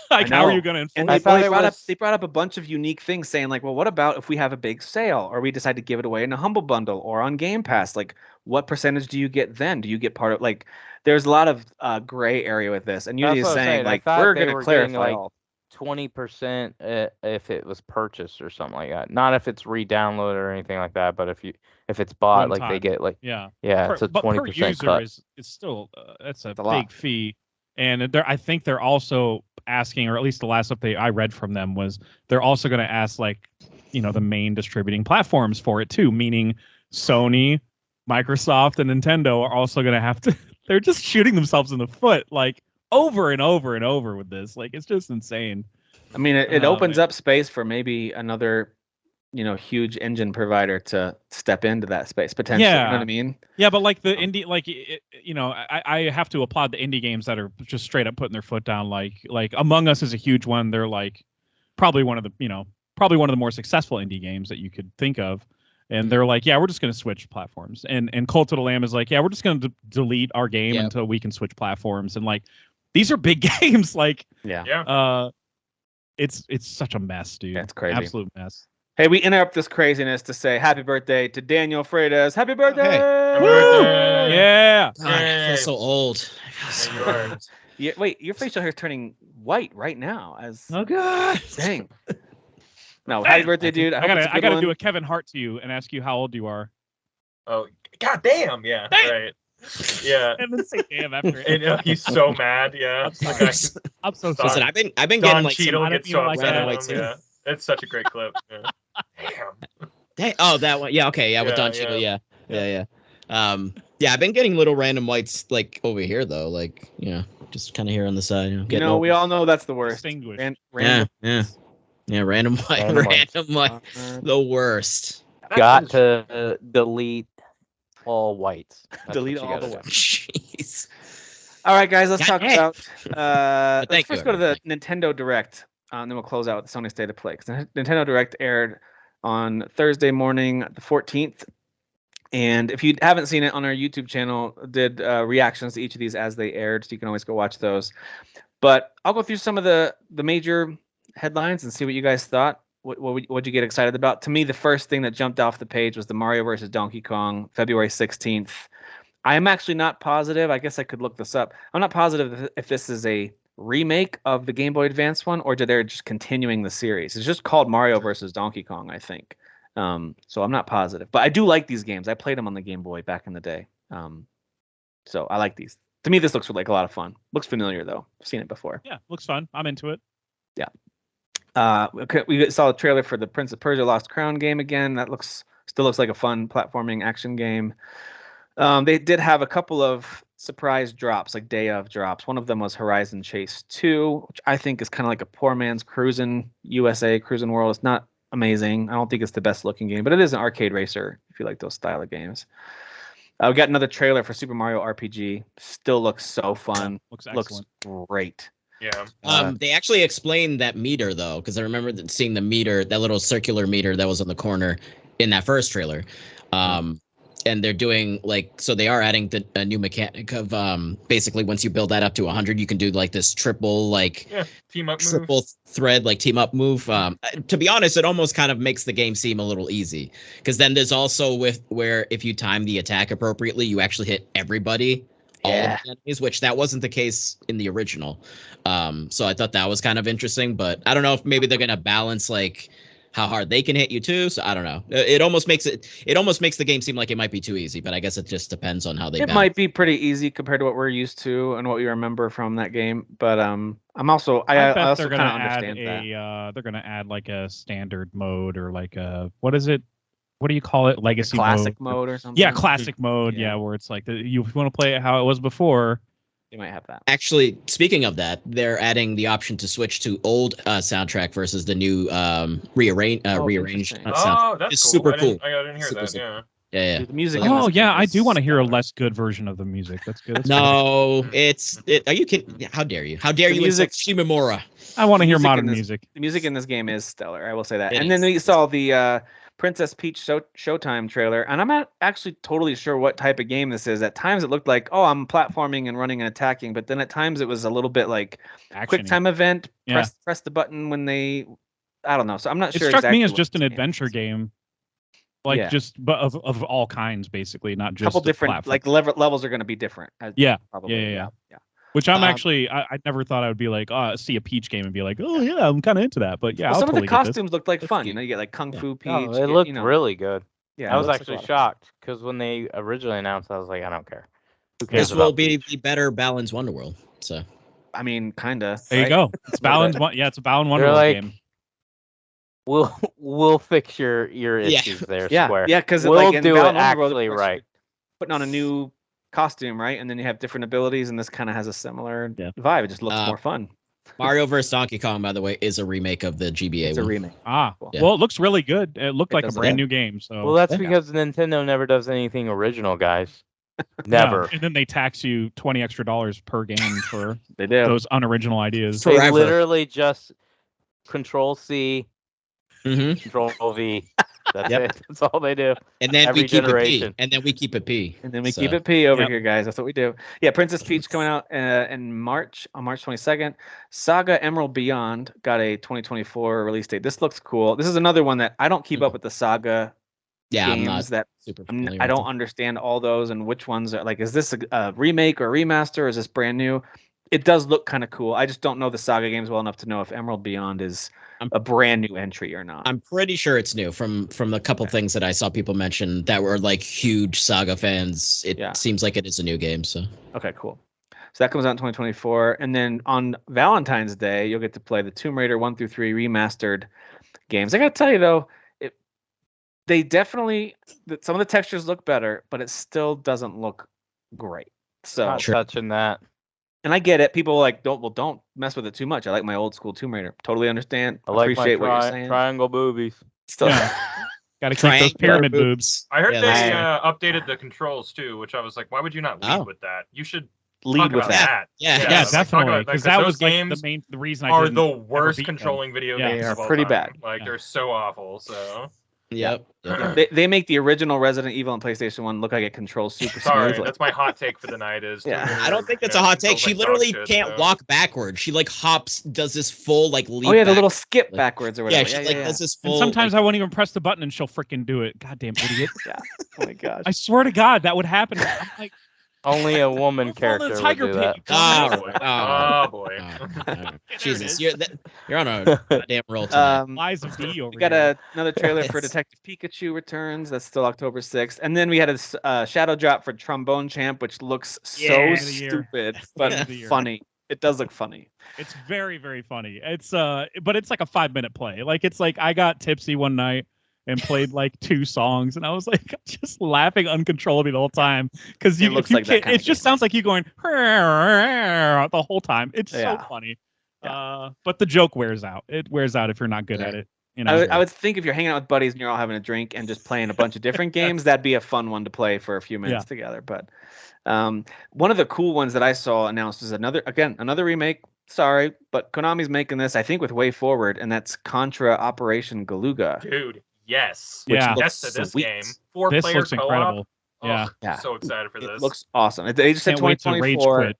Like, how are you going to enforce it? They brought up a bunch of unique things, saying like, well, what about if we have a big sale, or we decide to give it away in a Humble Bundle or on Game Pass? Like, what percentage do you get then? Do you get part of, like, there's a lot of gray area with this, and Unity is saying like, we're going to clarify all. 20% if it was purchased or something like that. Not if it's re-downloaded or anything like that, but if it's bought, like they get like it's a 20% cut. Is still that's a big fee. And I think they're also asking, or at least the last update I read from them was, they're also going to ask, like, the main distributing platforms for it too, meaning Sony, Microsoft, and Nintendo are also going to have to. They're just shooting themselves in the foot, like, over and over and over with this. Like, it's just insane. I mean, it opens up space for maybe another, huge engine provider to step into that space potentially. You know what I mean? Yeah, but like the indie, like, I have to applaud the indie games that are just straight up putting their foot down. Like Among Us is a huge one. They're like probably one of the more successful indie games that you could think of. And they're like, yeah, we're just going to switch platforms. And Cult of the Lamb is like, yeah, we're just going to delete our game until we can switch platforms. And like, these are big games. Like, It's such a mess, dude. That's crazy. Absolute mess. Hey, we interrupt this craziness to say happy birthday to Daniel Freitas. Happy birthday! Happy birthday! Yeah. God, I feel so old. Yeah, you are. Yeah, wait, your facial hair is turning white right now. Oh God. Dang. No, happy birthday, dude. I gotta do a Kevin Hart to you and ask you how old you are. Oh, god damn! Yeah, right. Yeah. And then say damn after it. And he's so mad. Yeah. I'm so sorry. Listen, I've been Don getting like Cheadle some gets so like upset that. at him. Yeah. It's such a great clip. Yeah. Damn. Hey, oh, that one. Yeah, okay, yeah, with Don Cheadle, yeah. I've been getting little random whites like over here though, like just kind of here on the side. We all know that's the worst. Distinguished. Random. Random white, random white, the worst. Got to delete all whites. That's Delete what you all the gotta whites. do. Jeez. All right, guys, let's God talk dang. about. Let's first go to the Thank Nintendo Direct, and then we'll close out with the Sony State of Play. 'Cause the Nintendo Direct aired on Thursday morning, the 14th. And if you haven't seen it on our YouTube channel, did reactions to each of these as they aired, so you can always go watch those. But I'll go through some of the major headlines and see what you guys thought. What'd you get excited about? To me, the first thing that jumped off the page was the Mario vs. Donkey Kong, February 16th. I am actually not positive. I guess I could look this up. I'm not positive if this is a remake of the Game Boy Advance one, or they're just continuing the series. It's just called Mario vs. Donkey Kong, I think. So I'm not positive, but I do like these games. I played them on the Game Boy back in the day. So I like these. To me, this looks like a lot of fun. Looks familiar though. I've seen it before. Yeah, looks fun. I'm into it. Yeah. We saw a trailer for the Prince of Persia: Lost Crown game again. That still looks like a fun platforming action game. They did have a couple of surprise drops, like day of drops. One of them was Horizon Chase 2, which I think is kind of like a poor man's Cruisin' USA, Cruisin' World. It's not amazing. I don't think it's the best looking game, but it is an arcade racer if you like those style of games. We got another trailer for Super Mario RPG. Still looks so fun. Looks excellent. Looks great. Yeah. They actually explained that meter though, because I remember seeing the meter, that little circular meter that was on the corner in that first trailer. And they're doing so they are adding a new mechanic of basically once you build that up to 100, you can do like this triple team up triple move. thread team up move. To be honest, it almost kind of makes the game seem a little easy, because then there's also where if you time the attack appropriately, you actually hit everybody. All of the enemies, which that wasn't the case in the original. So I thought that was kind of interesting, but I don't know if maybe they're gonna balance how hard they can hit you too. So I don't know. It almost makes the game seem like it might be too easy, but I guess it just depends on how they balance. It might be pretty easy compared to what we're used to and what we remember from that game. But I also kind of understand that. They're gonna add like a standard mode or like a what is it? What do you call it? Legacy classic mode or something? Yeah, classic mode. Yeah, where it's like you want to play it how it was before. They might have that. Actually, speaking of that, they're adding the option to switch to old soundtrack versus the new rearranged soundtrack. Oh, that's it's cool. super cool. I didn't hear that. Yeah. Yeah. The music. Oh yeah, I do want to hear a less good version of the music. That's good. That's no, good. Are you kidding? How dare you? How dare you insult Shimomura? I want to hear modern music. The music in this game is stellar. I will say that. And then we saw the Princess Peach Showtime trailer, and I'm not actually totally sure what type of game this is. At times it looked like, I'm platforming and running and attacking, but then at times it was a little bit like quick time event. Yeah. Press the button when they. I don't know. So I'm not sure. It struck exactly me as just an adventure game. But of all kinds, basically, not just a couple different levels are going to be different. Probably. Yeah. Which I'm actually, I never thought I would be like, see a Peach game and be like, oh yeah, I'm kind of into that. But yeah, some totally of the costumes looked like fun. You get like Kung Fu Peach. Oh, it looked really good. Yeah, I was actually shocked because when they originally announced, I was like, I don't care. Who cares? This will be the better Balin's Wonderworld. So, I mean, kinda. There you go. It's Balin's it's a Balin Wonderworld game. We'll fix your issues there, Square. Yeah, because we'll do it actually right. Putting on a new costume, right? And then you have different abilities, and this kind of has a similar vibe. It just looks more fun. Mario vs. Donkey Kong, by the way, is a remake of the GBA. It's a remake. Cool. Well, it looks really good. It looked like a brand new game. So well, that's because Nintendo never does anything original, guys. Never. Yeah. And then they tax you $20 extra per game for they do. Those unoriginal ideas. They literally just Control C, Mm-hmm. Control V. That's it. That's all they do. And then Every we keep generation. it P. And then we keep it P. And then we keep it P over here, guys. That's what we do. Yeah, Princess Peach coming out in March, on March 22nd. Saga Emerald Beyond got a 2024 release date. This looks cool. This is another one that I don't keep up with the Saga games. I'm not that super I don't understand all those and which ones are like. Is this a remake or remaster? Or is this brand new? It does look kind of cool. I just don't know the Saga games well enough to know if Emerald Beyond is a brand new entry or not. I'm pretty sure it's new from a couple things that I saw people mention that were like huge Saga fans. It seems like it is a new game. So okay, cool. So that comes out in 2024, and then on Valentine's Day you'll get to play the Tomb Raider 1 through 3 remastered games. I gotta tell you though, they definitely some of the textures look better, but it still doesn't look great. So not touching that. And I get it. People are like, don't mess with it too much. I like my old school Tomb Raider. Totally understand. I like appreciate my what you're saying. triangle boobies. Still, got to keep those pyramid boobs. I heard they updated the controls too, which I was like, why would you not lead with that? You should lead with that. Yeah, definitely. Because that was like the reason I didn't. Are the worst controlling video games. They are pretty bad. Like they're so awful. So. Yep. They make the original Resident Evil and PlayStation 1 look like it controls super smoothly. Sorry, that's my hot take for the night. I don't think that's a hot take. She literally can't walk backwards. She like hops, does this full like leap. Oh yeah, the little skip backwards or whatever. Yeah, she does this full. And sometimes I won't even press the button and she'll freaking do it. Goddamn idiot. Yeah. Oh my gosh. I swear to God, that would happen. I'm like. Only a woman character would do that. Oh boy. Jesus, you're on a goddamn roll tonight. Lies of D over we got another trailer for Detective Pikachu Returns. That's still October 6th. And then we had a shadow drop for Trombone Champ, which looks so stupid, but funny. It does look funny. It's very, very funny. It's but it's like a 5-minute play. Like it's like I got tipsy one night and played like 2 songs, and I was like just laughing uncontrollably the whole time because it just sounds like you going the whole time. It's so funny. But the joke wears out. It wears out if you're not good at it. You know, I would think if you're hanging out with buddies and you're all having a drink and just playing a bunch of different games, that'd be a fun one to play for a few minutes together. But one of the cool ones that I saw announced is another remake. Sorry, but Konami's making this, I think, with Way Forward, and that's Contra Operation Galuga. Dude. Yes. Yes to this game. 4-player this looks incredible. Yeah. So excited for this. It looks awesome. They just said 2024.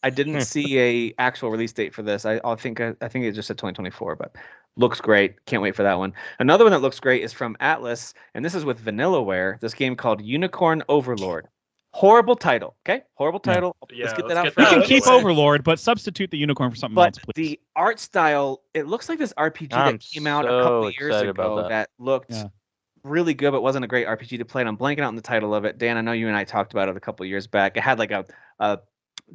I didn't see a actual release date for this. I think it just said 2024, but looks great. Can't wait for that one. Another one that looks great is from Atlas, and this is with Vanillaware. This game called Unicorn Overlord. Horrible title. Okay, horrible title. Yeah, let's get that out. You can keep Overlord, but substitute the unicorn for something else, please. The art style, it looks like this RPG that came out a couple of years ago that looked really good, but wasn't a great RPG to play. And I'm blanking out on the title of it. Dan, I know you and I talked about it a couple of years back. It had like a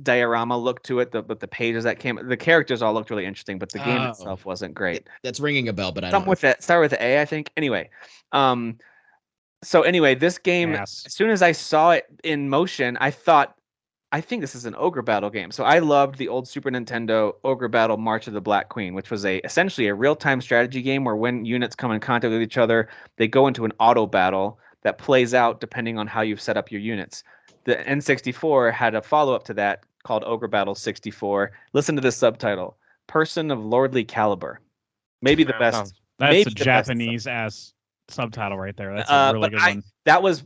diorama look to it, but the pages that came, the characters all looked really interesting, but the game itself wasn't great. That's ringing a bell, but I don't Something with that. Start with the A, I think. Anyway, so anyway, this game, as soon as I saw it in motion, I think this is an Ogre Battle game. So I loved the old Super Nintendo Ogre Battle March of the Black Queen, which was essentially a real-time strategy game where when units come in contact with each other, they go into an auto battle that plays out depending on how you've set up your units. The N64 had a follow-up to that called Ogre Battle 64. Listen to this subtitle: Person of Lordly Caliber. Maybe the best. That's a Japanese-ass subtitle right there. That's a really good one. That was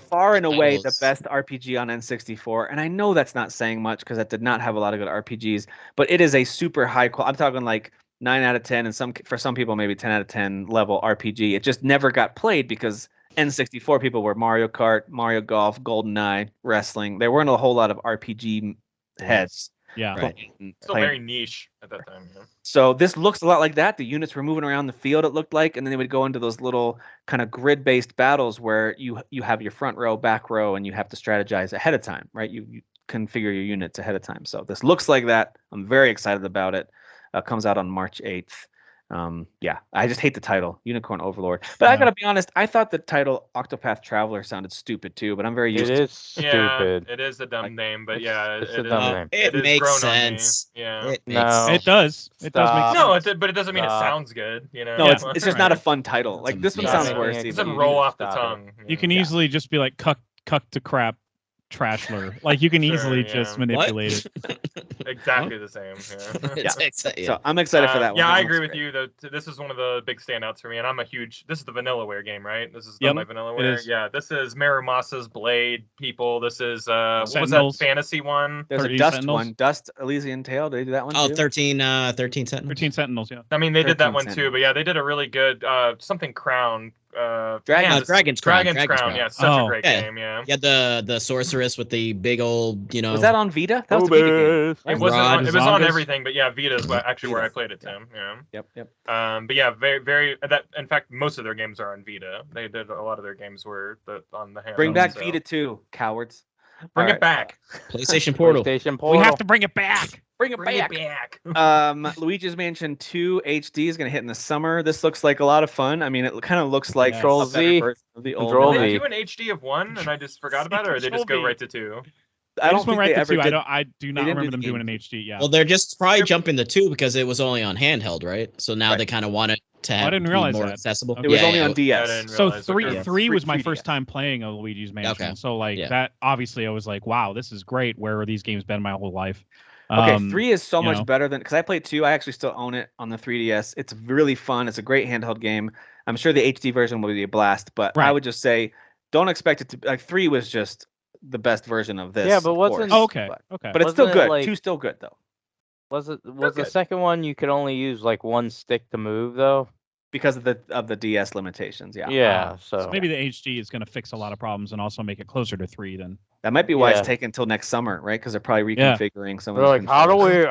far and away the best RPG on N64, and I know that's not saying much because that did not have a lot of good RPGs, but it is a super high quality. I'm talking like 9 out of 10, and for some people maybe 10 out of 10 level RPG. It just never got played because N64 people were Mario Kart, Mario Golf, GoldenEye, wrestling. There weren't a whole lot of RPG heads. Yeah, right. Still very niche at that time. Yeah. So this looks a lot like that. The units were moving around the field, it looked like, and then they would go into those little kind of grid-based battles where you have your front row, back row, and you have to strategize ahead of time, right? You configure your units ahead of time. So this looks like that. I'm very excited about it. Comes out on March 8th. I just hate the title, Unicorn Overlord. But I gotta be honest, I thought the title Octopath Traveler sounded stupid too. But I'm very used to it. It is stupid. It is a dumb name, but it's a dumb name. It makes sense. Yeah, it does. It does make sense. No, but it doesn't mean it sounds good. You know, no, it's just not a fun title. Like this one sounds worse. It doesn't roll off the tongue. You can easily just be like cuck to crap. Trashler. Like you can easily just manipulate it. exactly the same. Yeah. So I'm excited for that one. Yeah, I agree with you. This is one of the big standouts for me, and I'm a huge. This is the Vanillaware game, right? This is my Vanillaware. Yeah, this is Marimasa's Blade people. This is what was that fantasy one? There's a Dust one, Dust Elysian Tale. Did they do that one too? 13 Sentinels. 13 Sentinels. Yeah. I mean, they did that one too, but yeah, they did a really good something Crown. Dragon's Crown. Yeah, such a great game. Yeah. Yeah, the sorceress with the big old, Was that on Vita? That was the Vita game. It wasn't. It was on everything, but yeah, Vita is actually where I played it, Tim. Yeah. Yep. But yeah, very. That in fact, most of their games are on Vita. They did a lot of their games were on the handheld. Bring back Vita 2, cowards. Bring it back. PlayStation Portal. We have to bring it back. Bring it back. Luigi's Mansion 2 HD is going to hit in the summer. This looks like a lot of fun. I mean, it kind of looks like Control Z. Of the old Did they do an HD of 1 and I just forgot about it, or they just go right to 2? I don't think they ever did. I do not remember them doing an HD. Yeah. Well, they're just probably jumping to 2 because it was only on handheld, right? So now they kind of want it to have more accessible. It was only on DS. So 3 was my first time playing a Luigi's Mansion. Okay. So that obviously I was like, wow, this is great. Where are these games been my whole life? Okay, 3 is so much better than, because I played 2. I actually still own it on the 3DS. It's really fun. It's a great handheld game. I'm sure the HD version will be a blast, but I would just say don't expect it to be like 3 was just the best version of this. Yeah, but wasn't okay. But it's still good. 2's still good though. Was the second one you could only use like one stick to move though? Because of the DS limitations, yeah. Yeah, so maybe the HD is going to fix a lot of problems and also make it closer to 3 then. That might be why it's taken until next summer, right? Because they're probably reconfiguring some of those. Like,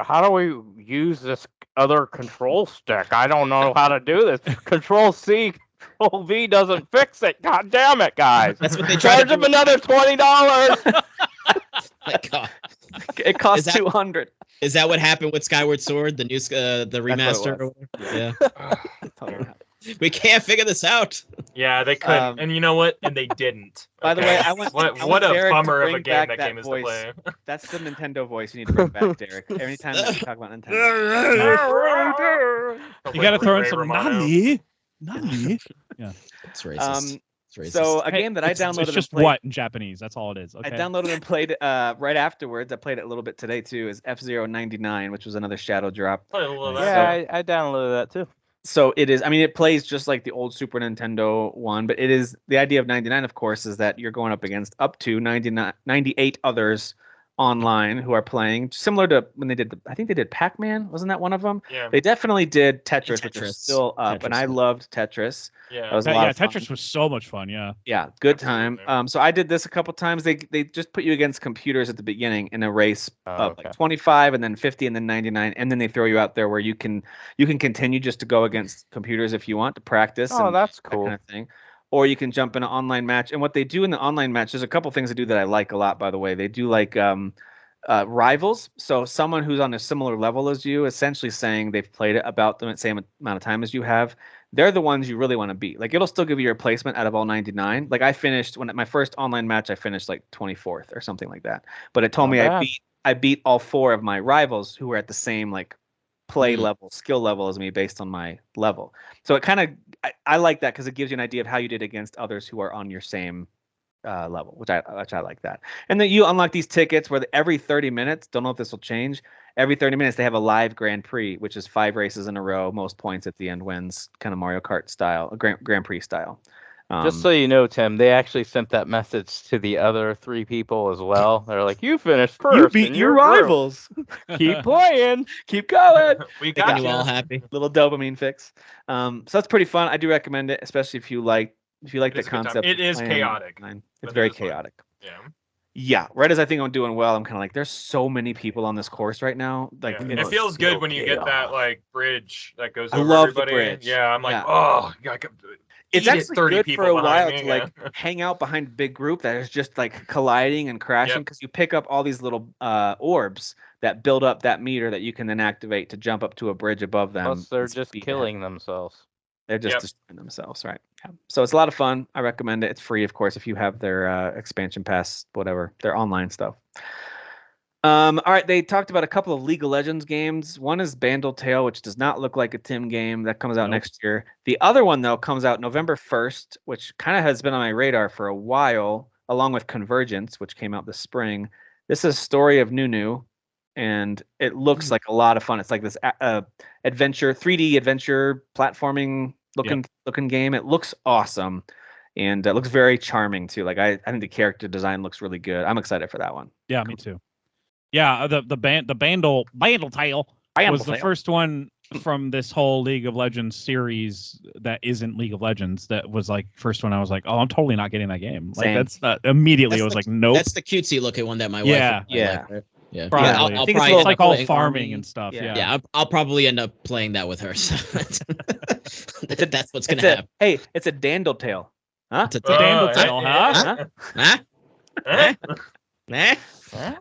how do we use this other control stick? I don't know how to do this. Control C, Control V doesn't fix it. God damn it, guys! That's what they charge them another $20. My God. It costs $200. Is that what happened with Skyward Sword, the new the remaster? Yeah. We can't figure this out. Yeah, they couldn't, and you know what? And they didn't. By the way, I want what a Derek bummer of a game that game is to play. That's the Nintendo voice you need to bring back, Derek. Every time that we talk about Nintendo, you got to throw in some Nani. Yeah, it's racist. So a game that I downloaded. It's just what in Japanese. That's all it is. Okay. I downloaded and played right afterwards. I played it a little bit today too. Is F-Zero 99, which was another Shadow drop. Yeah, I downloaded that too. So it is. I mean, it plays just like the old Super Nintendo one, but it is the idea of 99. Of course, is that you're going up against up to 98 others online who are playing, similar to when they did I think they did Pac-Man. Wasn't that one of them? Yeah. They definitely did Tetris, which is still up, and I loved Tetris. Yeah. That was a lot of fun. Tetris was so much fun. Yeah. Yeah, good time. So I did this a couple times. They just put you against computers at the beginning in a race of like 25 and then 50 and then 99, and then they throw you out there where you can continue just to go against computers if you want to practice. Oh, that's cool. That kind of thing. Or you can jump in an online match. And what they do in the online match, there's a couple things they do that I like a lot, by the way. They do like rivals. So someone who's on a similar level as you, essentially saying they've played it about the same amount of time as you have. They're the ones you really want to beat. Like, it'll still give you your placement out of all 99. Like, I finished, my first online match, I finished like 24th or something like that. But it told me I beat all 4 of my rivals who were at the same like play level, skill level as me based on my level. So it kind of, I like that because it gives you an idea of how you did against others who are on your same level, which I like that. And then you unlock these tickets where every 30 minutes, don't know if this will change, every 30 minutes they have a live Grand Prix, which is 5 races in a row, most points at the end wins, kind of Mario Kart style, Grand Prix style. Just so you know, Tim, they actually sent that message to the other 3 people as well. They're like, "You finished first. You beat your rivals. Keep playing. Keep going. We got you all happy. Little dopamine fix. So that's pretty fun. I do recommend it, especially if you like the concept. It is chaotic. It's very chaotic. Yeah. Yeah, right as I think I'm doing well, I'm kind of like, there's so many people on this course right now. Like, it feels good when you get that like bridge that goes over love everybody. The bridge. Yeah, I'm like, oh, it's actually good for a while to like hang out behind a big group that is just like colliding and crashing, because you pick up all these little orbs that build up that meter that you can then activate to jump up to a bridge above them. Plus, they're just killing themselves. They're just destroying themselves, right? Yeah. So it's a lot of fun. I recommend it. It's free, of course, if you have their expansion pass, whatever, their online stuff. All right, they talked about a couple of League of Legends games. One is Bandle Tale, which does not look like a Tim game. That comes out next year. The other one, though, comes out November 1st, which kind of has been on my radar for a while, along with Convergence, which came out this spring. This is Story of Nunu. and it looks like a lot of fun. It's like this adventure, 3D adventure platforming looking game. It looks awesome, and it looks very charming too. Like I think the character design looks really good. I'm excited for that one. Yeah, me too. Yeah, the Bandle title was the first one from this whole League of Legends series that isn't League of Legends. That was like first one. I was like, oh, I'm totally not getting that game. Like that's not immediately. I was like, nope. That's the cutesy looking one that my wife. Yeah. Yeah, probably. I'll I think probably it's like all farming and stuff. Yeah. I'll probably end up playing that with her. So that's what's gonna happen. Hey, it's a Dandle Tail. Huh? It's a Dandle Tail, huh?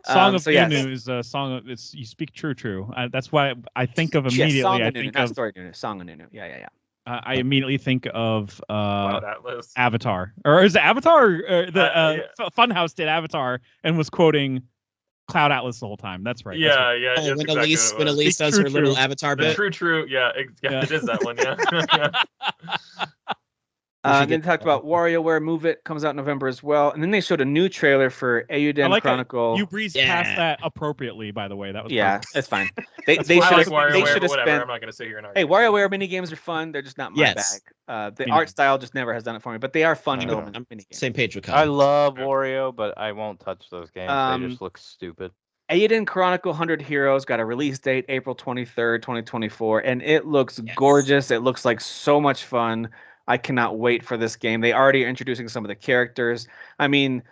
Song of Nunu is a song of you speak true. That's why I think of immediately. I think of Story Nunu, Song of Nunu. Yeah. I immediately think of Avatar, or is it Avatar? Or the Funhouse did Avatar and was quoting Cloud Atlas the whole time. That's right. Yeah. Oh, when Elise does her little Avatar bit. True. Yeah, it is that one. Yeah. Then they talked about WarioWare Move It comes out in November as well, and then they showed a new trailer for Eiyuden Chronicle. You breezed past that appropriately, by the way. That was perfect. It's fine. They should have spent. I'm not going to sit here and argue. Hey, WarioWare mini games are fun. They're just not my bag. The art style just never has done it for me, but they are fun mini games. Same page with Kyle. I love Wario, but I won't touch those games. They just look stupid. Eiyuden Chronicle 100 Heroes got a release date April 23rd, 2024, and it looks gorgeous. It looks like so much fun. I cannot wait for this game. They already are introducing some of the characters. I mean,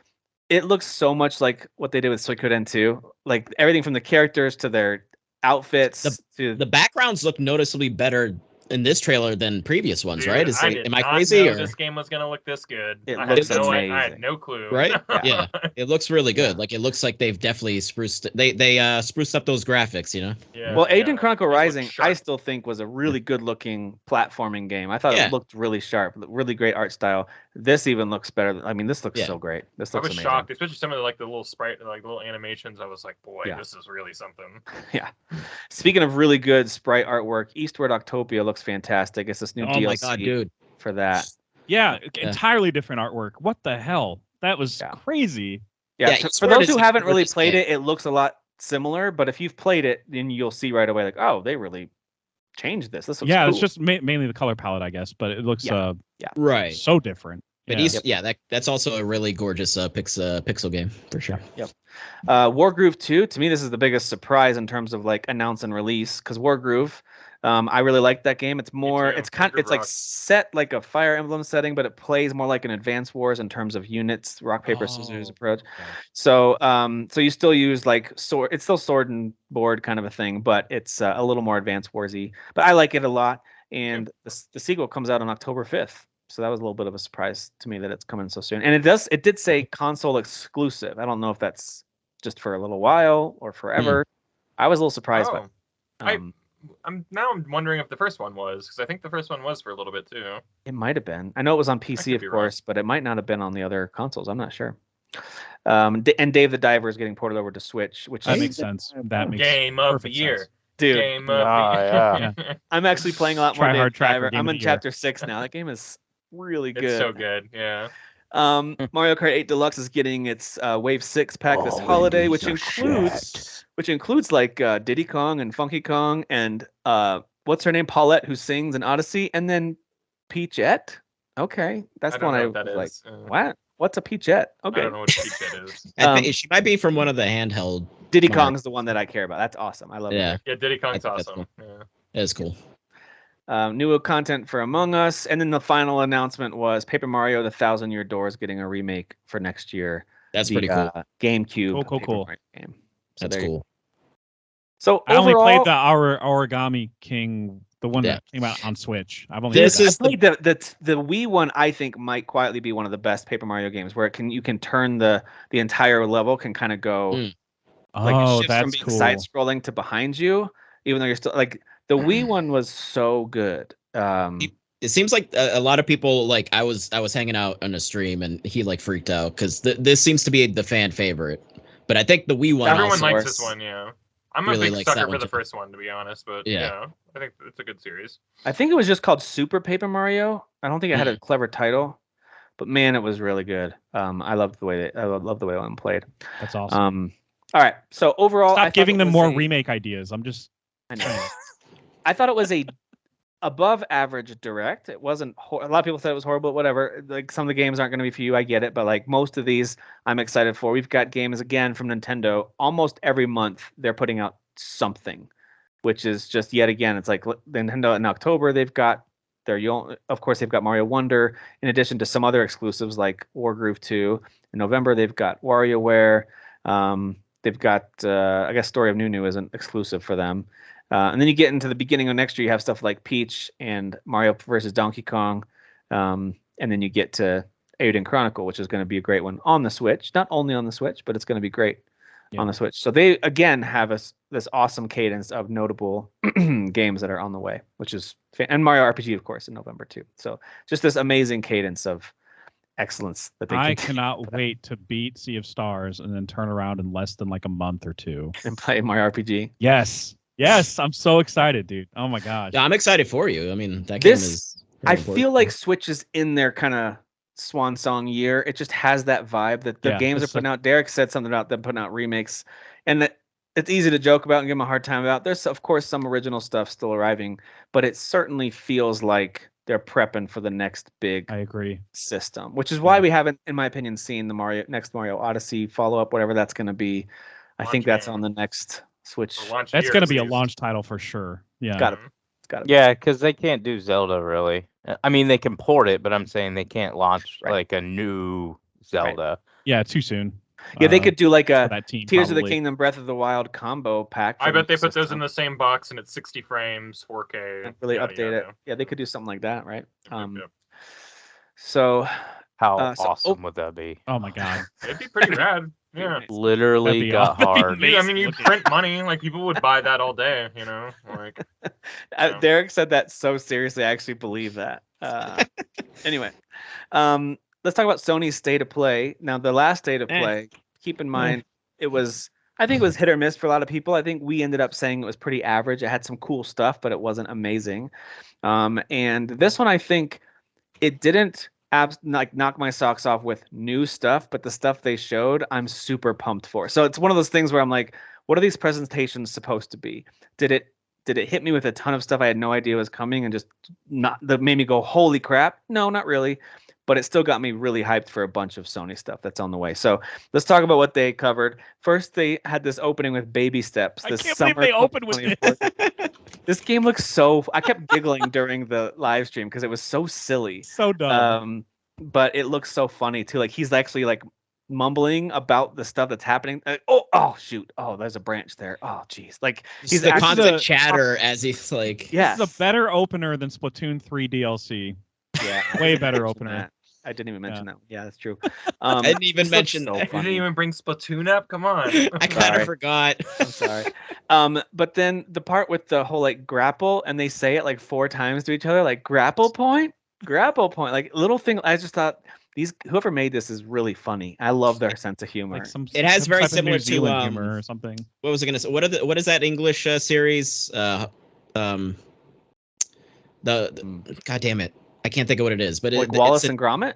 it looks so much like what they did with Suikoden 2. Like everything from the characters to their outfits. The backgrounds look noticeably better in this trailer than previous ones, right? Am I crazy? Or this game was gonna look this good? I had no clue. Right? Yeah. It looks really good. Like it looks like they've definitely spruced spruced up those graphics, you know? Yeah. Well, Eiyuden Chronicle Rising, I still think was a really good looking platforming game. I thought it looked really sharp, really great art style. This even looks better. I mean, this looks so great. This looks amazing. Shocked, especially some of the little sprite, like the little animations. I was like, boy, this is really something. Yeah. Speaking of really good sprite artwork, Eastward Octopia looks fantastic. It's this new DLC my God, dude. for that. Yeah, entirely different artwork. What the hell? That was crazy. Yeah, for those who haven't really played it, it looks a lot similar. But if you've played it, then you'll see right away, like, oh, they really changed this. This looks cool. It's just mainly the color palette, I guess. But it looks right, so different. But that's also a really gorgeous pixel game for sure. Yep. Wargroove 2, to me, this is the biggest surprise in terms of like announce and release, because Wargroove, I really like that game. It's more, it's like set like a Fire Emblem setting, but it plays more like an Advance Wars in terms of units, rock paper scissors approach. Okay. So you still use like sword. It's still sword and board kind of a thing, but it's a little more Advance Warsy. But I like it a lot, and the sequel comes out on October 5th. So that was a little bit of a surprise to me that it's coming so soon. And it did say console exclusive. I don't know if that's just for a little while or forever. I was a little surprised by it. I'm wondering if the first one was, because I think the first one was for a little bit too. It might have been. I know it was on PC, of course, but it might not have been on the other consoles. I'm not sure. And Dave the Diver is getting ported over to Switch, which makes sense. That makes game of the year. Sense. Dude, game of the year. I'm actually playing a lot more Dave the Diver. I'm in Chapter 6 now. That game is really good. It's so good, yeah. Mario Kart 8 Deluxe is getting its Wave 6 pack this holiday, which includes like Diddy Kong and Funky Kong and what's her name, Paulette, who sings in Odyssey, and then Peachette. Okay, that's the one I was like, what? What's a Peachette? Okay, I don't know what a Peachette is. I think she might be from one of the handheld. Diddy Kong is the one that I care about. That's awesome. I love it. Yeah, Diddy Kong's awesome. Yeah, it's cool. New content for Among Us, and then the final announcement was Paper Mario: The Thousand-Year Door is getting a remake for next year. That's pretty cool. GameCube. Cool. Game. So that's cool. So I only played the Origami King, the one that came out on Switch. I've only played the Wii one. I think might quietly be one of the best Paper Mario games, where you can turn the entire level can kind of go. Like it shifts from being side scrolling to behind you, even though you're still like. The Wii one was so good. It seems like a lot of people, like I was hanging out on a stream and he like freaked out because this seems to be the fan favorite. But I think the Wii one. Everyone likes this one, yeah. I'm really a big sucker for the first one, to be honest. But yeah, I think it's a good series. I think it was just called Super Paper Mario. I don't think it had a clever title, but man, it was really good. I loved the way that one played. That's awesome. All right. So overall, stop giving them more remake ideas. I'm just. I know. I thought it was a above average direct. It wasn't. A lot of people said it was horrible. Whatever. Like some of the games aren't going to be for you. I get it. But like most of these, I'm excited for. We've got games again from Nintendo. Almost every month they're putting out something, which is just yet again. It's like Nintendo in October they've got of course they've got Mario Wonder in addition to some other exclusives like Wargroove 2. In November they've got WarioWare. They've got, I guess, Story of Nunu isn't exclusive for them. And then you get into the beginning of next year, you have stuff like Peach and Mario versus Donkey Kong. And then you get to Eiyuden Chronicle, which is going to be a great one on the Switch. Not only on the Switch, but it's going to be great on the Switch. So they, again, have this awesome cadence of notable games that are on the way, which is and Mario RPG, of course, in November, too. So just this amazing cadence of excellence that they I cannot wait to beat Sea of Stars and then turn around in less than like a month or two and play Mario RPG. Yes, I'm so excited, dude. Oh my gosh. Yeah, I'm excited for you. I mean, that game is. I feel like Switch is in their kind of swan song year. It just has that vibe that the games are putting out. Derek said something about them putting out remakes, and that it's easy to joke about and give them a hard time about. There's of course some original stuff still arriving, but it certainly feels like they're prepping for the next big system, which is why we haven't, in my opinion, seen the next Mario Odyssey follow-up, whatever that's going to be. I think that's on the next Switch. That's going to be a launch title for sure. Yeah. It's gotta yeah, because they can't do Zelda, really. I mean, they can port it, but I'm saying they can't launch like a new Zelda. Right. Yeah, too soon. Yeah, they could do like a Tears of the Kingdom Breath of the Wild combo pack. I bet they put those in the same box and it's 60 frames, 4K. And really update it. Yeah, they could do something like that, right? So how awesome would that be? Oh my god, it'd be pretty rad. Yeah, literally got hard. I mean, you print money, like people would buy that all day, you know. Like Derek said that so seriously, I actually believe that. Anyway, let's talk about Sony's State of Play. Now, the last State of Play, keep in mind, I think it was hit or miss for a lot of people. I think we ended up saying it was pretty average. It had some cool stuff, but it wasn't amazing. And this one, I think it didn't knock my socks off with new stuff, but the stuff they showed, I'm super pumped for. So it's one of those things where I'm like, what are these presentations supposed to be? Did it hit me with a ton of stuff I had no idea was coming and just that made me go, holy crap? No, not really. But it still got me really hyped for a bunch of Sony stuff that's on the way. So let's talk about what they covered. First, they had this opening with Baby Steps. I can't believe they opened with this. This game looks I kept giggling during the live stream because it was so silly. So dumb. But it looks so funny too. Like he's actually like mumbling about the stuff that's happening. Oh shoot. Oh, there's a branch there. Oh geez. Like he's the constant chatter as he's like. Yeah. This is a better opener than Splatoon 3 DLC. Yeah. Way better opener. I didn't even mention that. Yeah, that's true. I didn't even mention that. You didn't even bring Splatoon up? Come on. I kind of forgot. I'm sorry. But then the part with the whole like grapple, and they say it like 4 times to each other, like grapple point, like little thing. I just thought whoever made this is really funny. I love their sense of humor. It has very similar to humor or something. What was I gonna say? What is that English series? God damn it. I can't think of what it is, but like Wallace and Gromit.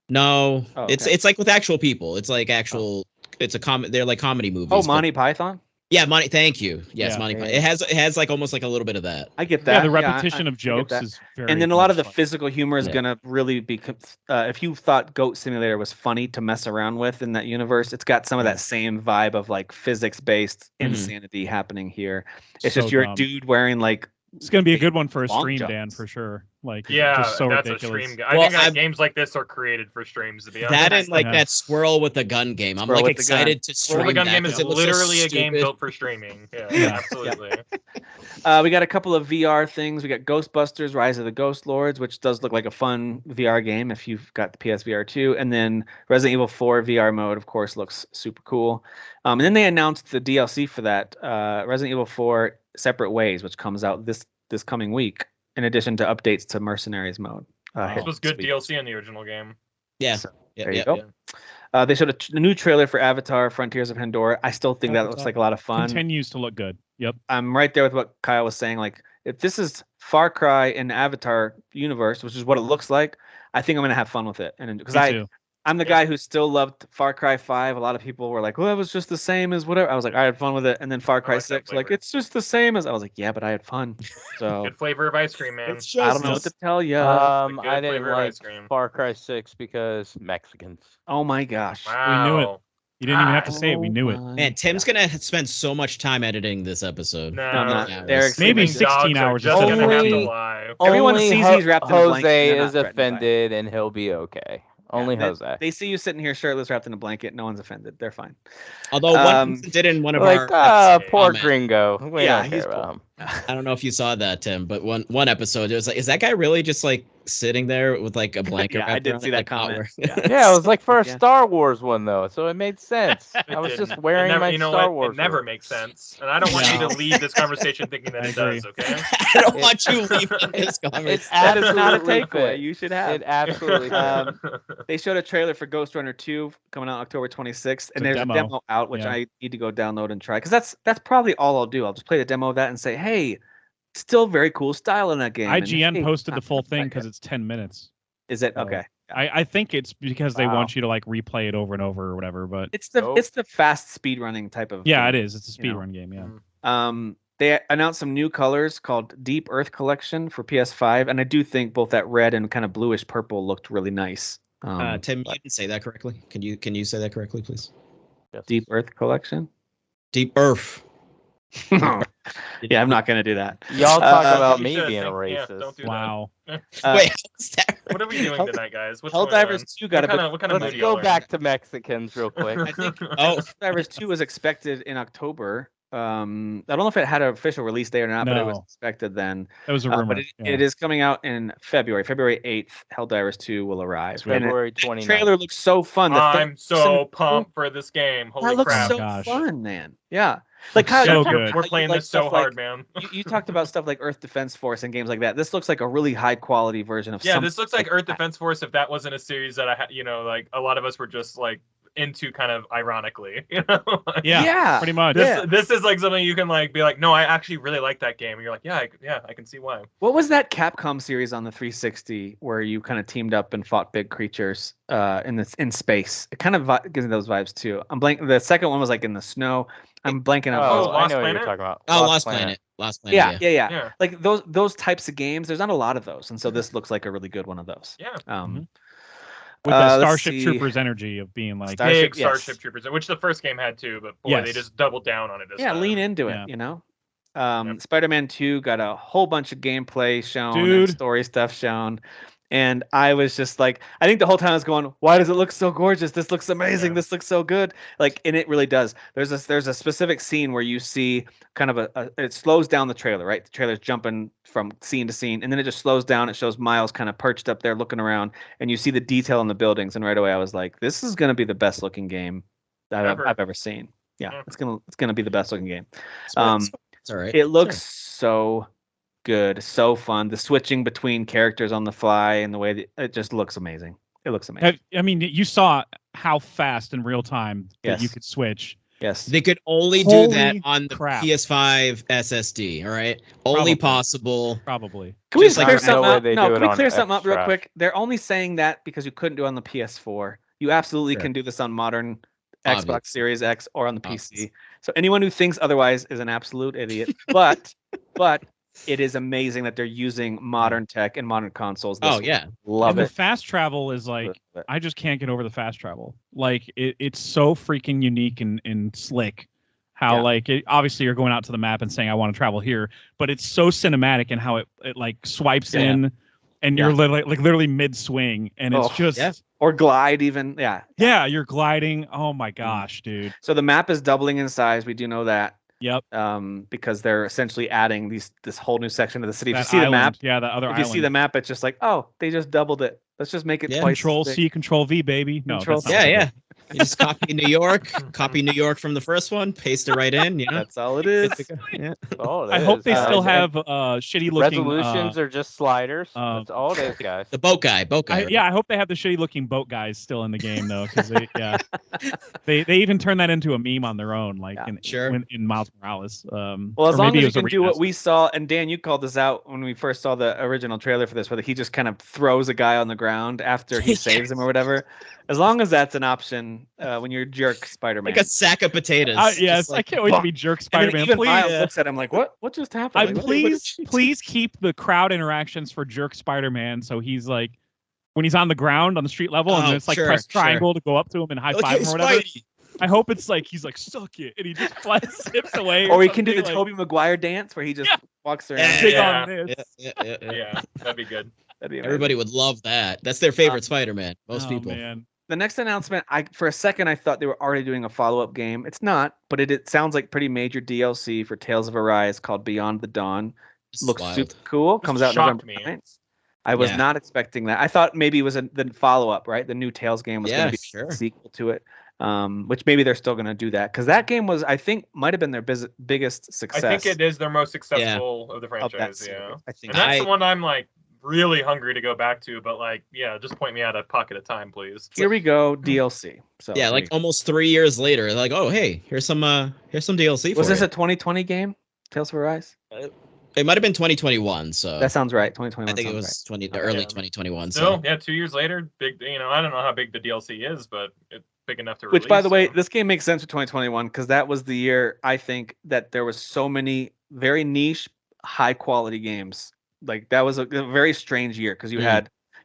No, it's like with actual people. It's like it's a they're like comedy movies. Oh, Monty Python. Yeah, Monty. Thank you. Yes, Monty Python. It has like almost like a little bit of that. I get that. Yeah, the repetition of jokes is very. And then a lot of the physical humor is gonna really be. If you thought Goat Simulator was funny to mess around with in that universe, it's got some of that same vibe of like physics-based insanity happening here. It's just you're a dude wearing like. It's gonna be a good one for a stream, Dan, for sure. Like, just so that's ridiculous. A stream. I think games like this are created for streams. To be honest, that and like that squirrel with the gun game. I'm like excited to stream. The gun game is literally a game built for streaming. Yeah, absolutely. We got a couple of VR things. We got Ghostbusters: Rise of the Ghost Lords, which does look like a fun VR game if you've got the PSVR 2, and then Resident Evil 4 VR mode, of course, looks super cool. And then they announced the DLC for that, Resident Evil 4 Separate Ways, which comes out this coming week, in addition to updates to Mercenaries mode. This was good DLC in the original game. Yeah. So, there you go. They showed a new trailer for Avatar: Frontiers of Pandora. I still think that looks like a lot of fun. Continues to look good. Yep. I'm right there with what Kyle was saying. Like, if this is Far Cry in the Avatar universe, which is what it looks like, I think I'm gonna have fun with it. And because I I'm the guy who still loved Far Cry 5. A lot of people were like, well, it was just the same as whatever. I was like, I had fun with it. And then Far Cry 6, like, it's just the same as. I was like, yeah, but I had fun. So good flavor of ice cream, man. It's just, I don't know what to tell you. I didn't like Far Cry 6 because Mexicans. Oh my gosh. Wow. We knew it. You didn't even have to say it. We knew it. Man, Tim's gonna spend so much time editing this episode. No, I'm not. Derek's maybe 16 hours. Just gonna have to lie. Everyone sees he's wrapped in a blanket. Jose is offended, and he'll be okay. Only Jose. They see you sitting here shirtless, wrapped in a blanket. No one's offended. They're fine. Although one person did in one of our poor gringo. He's cool. I don't know if you saw that, Tim, but one episode it was like, is that guy really just like sitting there with like a blanket? I did see that comment. Yeah, it was like for a Star Wars one though, so it made sense. I was just wearing my Star Wars. It never makes sense, and I don't want you to leave this conversation thinking that it does. Okay. I don't want you leaving this conversation. It's not a takeaway. You should have it. Absolutely. They showed a trailer for Ghost Runner 2 coming out October 26th, and there's a demo out which I need to go download and try because that's probably all I'll do. I'll just play the demo of that and say, hey, still very cool style in that game. IGN posted the full thing because it's 10 minutes. Is it okay? I think it's because they want you to like replay it over and over or whatever. But it's the fast speed running type of game. It is. It's a speed run game. Yeah. They announced some new colors called Deep Earth Collection for PS5, and I do think both that red and kind of bluish purple looked really nice. Tim, you didn't say that correctly. Can you say that correctly, please? Yes. Deep Earth Collection. Deep Earth. Yeah, I'm not gonna do that. Y'all talk about me being a racist. Yeah, don't do wow. Wait, what are we doing tonight, guys? Helldivers 2 got what kind of Let's go back to Mexicans real quick. I think Helldivers 2 was expected in October. I don't know if it had an official release date or not, but it was expected then. That was a rumor. But it is coming out in February 8th. Helldivers 2 will arrive. February 29th. The trailer looks so fun. I'm so pumped for this game. Holy crap! That looks so fun, man. Yeah. Like so good. We're playing this so hard, man. You talked about stuff like Earth Defense Force and games like that. This looks like a really high quality version of something. This looks like Earth Defense Force if that wasn't a series that I had, like a lot of us were just like into kind of ironically, yeah, pretty much. This is like something you can like be like, no, I actually really like that game. And you're like, I can see why. What was that Capcom series on the 360 where you kind of teamed up and fought big creatures in space? It kind of gives me those vibes too. I'm blanking. The second one was like in the snow. I'm blanking out. Oh, I know what you're talking about. Lost Planet. Lost Planet. Yeah. Like those types of games. There's not a lot of those, and so this looks like a really good one of those. Yeah. With the Starship Troopers energy of being like Starship Troopers, which the first game had too, but boy, they just doubled down on it. Lean into it, Spider-Man 2 got a whole bunch of gameplay shown and story stuff shown. And I was just like, I think the whole time I was going, why does it look so gorgeous? This looks amazing. This looks so good. Like, and it really does. There's a specific scene where you see kind of it slows down the trailer, right? The trailer's jumping from scene to scene, and then it just slows down. It shows Miles kind of perched up there looking around, and you see the detail in the buildings. And right away I was like, this is going to be the best looking game that I've ever seen. Yeah, it's gonna be the best looking game. It's all right. It looks so good, so fun. The switching between characters on the fly and the way that it just looks amazing. It looks amazing. I mean, you saw how fast in real time that you could switch. Yes. They could only do that on the PS5 SSD, all right? Only possible. Probably. Can we clear something up? No, can we clear something up real quick? They're only saying that because you couldn't do it on the PS4. You absolutely can do this on modern Xbox Series X or on the PC. So anyone who thinks otherwise is an absolute idiot. But it is amazing that they're using modern tech and modern consoles. Love it. The fast travel is like, I just can't get over the fast travel. Like it's so freaking unique and slick. How like obviously you're going out to the map and saying I want to travel here, but it's so cinematic and how it like swipes in, and you're literally mid swing, and it's just or glide even. Yeah, you're gliding. Oh my gosh, dude. So the map is doubling in size. We do know that. Yep. Because they're essentially adding this whole new section of the city. If you see the map, the other if you see the map, it's just like, oh, they just doubled it. Let's just make it twice. Control C, Control V, baby. No, You just copy New York from the first one, paste it right in. Yeah, that's all it is. I hope they still have shitty looking resolutions or just sliders. That's all it is, guys. The boat guy. I hope they have the shitty looking boat guys still in the game though, because they even turn that into a meme on their own, like in Miles Morales. Well, as long as you can do what we saw, and Dan, you called this out when we first saw the original trailer for this, where he just kind of throws a guy on the ground after he saves him or whatever. As long as that's an option when you're jerk Spider-Man. Like a sack of potatoes. Yes, I can't wait to be jerk Spider-Man. Even please. Miles looks at him like, what just happened? Like, please keep the crowd interactions for jerk Spider-Man. So he's like, when he's on the ground on the street level, and it's like press triangle to go up to him and high five him or whatever. I hope it's like he's like, suck it, and he just zips away. Or he can do the Tobey Maguire dance where he just walks around. Yeah, that'd be good. Everybody would love that. That's their favorite Spider-Man. Most people. Man. The next announcement, for a second I thought they were already doing a follow-up game. It's not, but it sounds like pretty major DLC for Tales of Arise called Beyond the Dawn. Looks super cool. Comes out November 9th. I was not expecting that. I thought maybe it was the follow-up, right? The new Tales game was going to be a sequel to it. Which maybe they're still going to do that, because that game was, I think, might have been their biggest success. I think it is their most successful of the franchise. I think that's the one I'm like really hungry to go back to. But like, just point me out a pocket of time, please. Here we go, DLC. So like almost 3 years later, like, oh hey, here's some DLC. Was this a 2020 game, Tales of Arise? It might have been 2021. So that sounds right. 2021. I think it was early 2021. So 2 years later, big. I don't know how big the DLC is, but it's big enough to release. Which, by the way, this game makes sense for 2021 because that was the year I think that there was so many very niche, high quality games. Like that was a very strange year because you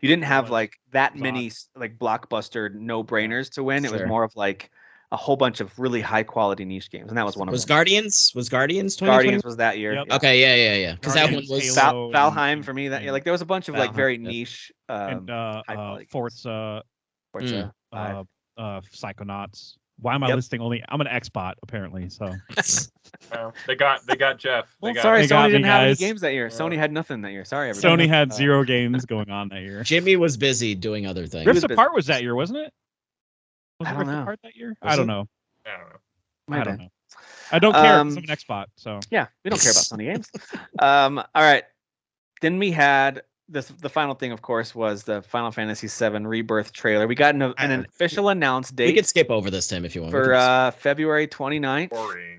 didn't have like that many like blockbuster no brainers to win. It was more of like a whole bunch of really high quality niche games, and that was one of them. Guardians 2020? Guardians was that year. Yep. Yeah. Okay, yeah. Because that one was Valheim for me. That year, like there was a bunch of like very niche. And Forza. Psychonauts. Why am I listing only? I'm an Xbot apparently. So they got Jeff. Sony didn't have any games that year. Sony had nothing that year. Sorry, everybody. Sony had 0 games going on that year. Jimmy was busy doing other things. Rift Apart was that year, wasn't it? I don't know. Apart that year? I don't know. I don't know. I don't care. I'm an Xbot. So yeah, we don't care about Sony games. All right. Then we had the final thing, of course, was the Final Fantasy VII Rebirth trailer. We got an official announced date. We could skip over this, Tim, if you want. For February 29th. Boring.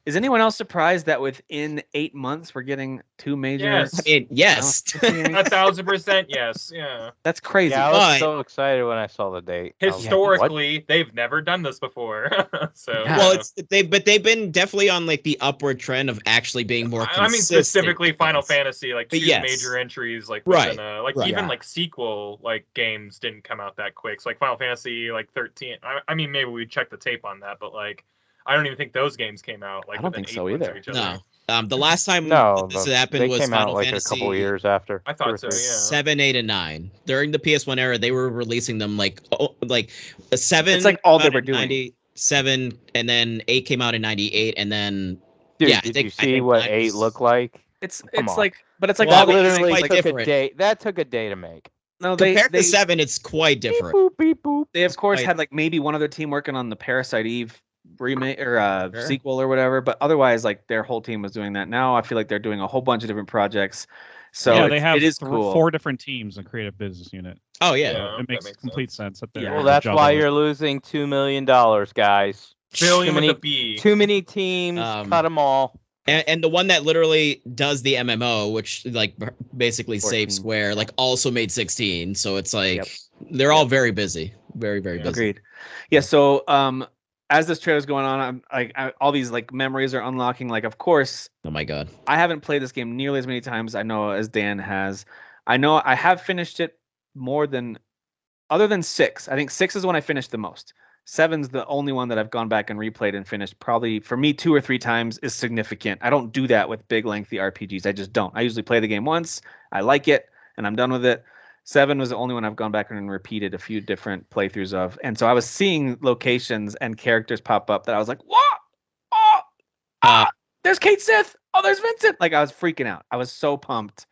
Is anyone else surprised that within 8 months we're getting 2 major? Yes. I mean, yes. 1,000% yes. Yeah. That's crazy. Yeah, I was so excited when I saw the date. Historically, they've never done this before. So well, they've been definitely on like the upward trend of actually being more consistent. I mean, specifically Final Fantasy, like 2 major entries, like within even like sequel like games didn't come out that quick. So like Final Fantasy like 13. I mean, maybe we check the tape on that, but like I don't even think those games came out like. I don't think so either. No, the last time this happened was came Final out like Fantasy, a couple years after. I thought so. Yeah. 7, 8, and 9 during the PS1 era. They were releasing them like a 7. It's like all they were doing. 97, and then 8 came out in 98, and then did you see what 8 looked like? It's like, but it's like that literally took a day. That took a day to make. No, compared to 7, it's quite different. Beep, boop, beep, boop. They of course had like maybe one other team working on the Parasite Eve remake or sequel or whatever, but otherwise like their whole team was doing that. Now I feel like they're doing a whole bunch of different projects. So they have it is cool. 4 different teams in creative business unit. Oh yeah, it makes complete sense. Well, that's why you're losing $2 million, guys. Billion with a B. Too many teams. Cut them all. And the one that literally does the MMO, which like basically 14. saves Square, like also made 16. So it's like they're all very busy, very busy. Agreed. Yeah. So as this trailer's going on, all these like memories are unlocking. Like, of course. Oh my god. I haven't played this game nearly as many times I know as Dan has. I know I have finished it other than 6. I think 6 is when I finished the most. 7's the only one that I've gone back and replayed and finished probably for me 2 or 3 times is significant. I don't do that with big lengthy RPGs. I just don't. I usually play the game once, I like it, and I'm done with it. 7 was the only one I've gone back and repeated a few different playthroughs of. And so I was seeing locations and characters pop up that I was like, what? Oh, there's Kate Sith. Oh, there's Vincent. Like I was freaking out. I was so pumped.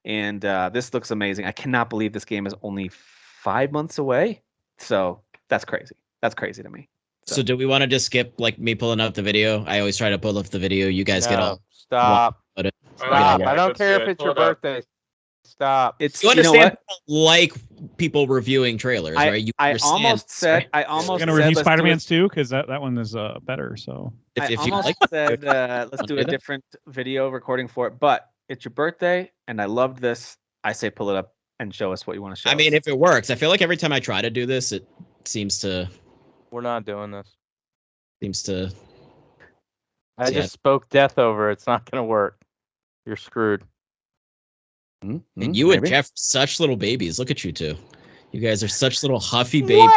And this looks amazing. I cannot believe this game is only 5 months away. So that's crazy. That's crazy to me. So do we want to just skip like me pulling up the video? I always try to pull up the video. You guys get all stop. I don't care if it's your birthday. Stop. You understand? Like people reviewing trailers, right? I almost said we're gonna review Spider-Man's too because that one is better. So if you almost said let's do a different video recording for it, but it's your birthday and I loved this. I say pull it up and show us what you want to show. I mean, if it works, I feel like every time I try to do this, seems to. We're not doing this. Seems to. I just spoke death over. It's not gonna work. You're screwed. And you and Jeff, such little babies. Look at you two. You guys are such little huffy babies.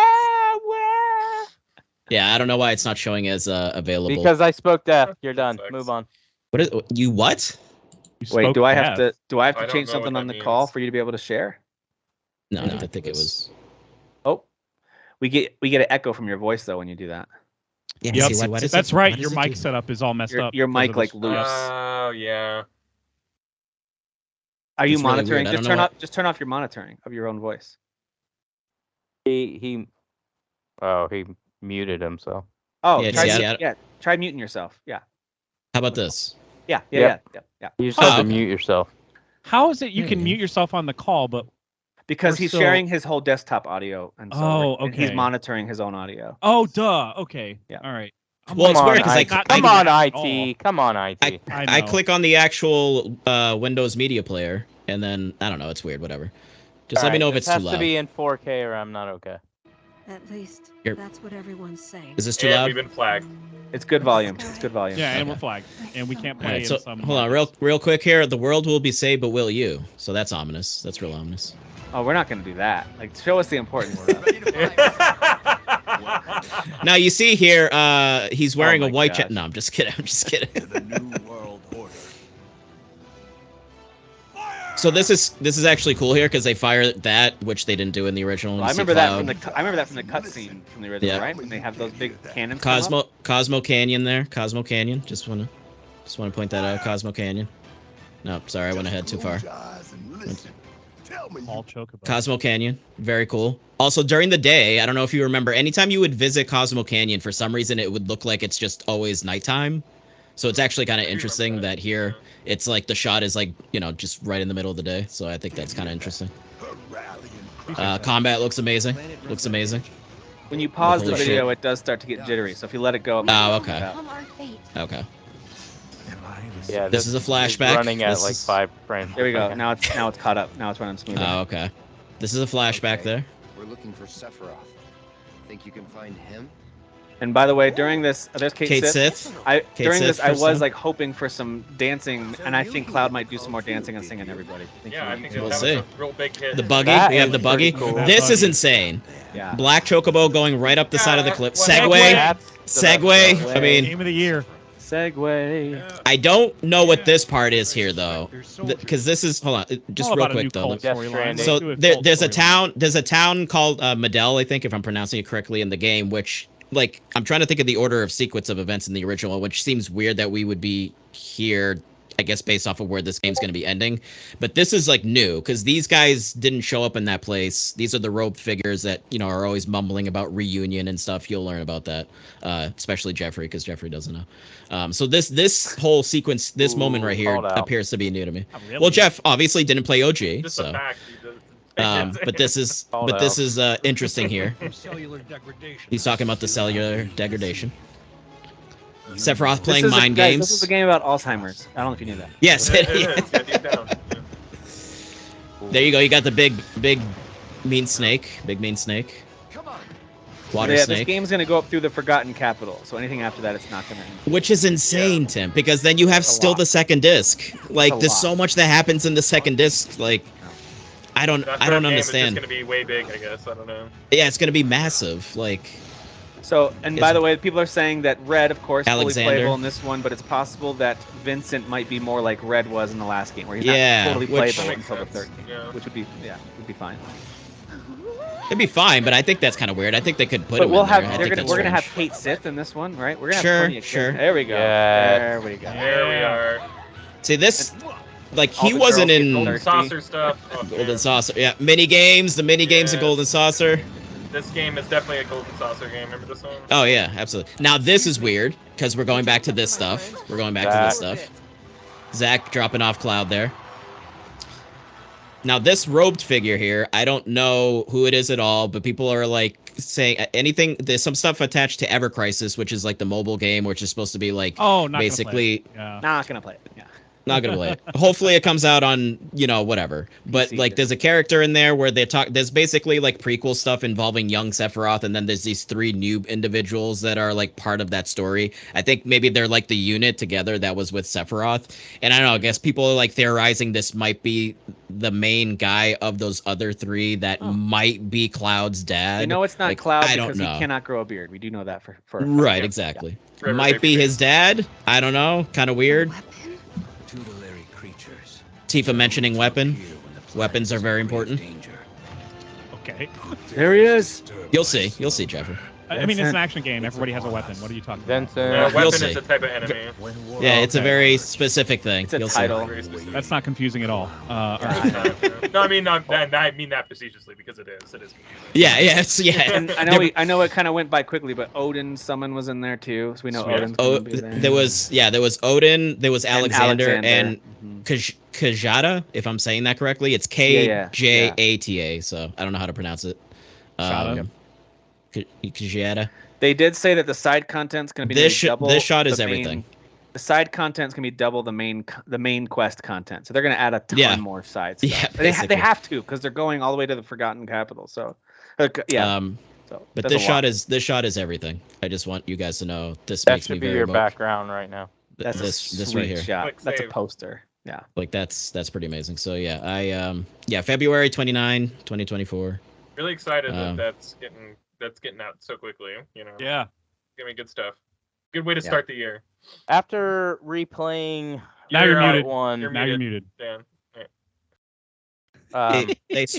Yeah, I don't know why it's not showing as available. Because I spoke death. You're done. Move on. What is you? What? Wait, do I have to change something on the call for you to be able to share? No, I think it was. Oh, we get an echo from your voice though when you do that. Yeah, yep. That's right. Your mic setup is all messed up. Your mic like loose. Oh yeah. Are you monitoring? Really just turn off your monitoring of your own voice. He muted himself. Oh, try muting yourself. Yeah. How about this? Yeah. You just have to mute yourself. How is it you can mute yourself on the call, but because he's sharing his whole desktop audio, and so he's monitoring his own audio. Oh, duh. Okay. Yeah. All right. Well, it's weird because come on, IT. Come on, IT. I click on the actual Windows Media Player, and then I don't know. It's weird. Whatever. Just let me know if it's too loud. It has to be in 4K, or I'm not okay. At least that's what everyone's saying. Is this too loud? We've been flagged. It's good volume. It's good volume. Yeah, and we're flagged, and we can't play. Right, so hold on, real quick here. The world will be saved, but will you? So that's ominous. That's real ominous. Oh, we're not going to do that. Like, show us the important stuff. Now you see here, he's wearing a white. No, I'm just kidding. I'm just kidding. The new world order. So this is actually cool here because they fire that, which they didn't do in the original. Well, I remember that from the cutscene from the original, right? When they have those big cannons. Cosmo Canyon there. Cosmo Canyon. Just wanna point that out. Cosmo Canyon. No, sorry, I went ahead too far. Cosmo Canyon, very cool. Also, during the day, I don't know if you remember, anytime you would visit Cosmo Canyon, for some reason it would look like it's just always nighttime. So it's actually kind of interesting that here it's like the shot is like, just right in the middle of the day. So I think that's kind of interesting. Combat looks amazing. Looks amazing. When you pause the video, it does start to get jittery. So if you let it go, okay. Okay. Yeah, this is a flashback. Running at like 5 frames. There we go. Now it's caught up. Now it's running smoothly. Oh, okay. This is a flashback there. We're looking for Sephiroth. Think you can find him? And by the way, during this, there's Kate Sith. During this, I was like hoping for some dancing, and I think Cloud might do some more dancing and singing. Everybody. I think we'll see. A real big hit. The buggy. We have the buggy. Cool. This is insane. Yeah. Black Chocobo going right up the side of the cliff. Segway. I mean, game of the year. Segway. I don't know what this part is here though, because this is hold on, just real quick though. So there's a town called Medell, I think, if I'm pronouncing it correctly, in the game, which like I'm trying to think of the order of sequence of events in the original, which seems weird that we would be here, I guess, based off of where this game's going to be ending. But this is like new because these guys didn't show up in that place. These are the robed figures that are always mumbling about reunion and stuff. You'll learn about that, especially Jeffrey, because Jeffrey doesn't know. So this whole sequence, this moment right here appears to be new to me. Really? Well, Jeff obviously didn't play OG, just so. A fact. But this is interesting here. He's talking about the cellular degradation. Sephiroth playing mind games. This is a game about Alzheimer's. I don't know if you knew that. Yes. It is. Yeah, deep down. There you go. You got the big mean snake. Big mean snake. Water snake. This game's going to go up through the Forgotten Capital. So anything after that, it's not going to. Which is insane, Tim, because then you have still the second disc. Like there's so much that happens in the second disc. Like I don't understand. It's just going to be way big, I guess. I don't know. Yeah, it's going to be massive. Like. So, and by the way, people are saying that Red, of course, fully playable in this one, but it's possible that Vincent might be more like Red was in the last game, where he's not totally playable until the third game, which would be fine. It'd be fine, but I think that's kind of weird. I think they could put. But we're gonna have Kate Sith in this one, right? We're gonna have plenty of Kate. There we go. Yeah. There we go. There we are. See this. Like he wasn't in Golden Saucer stuff. Golden Saucer, yeah. The mini games of Golden Saucer. This game is definitely a Golden Saucer game. Remember this one? Oh yeah, absolutely. Now this is weird because we're going back to this stuff. Zach dropping off Cloud there. Now this robed figure here, I don't know who it is at all, but people are like saying anything. There's some stuff attached to Ever Crisis, which is like the mobile game, which is supposed to be like not basically. Not gonna play it. Yeah. Not gonna play it. Hopefully it comes out on, whatever. But like there's a character in there where there's basically like prequel stuff involving young Sephiroth, and then there's these 3 new individuals that are like part of that story. I think maybe they're like the unit together that was with Sephiroth. And I don't know, I guess people are like theorizing this might be the main guy of those other 3 that might be Cloud's dad. It's not like, Cloud I because don't know. he cannot grow a beard. We do know that for right, exactly. Yeah. Might be his dad. I don't know. Kind of weird. Tifa mentioning weapon. Weapons are very important. Okay. There he is. You'll see, Jeffrey. I mean, it's an action game. Everybody has a weapon. What are you talking about? Yeah, weapon is a type of enemy. Yeah, it's a very specific thing. It's a title. That's not confusing at all. No, I mean that facetiously because it is. It is confusing. Yeah. And I know it kind of went by quickly, but Odin's summon was in there too, so we know Odin's gonna be there. There was Odin, there was Alexander, and Kajata, if I'm saying that correctly. It's Kjata, so I don't know how to pronounce it. Kajata. They did say that the side content's going to be double. This shot is everything. The side content's going to be double the main quest content. So they're going to add a ton more side stuff. Yeah, they have to because they're going all the way to the Forgotten Capital. So but this shot is everything. I just want you guys to know this that makes me very your background right now. That's this right here. Shot. That's a poster. Yeah. Like that's pretty amazing. So February 29, 2024. Really excited that's getting out so quickly. Yeah. Gonna be good stuff. Good way to start the year. After replaying now you're muted. You're muted. Dan.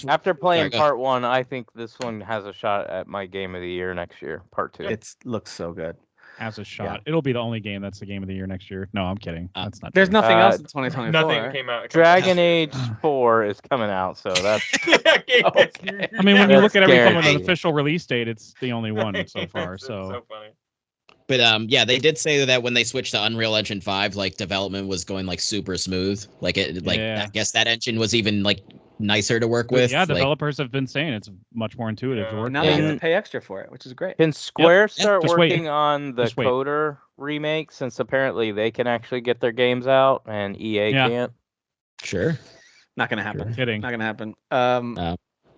After playing part 1, I think this one has a shot at my game of the year next year. Part 2. It looks so good. Has a shot. Yeah. It'll be the only game that's the game of the year next year. No, I'm kidding. That's not. There's nothing else in 2024. Nothing came out. Dragon Age 4 is coming out, so that's. Okay. I mean, when you look at everything with an official release date, it's the only one so far. It's so funny. But they did say that when they switched to Unreal Engine 5, like development was going like super smooth. I guess that engine was even like nicer to work with. Yeah, developers have been saying it's much more intuitive to work. Now they have to pay extra for it, which is great. Can Square start working on the Coder remake, since apparently they can actually get their games out and EA can't? Sure. Not gonna happen. Kidding. Not gonna happen.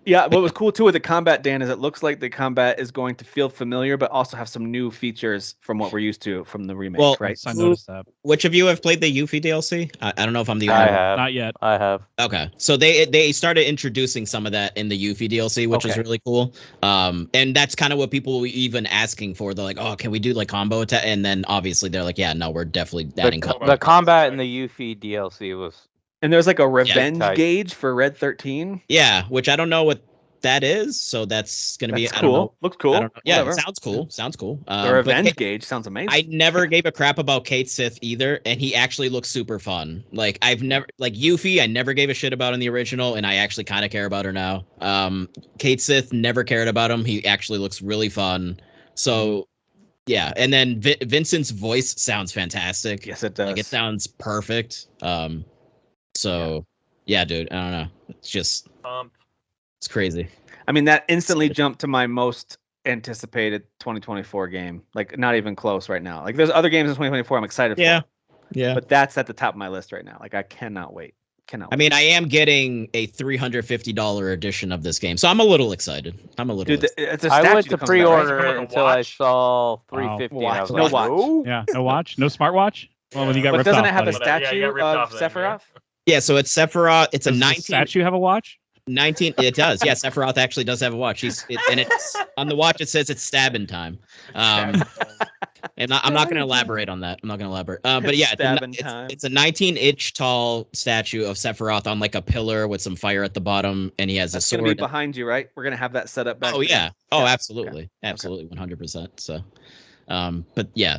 Yeah, what was cool too with the combat, Dan, is it looks like the combat is going to feel familiar, but also have some new features from what we're used to from the remake, right? I noticed that. Which of you have played the Yuffie DLC? I don't know if I'm the only one. Not yet. I have. Okay, so they started introducing some of that in the Yuffie DLC, which is really cool. And that's kind of what people were even asking for. They're like, oh, can we do like combo attack? And then obviously they're like, yeah, no, we're definitely adding combo. The combat in the Yuffie DLC was. And there's like a revenge gauge for Red 13. Yeah, which I don't know what that is. So that's going to be cool. Looks cool. Yeah, it sounds cool. The revenge gauge sounds amazing. I never gave a crap about Kate Sith either, and he actually looks super fun. Like I've never Yuffie, I never gave a shit about in the original, and I actually kind of care about her now. Kate Sith, never cared about him. He actually looks really fun. So yeah, and then Vincent's voice sounds fantastic. Yes, it does. Like it sounds perfect. So yeah, dude, I don't know. It's just it's crazy. I mean, that instantly jumped to my most anticipated 2024 game. Like not even close right now. Like there's other games in 2024 I'm excited for. Yeah. But that's at the top of my list right now. Like I cannot wait. I mean, I am getting a $350 edition of this game, so I'm a little excited. I went to pre-order until I saw $350. No watch. Yeah, no watch, no smartwatch. Well, when you got but ripped doesn't off, it have a statue of Sephiroth? Yeah, so it's Sephiroth. It's Does a 19. The statue have a watch? 19. It does. Yeah, Sephiroth actually does have a watch. And it's on the watch. It says it's stabbing time. And I'm not going to elaborate on that. But yeah, it's a 19-inch tall statue of Sephiroth on like a pillar with some fire at the bottom, and he has a sword. It's going to be behind you, right? We're going to have that set up back. Oh yeah. Oh, absolutely, absolutely, 100%. So. But yeah,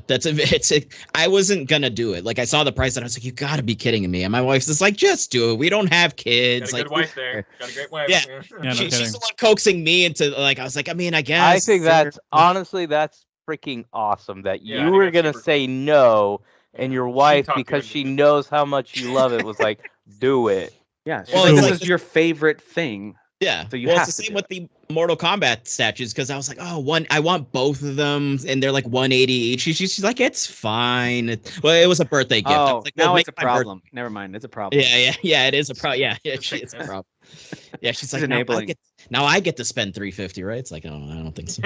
I wasn't gonna do it. Like I saw the price and I was like, you gotta be kidding me. And my wife's just like, just do it. We don't have kids. Got a good wife there. Got a great wife. Yeah. No she's the one coaxing me into like, I was like, I mean, I guess. I think that's freaking awesome that you were gonna say no, and your wife, because she knows how much you love it, was like, do it. Yeah. Well, this is your favorite thing. Yeah. So you well, have it's the to same do with the Mortal Kombat statues because I was like, I want both of them, and they're like 180 each. She's like, it's fine. It was a birthday gift. I was like, now it's a problem. Never mind, it's a problem. Yeah, it is a problem. Yeah, it's a problem. Yeah, she's like, enabling. Now I get to spend $350, right? It's like, oh, I don't think so.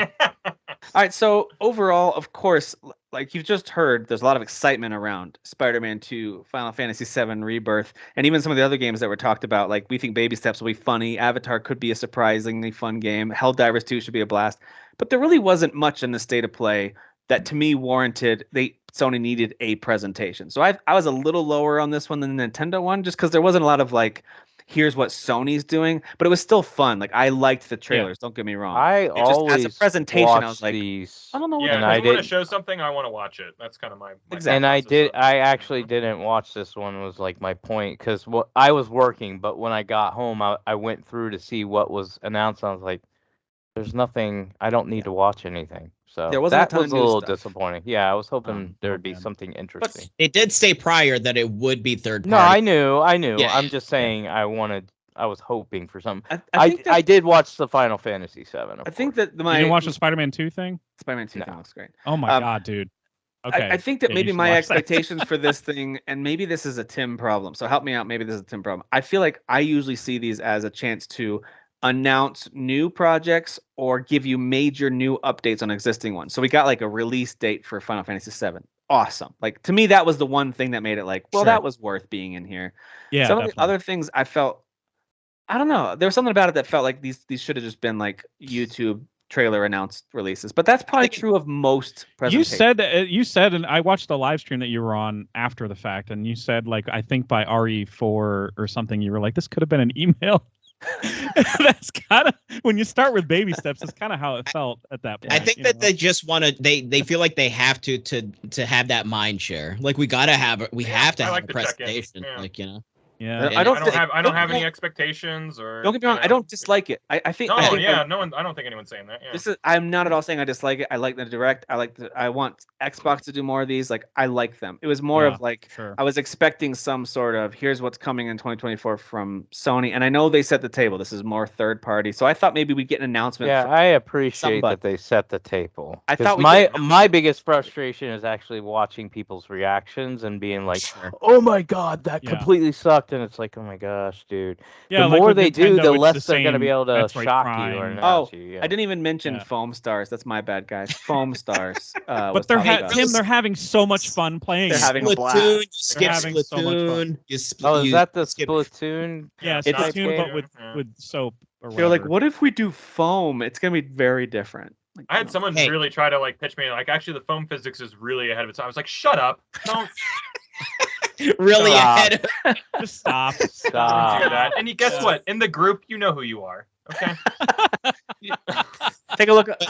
All right, so overall, of course, like you've just heard, there's a lot of excitement around Spider-Man 2, Final Fantasy VII Rebirth, and even some of the other games that were talked about. Like, we think Baby Steps will be funny. Avatar could be a surprisingly fun game. Helldivers 2 should be a blast. But there really wasn't much in the state of play that, to me, warranted Sony needed a presentation. So I was a little lower on this one than the Nintendo one, just because there wasn't a lot of, like, here's what Sony's doing, but it was still fun. Like, I liked the trailers. Don't get me wrong. Always as a presentation, I was like, these. I don't know. Yeah, if you want to show something, I want to watch it. That's kind of my exactly. And I actually didn't watch this one. Was like my point because I was working, but when I got home, I went through to see what was announced. I was like, there's nothing. I don't need to watch anything. So there wasn't that was a little stuff. disappointing. Yeah, I was hoping there would be something interesting. But it did say prior that it would be third party. No, I knew. Yeah, I'm just saying I was hoping for something. I did watch the Final Fantasy VII. I think that you didn't watch the Spider-Man 2 thing? Spider-Man 2 thing looks great. Oh my god, dude. Okay. I think that maybe my watch expectations for this thing, and maybe this is a Tim problem, so help me out. Maybe this is a Tim problem. I feel like I usually see these as a chance to announce new projects or give you major new updates on existing ones. So we got like a release date for Final Fantasy VII. Awesome. Like, to me, that was the one thing that made it like, well, that was worth being in here. Yeah. Some of the other things I felt, I don't know. There was something about it that felt like these should have just been like YouTube trailer announced releases, but that's probably true of most presentations. You said, and I watched the live stream that you were on after the fact, and you said, like, I think by RE4 or something, you were like, this could have been an email. That's kind of, when you start with baby steps, that's kind of how it felt at that point. I think that they just want to, they feel like they have to have that mind share. Like, we have to have a presentation. Yeah. Like, you know. Yeah, I don't have any expectations, or don't get me wrong. I don't dislike it. I think. No, I think no one. I don't think anyone's saying that. Yeah. I'm not at all saying I dislike it. I like the direct. I want Xbox to do more of these. Like, I like them. It was more of like, I was expecting some sort of, here's what's coming in 2024 from Sony, and I know they set the table. This is more third party, so I thought maybe we'd get an announcement. Yeah, I appreciate that they set the table. I thought my biggest frustration is actually watching people's reactions and being like, oh my god, that completely sucked, and it's like, oh my gosh, dude. Yeah, the like more they Nintendo, do, the it's less the they're going to be able to Metroid shock Prime. you or announce you. Yeah. I didn't even mention Foam Stars. That's my bad, guys. Foam Stars. But they're they're having so much fun playing. They're having a blast. You skip having so much Splatoon. Oh, is that the Splatoon? Yeah, It's Splatoon, but with soap. Or They're like, what if we do foam? It's gonna be very different. Like, I had someone really try to like pitch me like, actually, the foam physics is really ahead of its time. I was like, shut up! Don't. Really ahead. Just stop. Don't do that. And guess what? In the group, you know who you are. Okay. Take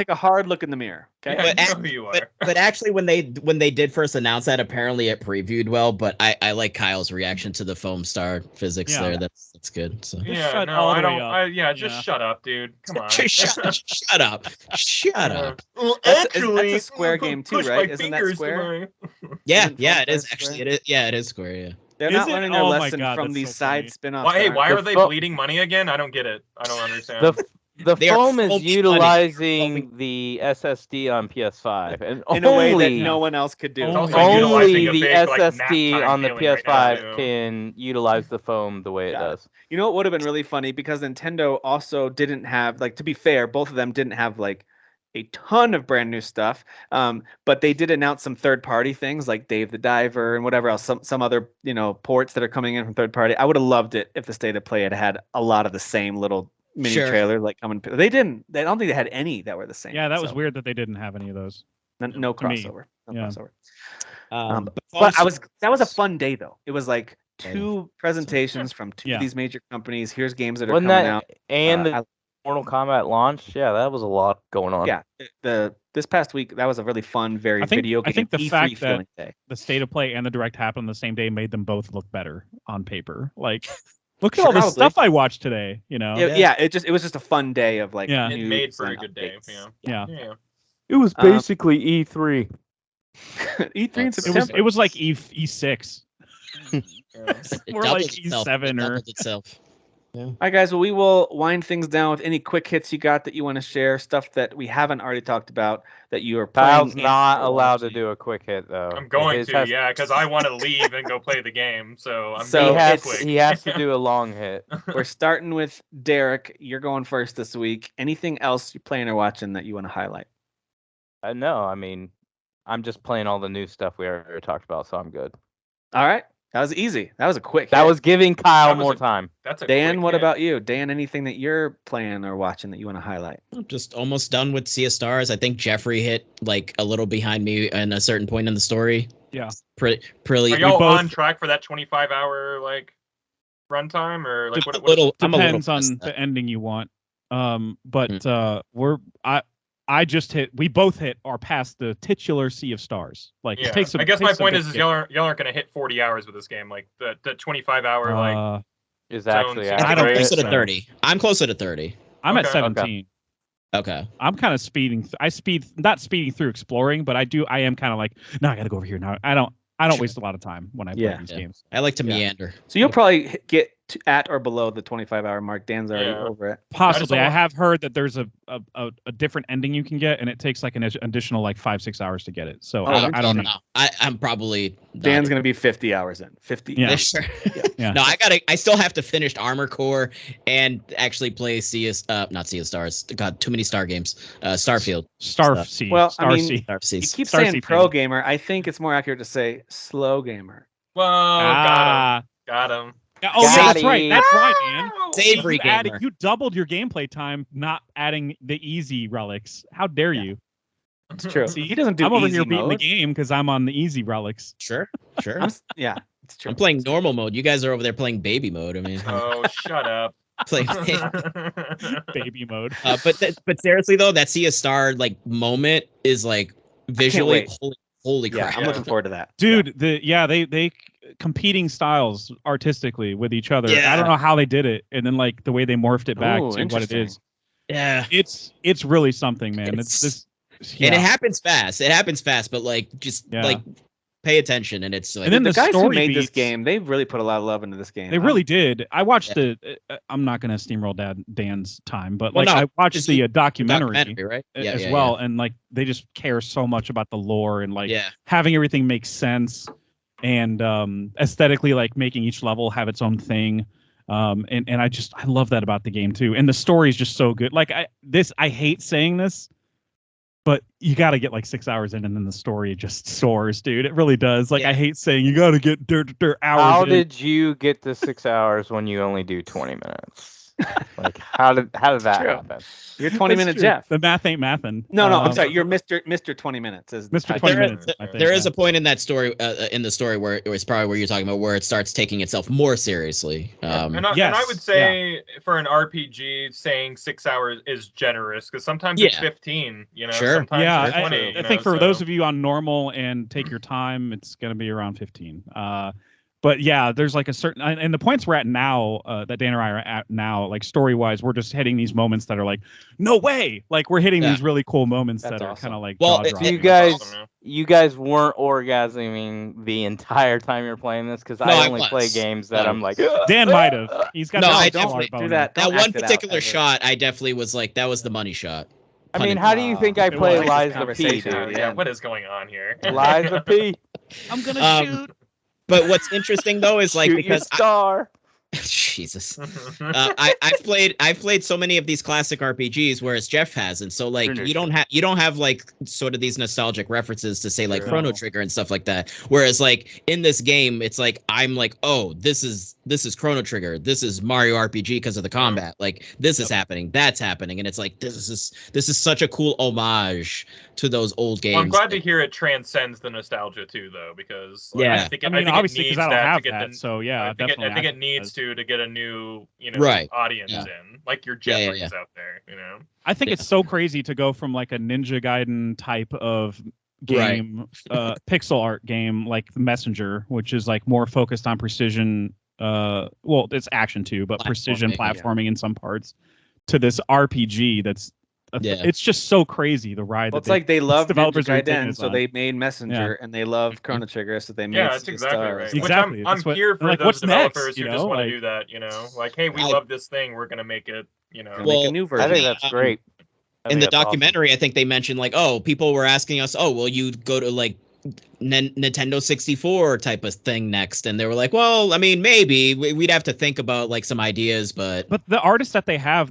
a hard look in the mirror. Okay. Yeah, you know who you are. But actually, when they did first announce that, apparently it previewed well. But I like Kyle's reaction to the foam star physics there. That's good. So yeah, no, I don't. Just shut up, dude. Come on. Shut up. Shut up. Well, that's a Square game too, right? Isn't that Square? Yeah, it is actually. It is Square. Yeah. They're not learning their lesson from these side spin-offs. Why are they bleeding money again? I don't get it. I don't understand. The foam is utilizing the SSD on PS5, and in a way that no one else could do. Only the SSD on the PS5 can utilize the foam the way it does. You know what would have been really funny, because Nintendo also didn't have, like, to be fair, both of them didn't have like a ton of brand new stuff, but they did announce some third-party things like Dave the Diver and whatever else, some other ports that are coming in from third party. I would have loved it if the State of Play had a lot of the same little mini trailers like coming. They didn't. I don't think they had any that were the same. Yeah, that was weird that they didn't have any of those. No crossover. Crossover. But that was a fun day though. It was like two presentations from two of these major companies. Here's games that are coming out. And the Mortal Kombat launch. Yeah, that was a lot going on. Yeah, this past week that was a really fun, video game. I think the E3 fact that day. The State of Play and the Direct happened on the same day made them both look better on paper. Like, look at all the stuff I watched today. It was just a fun day of like. It made for a good day. Yeah. It was basically E3. E3 in September. It was like E6. It More like E7 or itself. All right, guys. Well, we will wind things down with any quick hits you got that you want to share, stuff that we haven't already talked about that you are playing. Kyle's not allowed to do a quick hit though. I'm going to, yeah, because I want to leave and go play the game. So he has to do a long hit. We're starting with Derek. You're going first this week. Anything else you're playing or watching that you want to highlight? No, I mean, I'm just playing all the new stuff we already talked about, so I'm good. All right. That was easy. That was a quick That hit. was giving Kyle more time. That's a Dan, quick what hit. about you? Dan, anything that you're playing or watching that you want to highlight? I'm just almost done with Sea of Stars. I think Jeffrey hit like a little behind me in a certain point in the story. Yeah. Pretty. Are y'all on track for that 25-hour like runtime, or like what? Depends on the ending you want. We both hit or past the titular Sea of Stars. Like, yeah. it takes I guess my point is y'all aren't going to hit 40 hours with this game. Like the 25-hour like is actually. I'm closer to 30. I'm closer to 30. I'm at 17. Okay. I'm kind of speeding. Not speeding through exploring, but I am kind of like, no, I got to go over here now. I don't waste a lot of time when I play these games. I like to meander. So you'll probably get at or below the 25-hour mark. Dan's already over it. Possibly. I have heard that there's a different ending you can get, and it takes like an additional like 5-6 hours to get it. So I don't know. I'm probably Dan's gonna be 50 hours in. 50. Yeah. Sure. Yeah. No, I still have to finish Armor Core and actually play not Sea of Stars. God, too many Star games. Starfield. Starseed. Well, I mean, you keep saying pro gamer. I think it's more accurate to say slow gamer. Whoa, got him. Oh, yeah, that's right. That's right, man. Savory gamer. You doubled your gameplay time, not adding the easy relics. How dare you? It's true. See, he doesn't do. I'm over easy here beating mode. the game because I'm on the easy relics. Sure. Yeah, it's true. I'm playing normal mode. You guys are over there playing baby mode. I mean, oh, shut up. Playing baby mode. But seriously though, that Sea of Star like moment is like visually holy crap. Yeah, I'm looking forward to that, dude. They competing styles artistically with each other. Yeah. I don't know how they did it, and then like the way they morphed it back to what it is. Yeah, it's really something, man. It's this. Yeah. And it happens fast, but like just like pay attention, and it's like, and then the guys who made this game, they really put a lot of love into this game. They really did. I watched I'm not gonna steamroll Dan's time, but I watched the documentary right? as well, and like they just care so much about the lore and like having everything make sense, and aesthetically like making each level have its own thing. And I love that about the game too, and the story is just so good. Like I hate saying this, but you got to get like 6 hours in, and then the story just soars, dude. It really does. Like I hate saying you got to get hours. How did you get the 6 hours when you only do 20 minutes? Like how did that happen? You're 20 minutes, Jeff. The math ain't mathin'. No, I'm sorry. You're Mr. 20 minutes. Mr. 20 minutes. I think, there is a point in that story, in the story where it's probably where you're talking about, where it starts taking itself more seriously. And I would say for an RPG, saying 6 hours is generous, because sometimes it's 15. You know, sure. Sometimes it's 20. I think for those of you on normal and take your time, it's going to be around 15. But yeah, there's like a certain, and the points we're at now, that Dan and I are at now, like story wise, we're just hitting these moments that are like, no way! Like we're hitting these really cool moments that are kind of like. Well, you guys weren't orgasming the entire time you're playing this, because I only play games that I'm like. Dan might have. He's got. No, I definitely do that. That one particular shot, I definitely was like, that was the money shot. I mean, how do you think I play Liza P? Yeah, what is going on here? Liza P. I'm gonna shoot. But what's interesting though is like, because Jesus, I've played so many of these classic RPGs, whereas Jeff hasn't. So like you don't have like sort of these nostalgic references to say like Chrono Trigger and stuff like that. Whereas like in this game, it's like I'm like, oh, this is Chrono Trigger, this is Mario RPG because of the combat. Like this is happening, that's happening, and it's like this is such a cool homage to those old games. Well, I'm glad to hear it transcends the nostalgia too, though, because I think obviously because I don't have that, so yeah, I think it needs to get a new audience in, like your Jeffries out there. You know, I think it's so crazy to go from like a Ninja Gaiden type of game, pixel art game like The Messenger, which is like more focused on precision. Well, it's action too, but precision platforming in some parts, to this RPG that's it's just so crazy the ride. Well, it's like they love developers Ninja Gaiden, so they made Messenger, and they love Chrono Trigger, so they made. Yeah, that's exactly right. Exactly. Which I'm here for like, those developers next, who just want to do that. Like, hey, we love this thing, we're gonna make it. Make a new version. I think that's great. In the documentary, awesome. I think they mentioned like, oh, people were asking us, oh, will you go to like Nintendo 64 type of thing next? And they were like, well, I mean, maybe we'd have to think about like some ideas, but the artist that they have,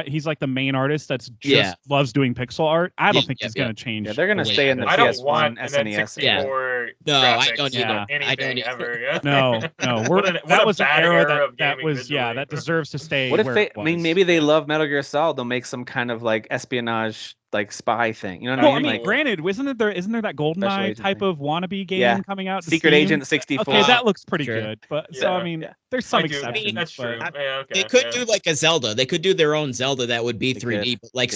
he's like the main artist that's just loves doing pixel art. I don't think he's going to change. Yeah, they're going to stay in the PS1, I don't want SNES. No, I don't either. Anything ever. Yeah. No. That was an era that was that deserves to stay. What if maybe they love Metal Gear Solid? They'll make some kind of like espionage, like spy thing. You know what I mean? Like, granted, isn't there that GoldenEye type of wannabe game coming out? Secret Agent 64. Okay, that looks pretty good. But so I mean, there's some exceptions. That's true. They could do like a Zelda. They could do their own Zelda that would be 3D, but like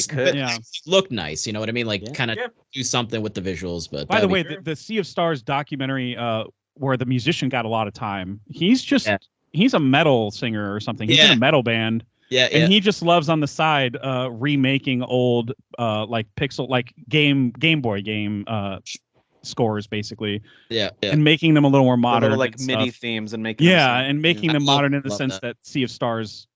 look nice. You know what I mean? Like kind of do something with the visuals. But by the way, the Sea of Stars documentary, where the musician got a lot of time. He's a metal singer or something. He's in a metal band. And he just loves on the side remaking old like pixel like Game Boy game scores basically. And making them a little more modern, little, like MIDI themes and making making them modern in the sense that Sea of Stars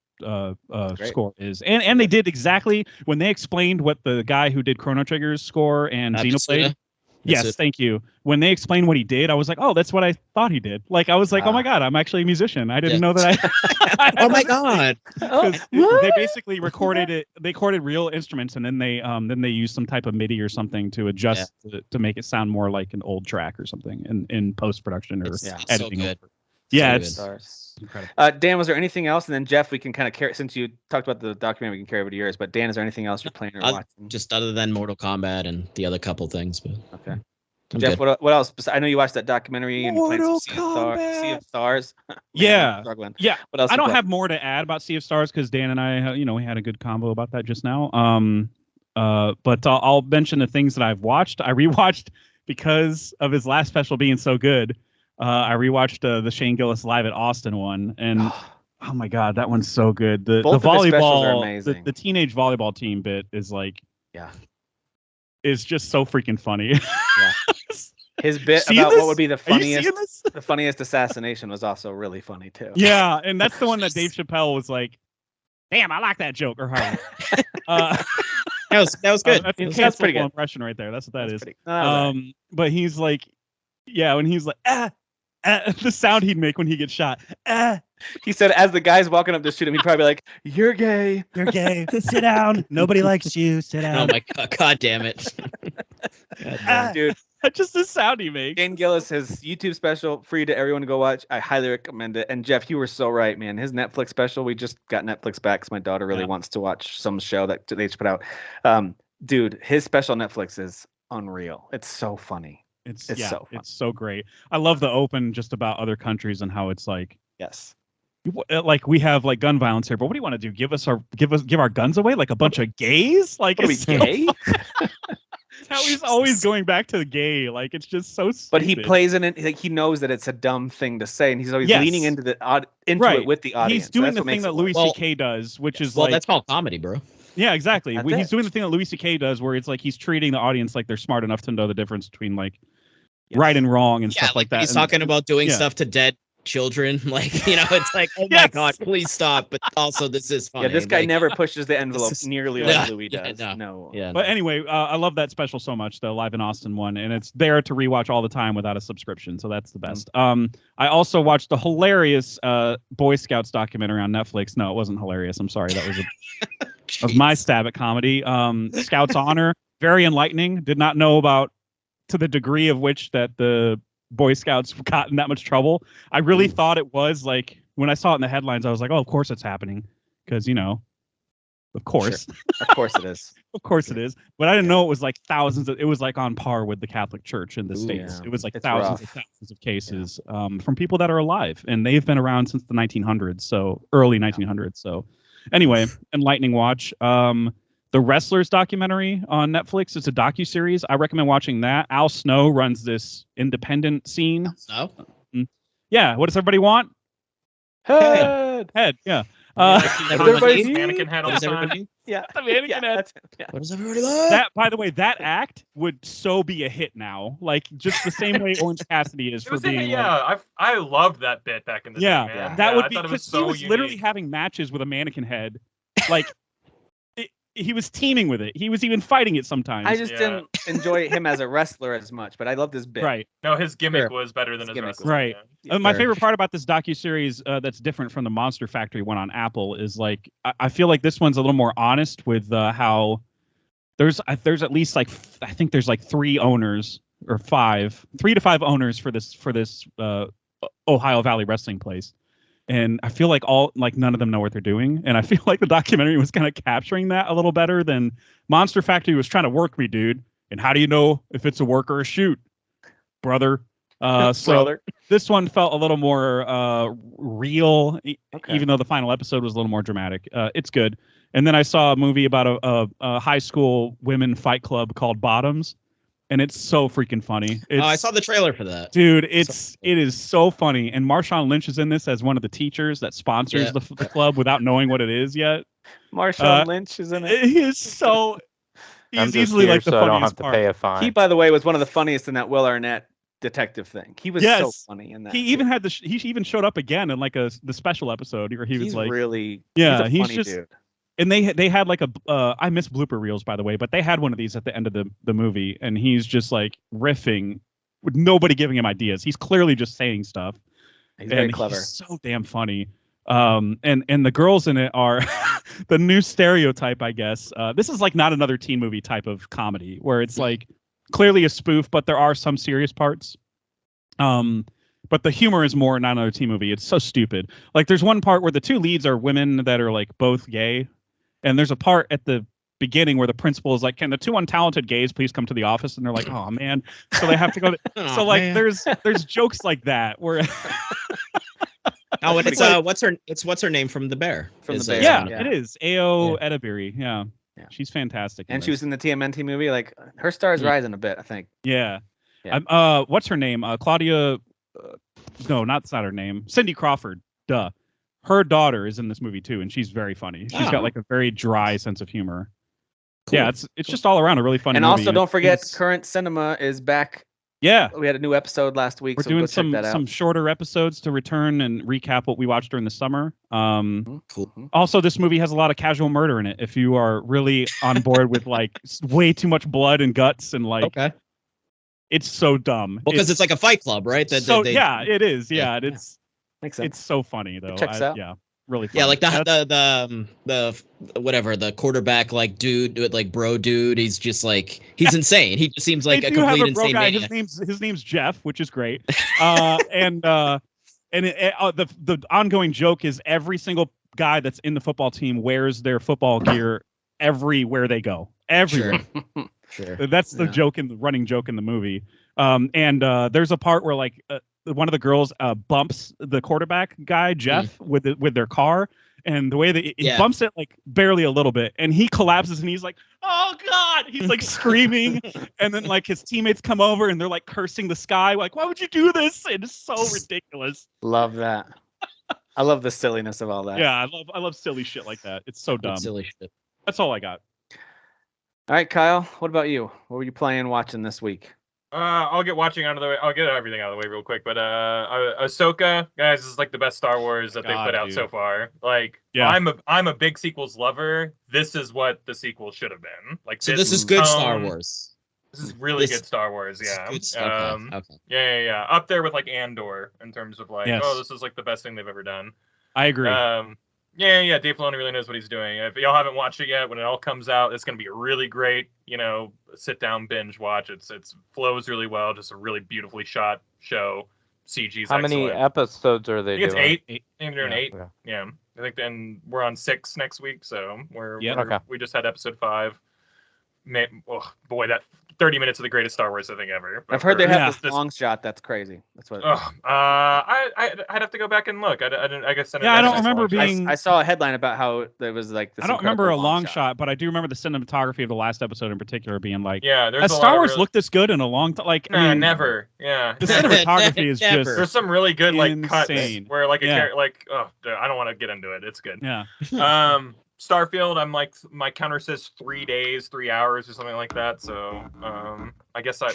score is. And they did exactly when they explained what the guy who did Chrono Trigger's score and Xenoblade. Yes, thank you. When they explained what he did, I was like, "Oh, that's what I thought he did." Like, I was like, "Oh my god, I'm actually a musician. I didn't know that I." Oh my god! They basically recorded it. They recorded real instruments, and then they used some type of MIDI or something to adjust to make it sound more like an old track or something in post production or editing. So good. Yeah, it's incredible. Dan, was there anything else? And then Jeff, we can kind of carry, since you talked about the documentary, we can carry over to yours. But Dan, is there anything else you're playing or watching? Just other than Mortal Kombat and the other couple things. But okay. Jeff, what else? I know you watched that documentary and played some Sea of Stars. Yeah. What else? I don't have more to add about Sea of Stars because Dan and I, we had a good combo about that just now. But I'll mention the things that I've watched. I rewatched because of his last special being so good. I rewatched the Shane Gillis Live at Austin one, and oh my god, that one's so good. The volleyball, the teenage volleyball team bit is like, is just so freaking funny. His bit about what would be the funniest assassination was also really funny too. Yeah, and that's the one that Dave Chappelle was like, "Damn, I like that joke." Or Harley. That was good. That's pretty good impression right there. That's what that is. But he's like, when he's like, the sound he'd make when he gets shot. He said, as the guy's walking up to shoot him, he'd probably be like, "You're gay. You're gay. Sit down. Nobody likes you. Sit down." Oh my god! God damn it, dude! Just the sound he makes. Shane Gillis, his YouTube special, free to everyone to go watch. I highly recommend it. And Jeff, you were so right, man. His Netflix special, we just got Netflix back because my daughter really wants to watch some show that they just put out. Dude, his special Netflix is unreal. It's so funny. It's so fun. It's so great. I love the open just about other countries and how it's like, like we have like gun violence here, but what do you want to do? Give our guns away like a bunch of gays? Like, are we gay? How he's always going back to the gay, like it's just so stupid. But he plays in it, like he knows that it's a dumb thing to say, and he's always leaning into it with the audience. He's doing the thing that Louis C.K. does, which is that's called comedy, bro. Yeah, exactly. He's doing the thing that Louis C.K. does, where it's like he's treating the audience like they're smart enough to know the difference between like right and wrong and stuff like that. He's talking about doing stuff to dead children, like it's like, oh my god, please stop. But also, this is funny. Yeah, this guy never pushes the envelope nearly like Louis does. But anyway, I love that special so much, the Live in Austin one, and it's there to rewatch all the time without a subscription, so that's the best. I also watched the hilarious Boy Scouts documentary on Netflix. No, it wasn't hilarious. I'm sorry, that was of my stab at comedy. Scouts Honor, very enlightening. Did not know about to the degree of which that the Boy Scouts got in that much trouble. I really thought it was like when I saw it in the headlines, I was like, "Oh, of course it's happening," because of course, of course it is, of course it is. But I didn't know it was like thousands. It was like on par with the Catholic Church in the States. Yeah. It was like thousands of cases from people that are alive, and they've been around since the 1900s, so early 1900s. So anyway, enlightening watch. The Wrestlers documentary on Netflix. It's a docuseries. I recommend watching that. Al Snow runs this independent scene. Snow? Yeah. What does everybody want? Head. Yeah. Everybody's mannequin head all the time. Yeah, the mannequin head. What does everybody love? That, by the way, that act would so be a hit now. Like just the same way Orange Cassidy is for being. I loved that bit back in the day, man. That would be because he was literally having matches with a mannequin head, like. He was teaming with it. He was even fighting it sometimes. I just didn't enjoy him as a wrestler as much, but I loved his bit. Right. No, his gimmick was better than his wrestling. Right. My favorite part about this docuseries that's different from the Monster Factory one on Apple is like I feel like this one's a little more honest with how there's at least like I think there's like 3 to 5 owners for this Ohio Valley wrestling place. And I feel like none of them know what they're doing. And I feel like the documentary was kind of capturing that a little better than Monster Factory was trying to work me, dude. And how do you know if it's a work or a shoot, brother? So this one felt a little more real, even though the final episode was a little more dramatic. It's good. And then I saw a movie about a high school women fight club called Bottoms. And it's so freaking funny. I saw the trailer for that. Dude, it is so funny. And Marshawn Lynch is in this as one of the teachers that sponsors the club without knowing what it is yet. Marshawn Lynch is in it. He is so... He's easily like the funniest I don't have to part. pay a fine. He, by the way, was one of the funniest in that Will Arnett detective thing. He was so funny in that. He even had he even showed up again in like the special episode where he's like... really... he's funny just... dude. And they had like I miss blooper reels, by the way, but they had one of these at the end of the movie, and he's just like riffing with nobody giving him ideas. He's clearly just saying stuff. He's very clever. He's so damn funny. And the girls in it are the new stereotype, I guess. This is like not another teen movie type of comedy where it's like clearly a spoof, but there are some serious parts. But the humor is more not another teen movie. It's so stupid. Like there's one part where the 2 leads are women that are like both gay. And there's a part at the beginning where the principal is like, "Can the 2 untalented gays please come to the office?" And they're like, "Oh man!" So they have to go. So like, man. there's jokes like that where. Oh, and it's what's her name from The Bear? From The Bear. Yeah, it is Ao Edebiri. Yeah, she's fantastic. And she was in the TMNT movie. Like her star is rising a bit, I think. Yeah. What's her name? Claudia. No, that's not her name. Cindy Crawford. Duh. Her daughter is in this movie too, and she's very funny. She's got like a very dry sense of humor. Cool. Yeah, it's just all around a really funny movie. And also, don't forget, Current Cinema is back. Yeah, we had a new episode last week. We're doing some shorter episodes to return and recap what we watched during the summer. Cool. Also, this movie has a lot of casual murder in it. If you are really on board with like way too much blood and guts and like, it's so dumb. Well, because it's like a Fight Club, right? It is. Yeah, makes sense. It's so funny though. Checks out. Yeah, really funny. Yeah, like the whatever, the quarterback like dude, like bro dude, he's just like he's insane. He just seems like a complete insane maniac. His name's Jeff, which is great. The ongoing joke is every single guy that's in the football team wears their football gear everywhere they go. Everywhere. Sure. That's the running joke in the movie. There's a part where like one of the girls bumps the quarterback guy Jeff with their car, and the way that he bumps it like barely a little bit, and he collapses and he's like, "Oh God!" He's like screaming, and then like his teammates come over and they're like cursing the sky, like, "Why would you do this?" And it's so ridiculous. Love that. I love the silliness of all that. Yeah, I love silly shit like that. It's so dumb. Silly shit. That's all I got. All right, Kyle. What about you? What were you playing, watching this week? I'll get watching out of the way. I'll get everything out of the way real quick. But Ahsoka, guys, this is like the best Star Wars that they put out so far. Like, I'm a big sequels lover. This is what the sequel should have been. Like, so this is good Star Wars. This is really good Star Wars. Yeah. Good stuff. Okay. Yeah. Up there with like Andor in terms of like, this is like the best thing they've ever done. I agree. Yeah. Dave Filoni really knows what he's doing. If y'all haven't watched it yet, when it all comes out, it's gonna be a really great, sit down binge watch. It flows really well. Just a really beautifully shot show. CG's How many episodes are they doing? I think it's 8. I think they're doing 8. Yeah. I think then we're on 6 next week, so we just had episode 5. Boy, that 30 minutes of the greatest Star Wars thing ever. I've heard they have this long shot. That's crazy. That's what. I'd have to go back and look. I guess. I don't remember being. I saw a headline about how there was like this. I don't remember a long shot, but I do remember the cinematography of the last episode in particular being like. Yeah, has Star Wars looked this good in a long time? Like, I mean, never. Yeah, the cinematography is just. There's some really good like insane. cuts where like I don't want to get into it. It's good. Yeah. Starfield, I'm like, my counter says 3 days, 3 hours or something like that. So I guess I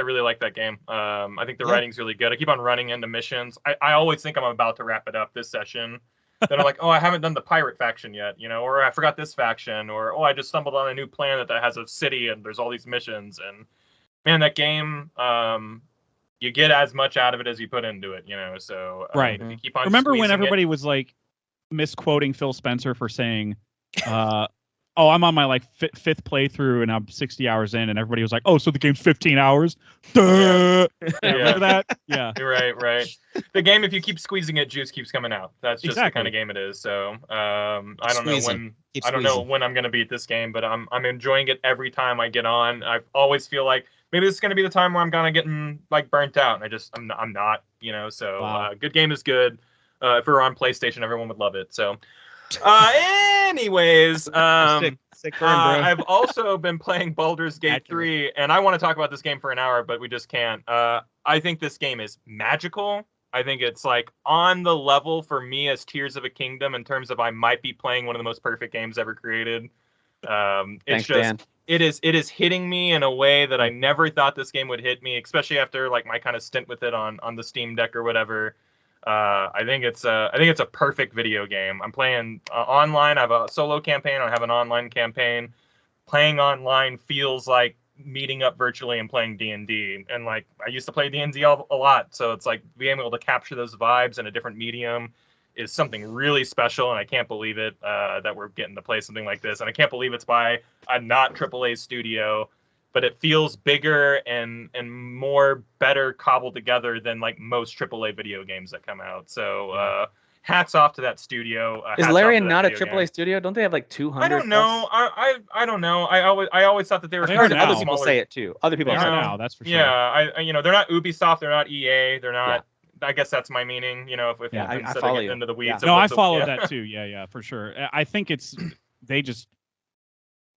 really like that game. I think the writing's really good. I keep on running into missions. I always think I'm about to wrap it up this session. Then I'm like, I haven't done the pirate faction yet, or I forgot this faction, or I just stumbled on a new planet that has a city and there's all these missions. And man, that game, you get as much out of it as you put into it, So right. If you keep on remember when everybody was like misquoting Phil Spencer for saying, I'm on my fifth playthrough and I'm 60 hours in, and everybody was like, so the game's 15 hours. Duh. Yeah. Remember that? Yeah. Right. The game, if you keep squeezing it, juice keeps coming out. That's just the kind of game it is. So I don't know when I'm gonna beat this game, but I'm enjoying it every time I get on. I always feel like maybe this is gonna be the time where I'm gonna getting like burnt out, and I'm not. So wow. Good game is good. If it were on PlayStation, everyone would love it. So, anyways, sick burn, bro. I've also been playing Baldur's Gate 3, and I want to talk about this game for an hour, but we just can't. I think this game is magical. I think it's like on the level for me as Tears of a Kingdom in terms of I might be playing one of the most perfect games ever created. Thanks, Dan. It is hitting me in a way that I never thought this game would hit me, especially after like my kind of stint with it on the Steam Deck or whatever. I think it's a perfect video game. I'm playing online. I have a solo campaign. I have an online campaign. Playing online feels like meeting up virtually and playing D&D. And like I used to play D&D a lot, so it's like being able to capture those vibes in a different medium is something really special. And I can't believe it that we're getting to play something like this. And I can't believe it's by a not AAA studio. But it feels bigger and more better cobbled together than like most AAA video games that come out. So hats off to that studio. Is Larian not a AAA studio? Don't they have like 200? I don't know. I don't know. I always thought that they were. I've heard other people say it too. Other people are now. That's for sure. Yeah, they're not Ubisoft. They're not EA. They're not. Yeah. I guess that's my meaning. If I follow you into the weeds. No, I followed that too. Yeah, for sure. I think they just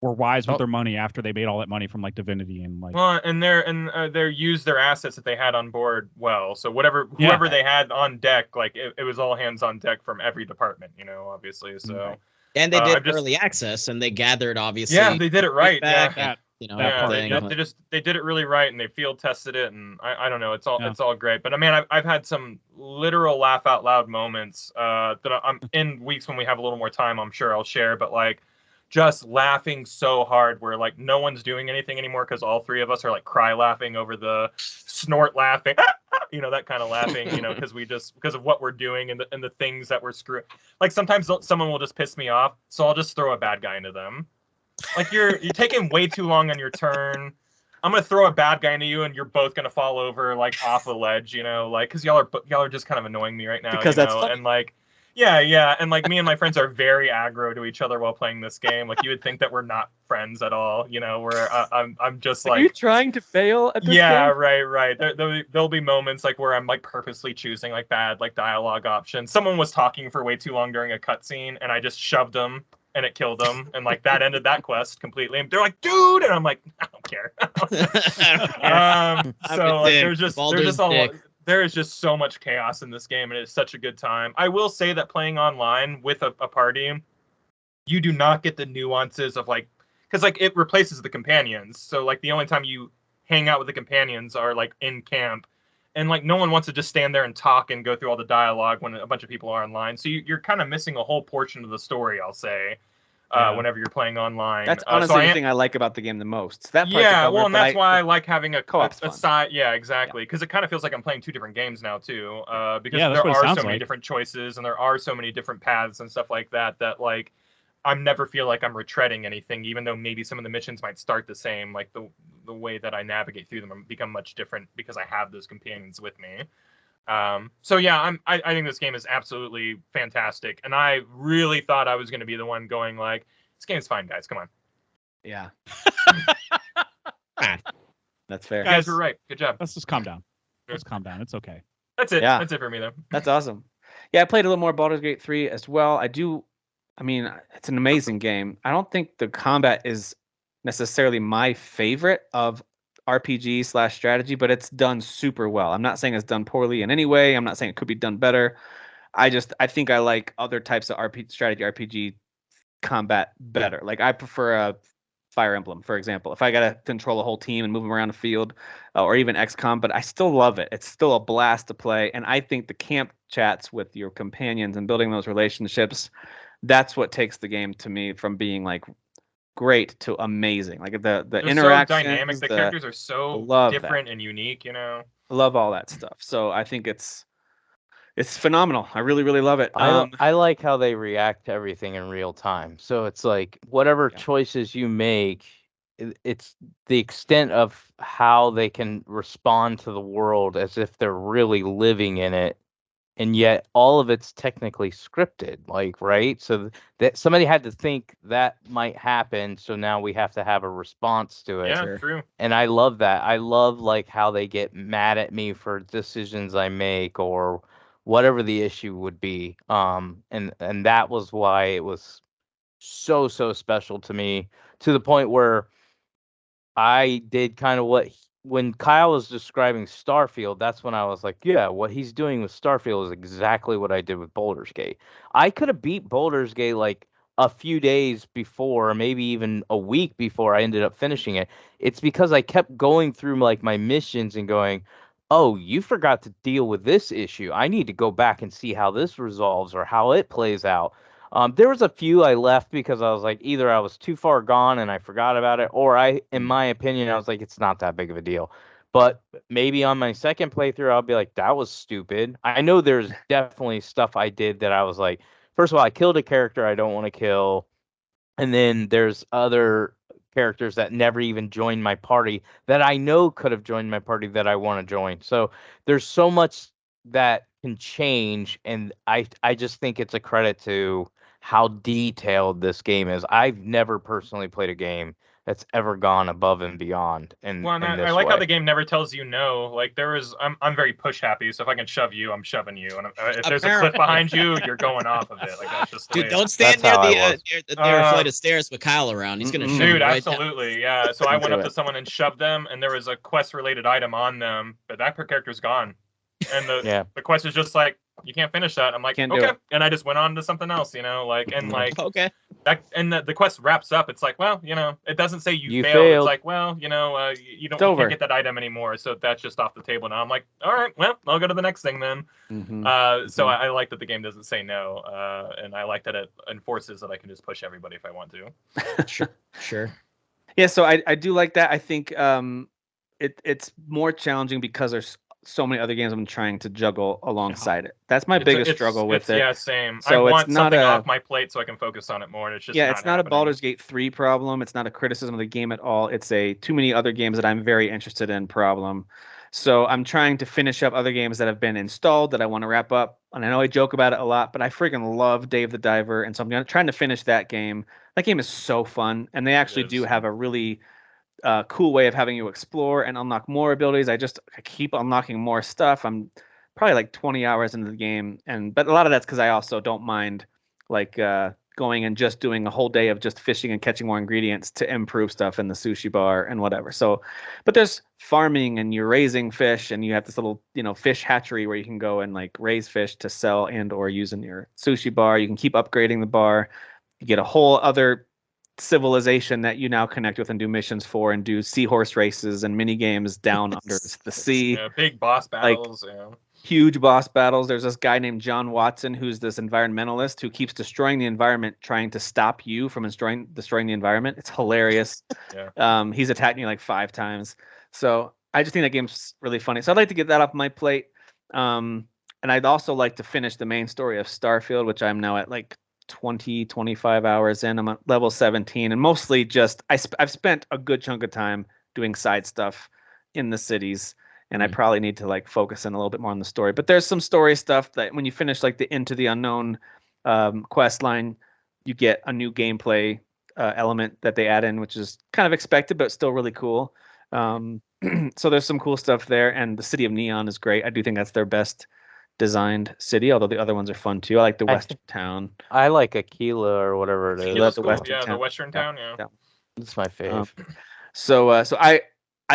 were wise with their money after they made all that money from like Divinity and like. Well, and they used their assets that they had on board well. So whoever they had on deck, like it was all hands on deck from every department. Obviously. So. Right. And they did early access, and they gathered obviously. Yeah, they did it right. They did it really right, and they field tested it, and I don't know, it's all great. But I mean, I've had some literal laugh out loud moments that I'm in weeks when we have a little more time. I'm sure I'll share, but like. Just laughing so hard where like no one's doing anything anymore because all three of us are like cry laughing over the snort laughing, that kind of laughing, because of what we're doing and the things that we're screwing. Like sometimes someone will just piss me off, so I'll just throw a bad guy into them. Like you're taking way too long on your turn. I'm gonna throw a bad guy into you, and you're both gonna fall over like off a ledge, like because y'all are just kind of annoying me right now, because that's funny. And like. Yeah, and like me and my friends are very aggro to each other while playing this game. Like you would think that we're not friends at all, where I'm just like. Are you trying to fail at this game? Yeah, right. There'll be moments like where I'm like purposely choosing like bad like dialogue options. Someone was talking for way too long during a cutscene, and I just shoved them, and it killed them, and like that ended that quest completely. And they're like, dude, and I'm like, I don't care. So like, there is just so much chaos in this game, and it's such a good time. I will say that playing online with a party, you do not get the nuances of like, because like it replaces the companions. So like the only time you hang out with the companions are like in camp, and like no one wants to just stand there and talk and go through all the dialogue when a bunch of people are online. So you're kind of missing a whole portion of the story, I'll say. Whenever you're playing online. That's honestly the thing I like about the game the most. That part's and that's why I like having a co-op side. Yeah, exactly. Because it kind of feels like I'm playing two different games now too. Because there are so many different choices, and there are so many different paths and stuff like that. That like, I never feel like I'm retreading anything, even though maybe some of the missions might start the same. Like the way that I navigate through them become much different because I have those companions with me. So yeah, I think this game is absolutely fantastic, and I really thought I was going to be the one going like, this game's fine, guys, come on. Yeah. That's fair. You guys were right. Good job. Let's just calm down. Let's calm down. It's okay. That's it. Yeah. That's it for me, though. That's awesome. Yeah, I played a little more Baldur's Gate 3 as well. I mean, it's an amazing game. I don't think the combat is necessarily my favorite of RPG/strategy, but it's done super well. I'm not saying it's done poorly in any way. I'm not saying it could be done better. I think I like other types of strategy RPG combat better. Like I prefer a Fire Emblem, for example. If I gotta control a whole team and move them around the field, or even XCOM, but I still love it. It's still a blast to play, and I think the camp chats with your companions and building those relationships, that's what takes the game to me from being like great to amazing. Like the interactions, so dynamic. The characters are so different and unique. I love all that stuff. So I think it's phenomenal. I really, really love it. I like how they react to everything in real time. So it's like whatever choices you make, it's the extent of how they can respond to the world as if they're really living in it. And yet all of it's technically scripted, like, right? So that somebody had to think that might happen. So now we have to have a response to it. Yeah, true. And I love that. I love like how they get mad at me for decisions I make or whatever the issue would be. And that was why it was so special to me, to the point where I did kind of when Kyle was describing Starfield, that's when I was like, yeah, what he's doing with Starfield is exactly what I did with Baldur's Gate. I could have beat Baldur's Gate like a few days before, maybe even a week before I ended up finishing it. It's because I kept going through like my missions and going, oh, you forgot to deal with this issue. I need to go back and see how this resolves or how it plays out. There was a few I left because I was like, either I was too far gone and I forgot about it, or in my opinion, I was like, it's not that big of a deal. But maybe on my second playthrough, I'll be like, that was stupid. I know there's definitely stuff I did that I was like, first of all, I killed a character I don't want to kill. And then there's other characters that never even joined my party that I know could have joined my party that I want to join. So there's so much that can change. And I just think it's a credit to how detailed this game is. I've never personally played a game that's ever gone above and beyond. And I like how the game never tells you no. Like I'm very push happy. So if I can shove you, I'm shoving you. And if there's a cliff behind you, you're going off of it. Like that's just. Dude, don't stand near the flight of stairs with Kyle around. He's gonna. Dude, absolutely, yeah. So I went up to someone and shoved them, and there was a quest-related item on them, but that character's gone. And the quest is just like, you can't finish that. I'm like, okay, and I just went on to something else, okay. That, and the quest wraps up. It's like, well, it doesn't say you failed. It's like, well, you can't get that item anymore, so that's just off the table now. I'm like, all right, well, I'll go to the next thing then. So I like that the game doesn't say no, and I like that it enforces that I can just push everybody if I want to. Sure. Yeah, so I do like that. I think it's more challenging because there's so many other games I'm trying to juggle alongside it. That's my biggest struggle with it. Yeah, same. So I want something off my plate so I can focus on it more. And it's just it's not a Baldur's Gate 3 problem. It's not a criticism of the game at all. It's a too many other games that I'm very interested in problem. So I'm trying to finish up other games that have been installed that I want to wrap up. And I know I joke about it a lot, but I freaking love Dave the Diver, and so I'm trying to finish that game. That game is so fun, and they actually do have a really cool way of having you explore and unlock more abilities. I keep unlocking more stuff. I'm probably like 20 hours into the game, but a lot of that's because I also don't mind like going and just doing a whole day of just fishing and catching more ingredients to improve stuff in the sushi bar and whatever. So, but there's farming and you're raising fish, and you have this little fish hatchery where you can go and like raise fish to sell and or use in your sushi bar. You can keep upgrading the bar. You get a whole other civilization that you now connect with and do missions for, and do seahorse races and mini games down under the sea. Big boss battles. Huge boss battles. There's this guy named John Watson who's this environmentalist who keeps destroying the environment, trying to stop you from destroying the environment. It's hilarious. He's attacked me like 5 times. So I just think that game's really funny. So I'd like to get that off my plate. And I'd also like to finish the main story of Starfield, which I'm now at like 25 hours in. I'm at level 17, and mostly just I've spent a good chunk of time doing side stuff in the cities, and I probably need to like focus in a little bit more on the story. But there's some story stuff that when you finish like the Into the Unknown quest line, you get a new gameplay element that they add in, which is kind of expected but still really cool. So there's some cool stuff there, and the City of Neon is great. I do think that's their best designed city, although the other ones are fun too. I like the Western Town. I like Aquila or whatever it is. Aquila's the cool. Western Yeah, Town. the Western Town. Yeah. It's my fave. So I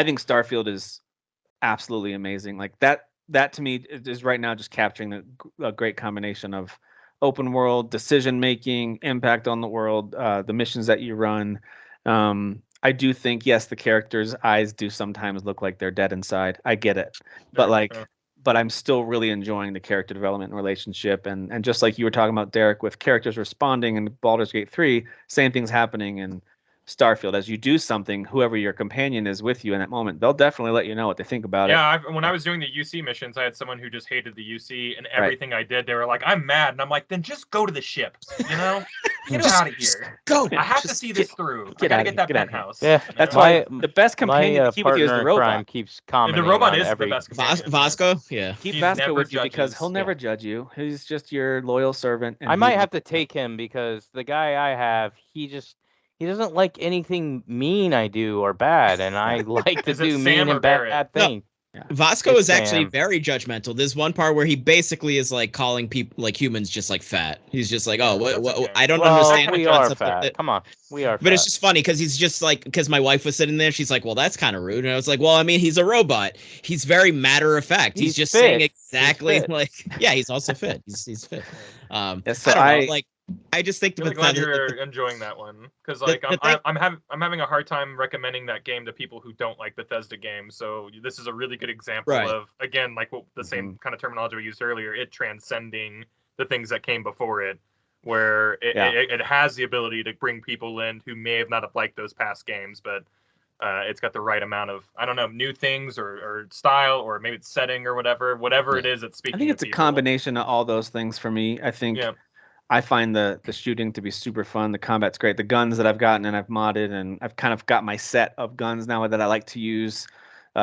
think Starfield is absolutely amazing. Like that to me is right now just capturing a great combination of open world decision making, impact on the world, the missions that you run. I do think, yes, the characters' eyes do sometimes look like they're dead inside. I get it, but I'm still really enjoying the character development and relationship, and just like you were talking about, Derek, with characters responding in Baldur's Gate 3, same thing's happening in Starfield. As you do something, whoever your companion is with you in that moment, they'll definitely let you know what they think about it. Yeah, when I was doing the UC missions, I had someone who just hated the UC, and everything I did, they were like, "I'm mad," and I'm like, "Then just go to the ship, you know, get out of here. Go. I have to see this through. I gotta get that penthouse." Yeah, that's why the best companion to keep with you is the robot. Keeps commenting. The robot is every... the best companion. Vasco, yeah. Keep Vasco with you because he'll never judge you. He's just your loyal servant. I might have to take him because the guy I have, he doesn't like anything mean I do or bad, and I like to do mean and bad things. No, Vasco is actually very judgmental. There's one part where he basically is like calling people, like humans, just like fat. He's just like, oh, what I don't understand. We are fat. Come on, we are. But it's just funny because he's just like, because my wife was sitting there, she's like, well, that's kind of rude, and I was like, well, I mean, he's a robot. He's very matter of fact. He's just fit. Saying exactly like, yeah, he's also fit. He's fit. So I just think I'm glad you're enjoying that one because like I'm having a hard time recommending that game to people who don't like Bethesda games. So this is a really good example of, again, like the same kind of terminology we used earlier, it transcending the things that came before it, where it has the ability to bring people in who may have not have liked those past games, but it's got the right amount of, I don't know, new things or style, or maybe it's setting or whatever it is. It's speaking. I think it's a combination of all those things for me. I think. Yeah. I find the shooting to be super fun. The combat's great. The guns that I've gotten and I've modded, and I've kind of got my set of guns now that I like to use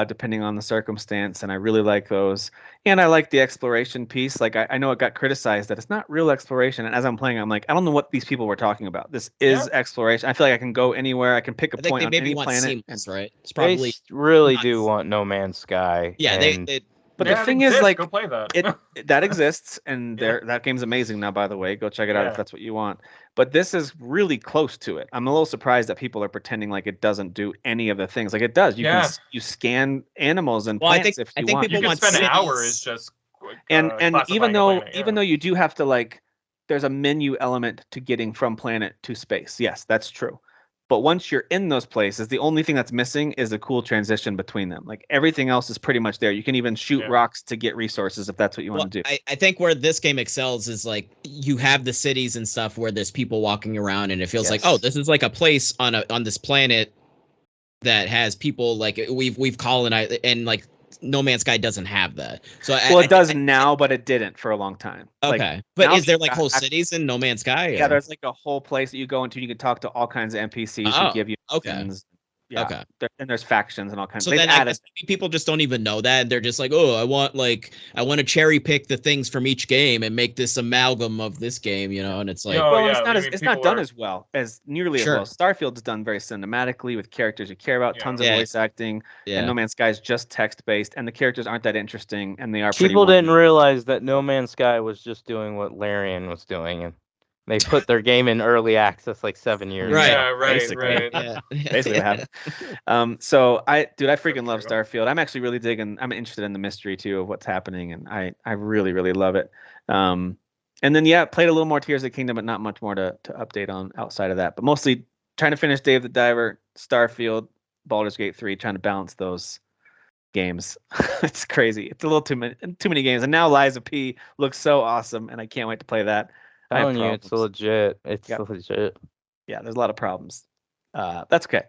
depending on the circumstance, and I really like those. And I like the exploration piece. Like I know it got criticized that it's not real exploration, and as I'm playing, I'm like, I don't know what these people were talking about. This is exploration. I feel like I can go anywhere. I can pick a point on any planet. Seamless, right? It's probably they really do want No Man's Sky. Yeah, they But the thing is, like, go play that. that exists, and that game's amazing now, by the way. Go check it out if that's what you want. But this is really close to it. I'm a little surprised that people are pretending like it doesn't do any of the things. Like it does. You scan animals and plants if you want. You can spend hours just and even though you do have to, like, there's a menu element to getting from planet to space. Yes, that's true. But once you're in those places, the only thing that's missing is a cool transition between them. Like everything else is pretty much there. You can even shoot rocks to get resources if that's what you want to do. I think where this game excels is like you have the cities and stuff where there's people walking around, and it feels like, oh, this is like a place on this planet that has people, like we've colonized, and like No Man's Sky doesn't have that. So it does now, but it didn't for a long time. Okay, like, but is there like whole cities in No Man's Sky? Yeah, there's like a whole place that you go into. You can talk to all kinds of NPCs who give you things. Yeah. Okay. And there's factions and all kinds. So then I guess people just don't even know that. They're just like, oh, I want to cherry pick the things from each game and make this amalgam of this game, you know. And it's like, it's not done as well as nearly as well. Starfield's done very cinematically with characters you care about, tons of voice acting. And No Man's Sky is just text based, and the characters aren't that interesting, and they are. People didn't realize that No Man's Sky was just doing what Larian was doing, and they put their game in early access like 7 years ago. Right. Basically what happened. So I freaking love Starfield. I'm actually really digging. I'm interested in the mystery too of what's happening, and I really, really love it. And then played a little more Tears of the Kingdom, but not much more to update on outside of that. But mostly trying to finish Dave the Diver, Starfield, Baldur's Gate 3, trying to balance those games. It's crazy. It's a little too many games. And now Lies of P looks so awesome, and I can't wait to play that. Telling you, it's legit. It's legit. Yeah, there's a lot of problems. That's okay.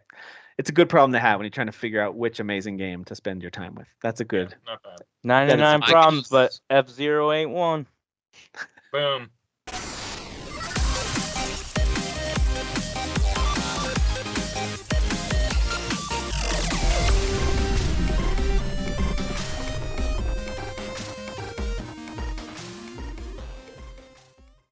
It's a good problem to have when you're trying to figure out which amazing game to spend your time with. That's a good. Not bad. 99 problems, but F-Zero ain't one. Boom.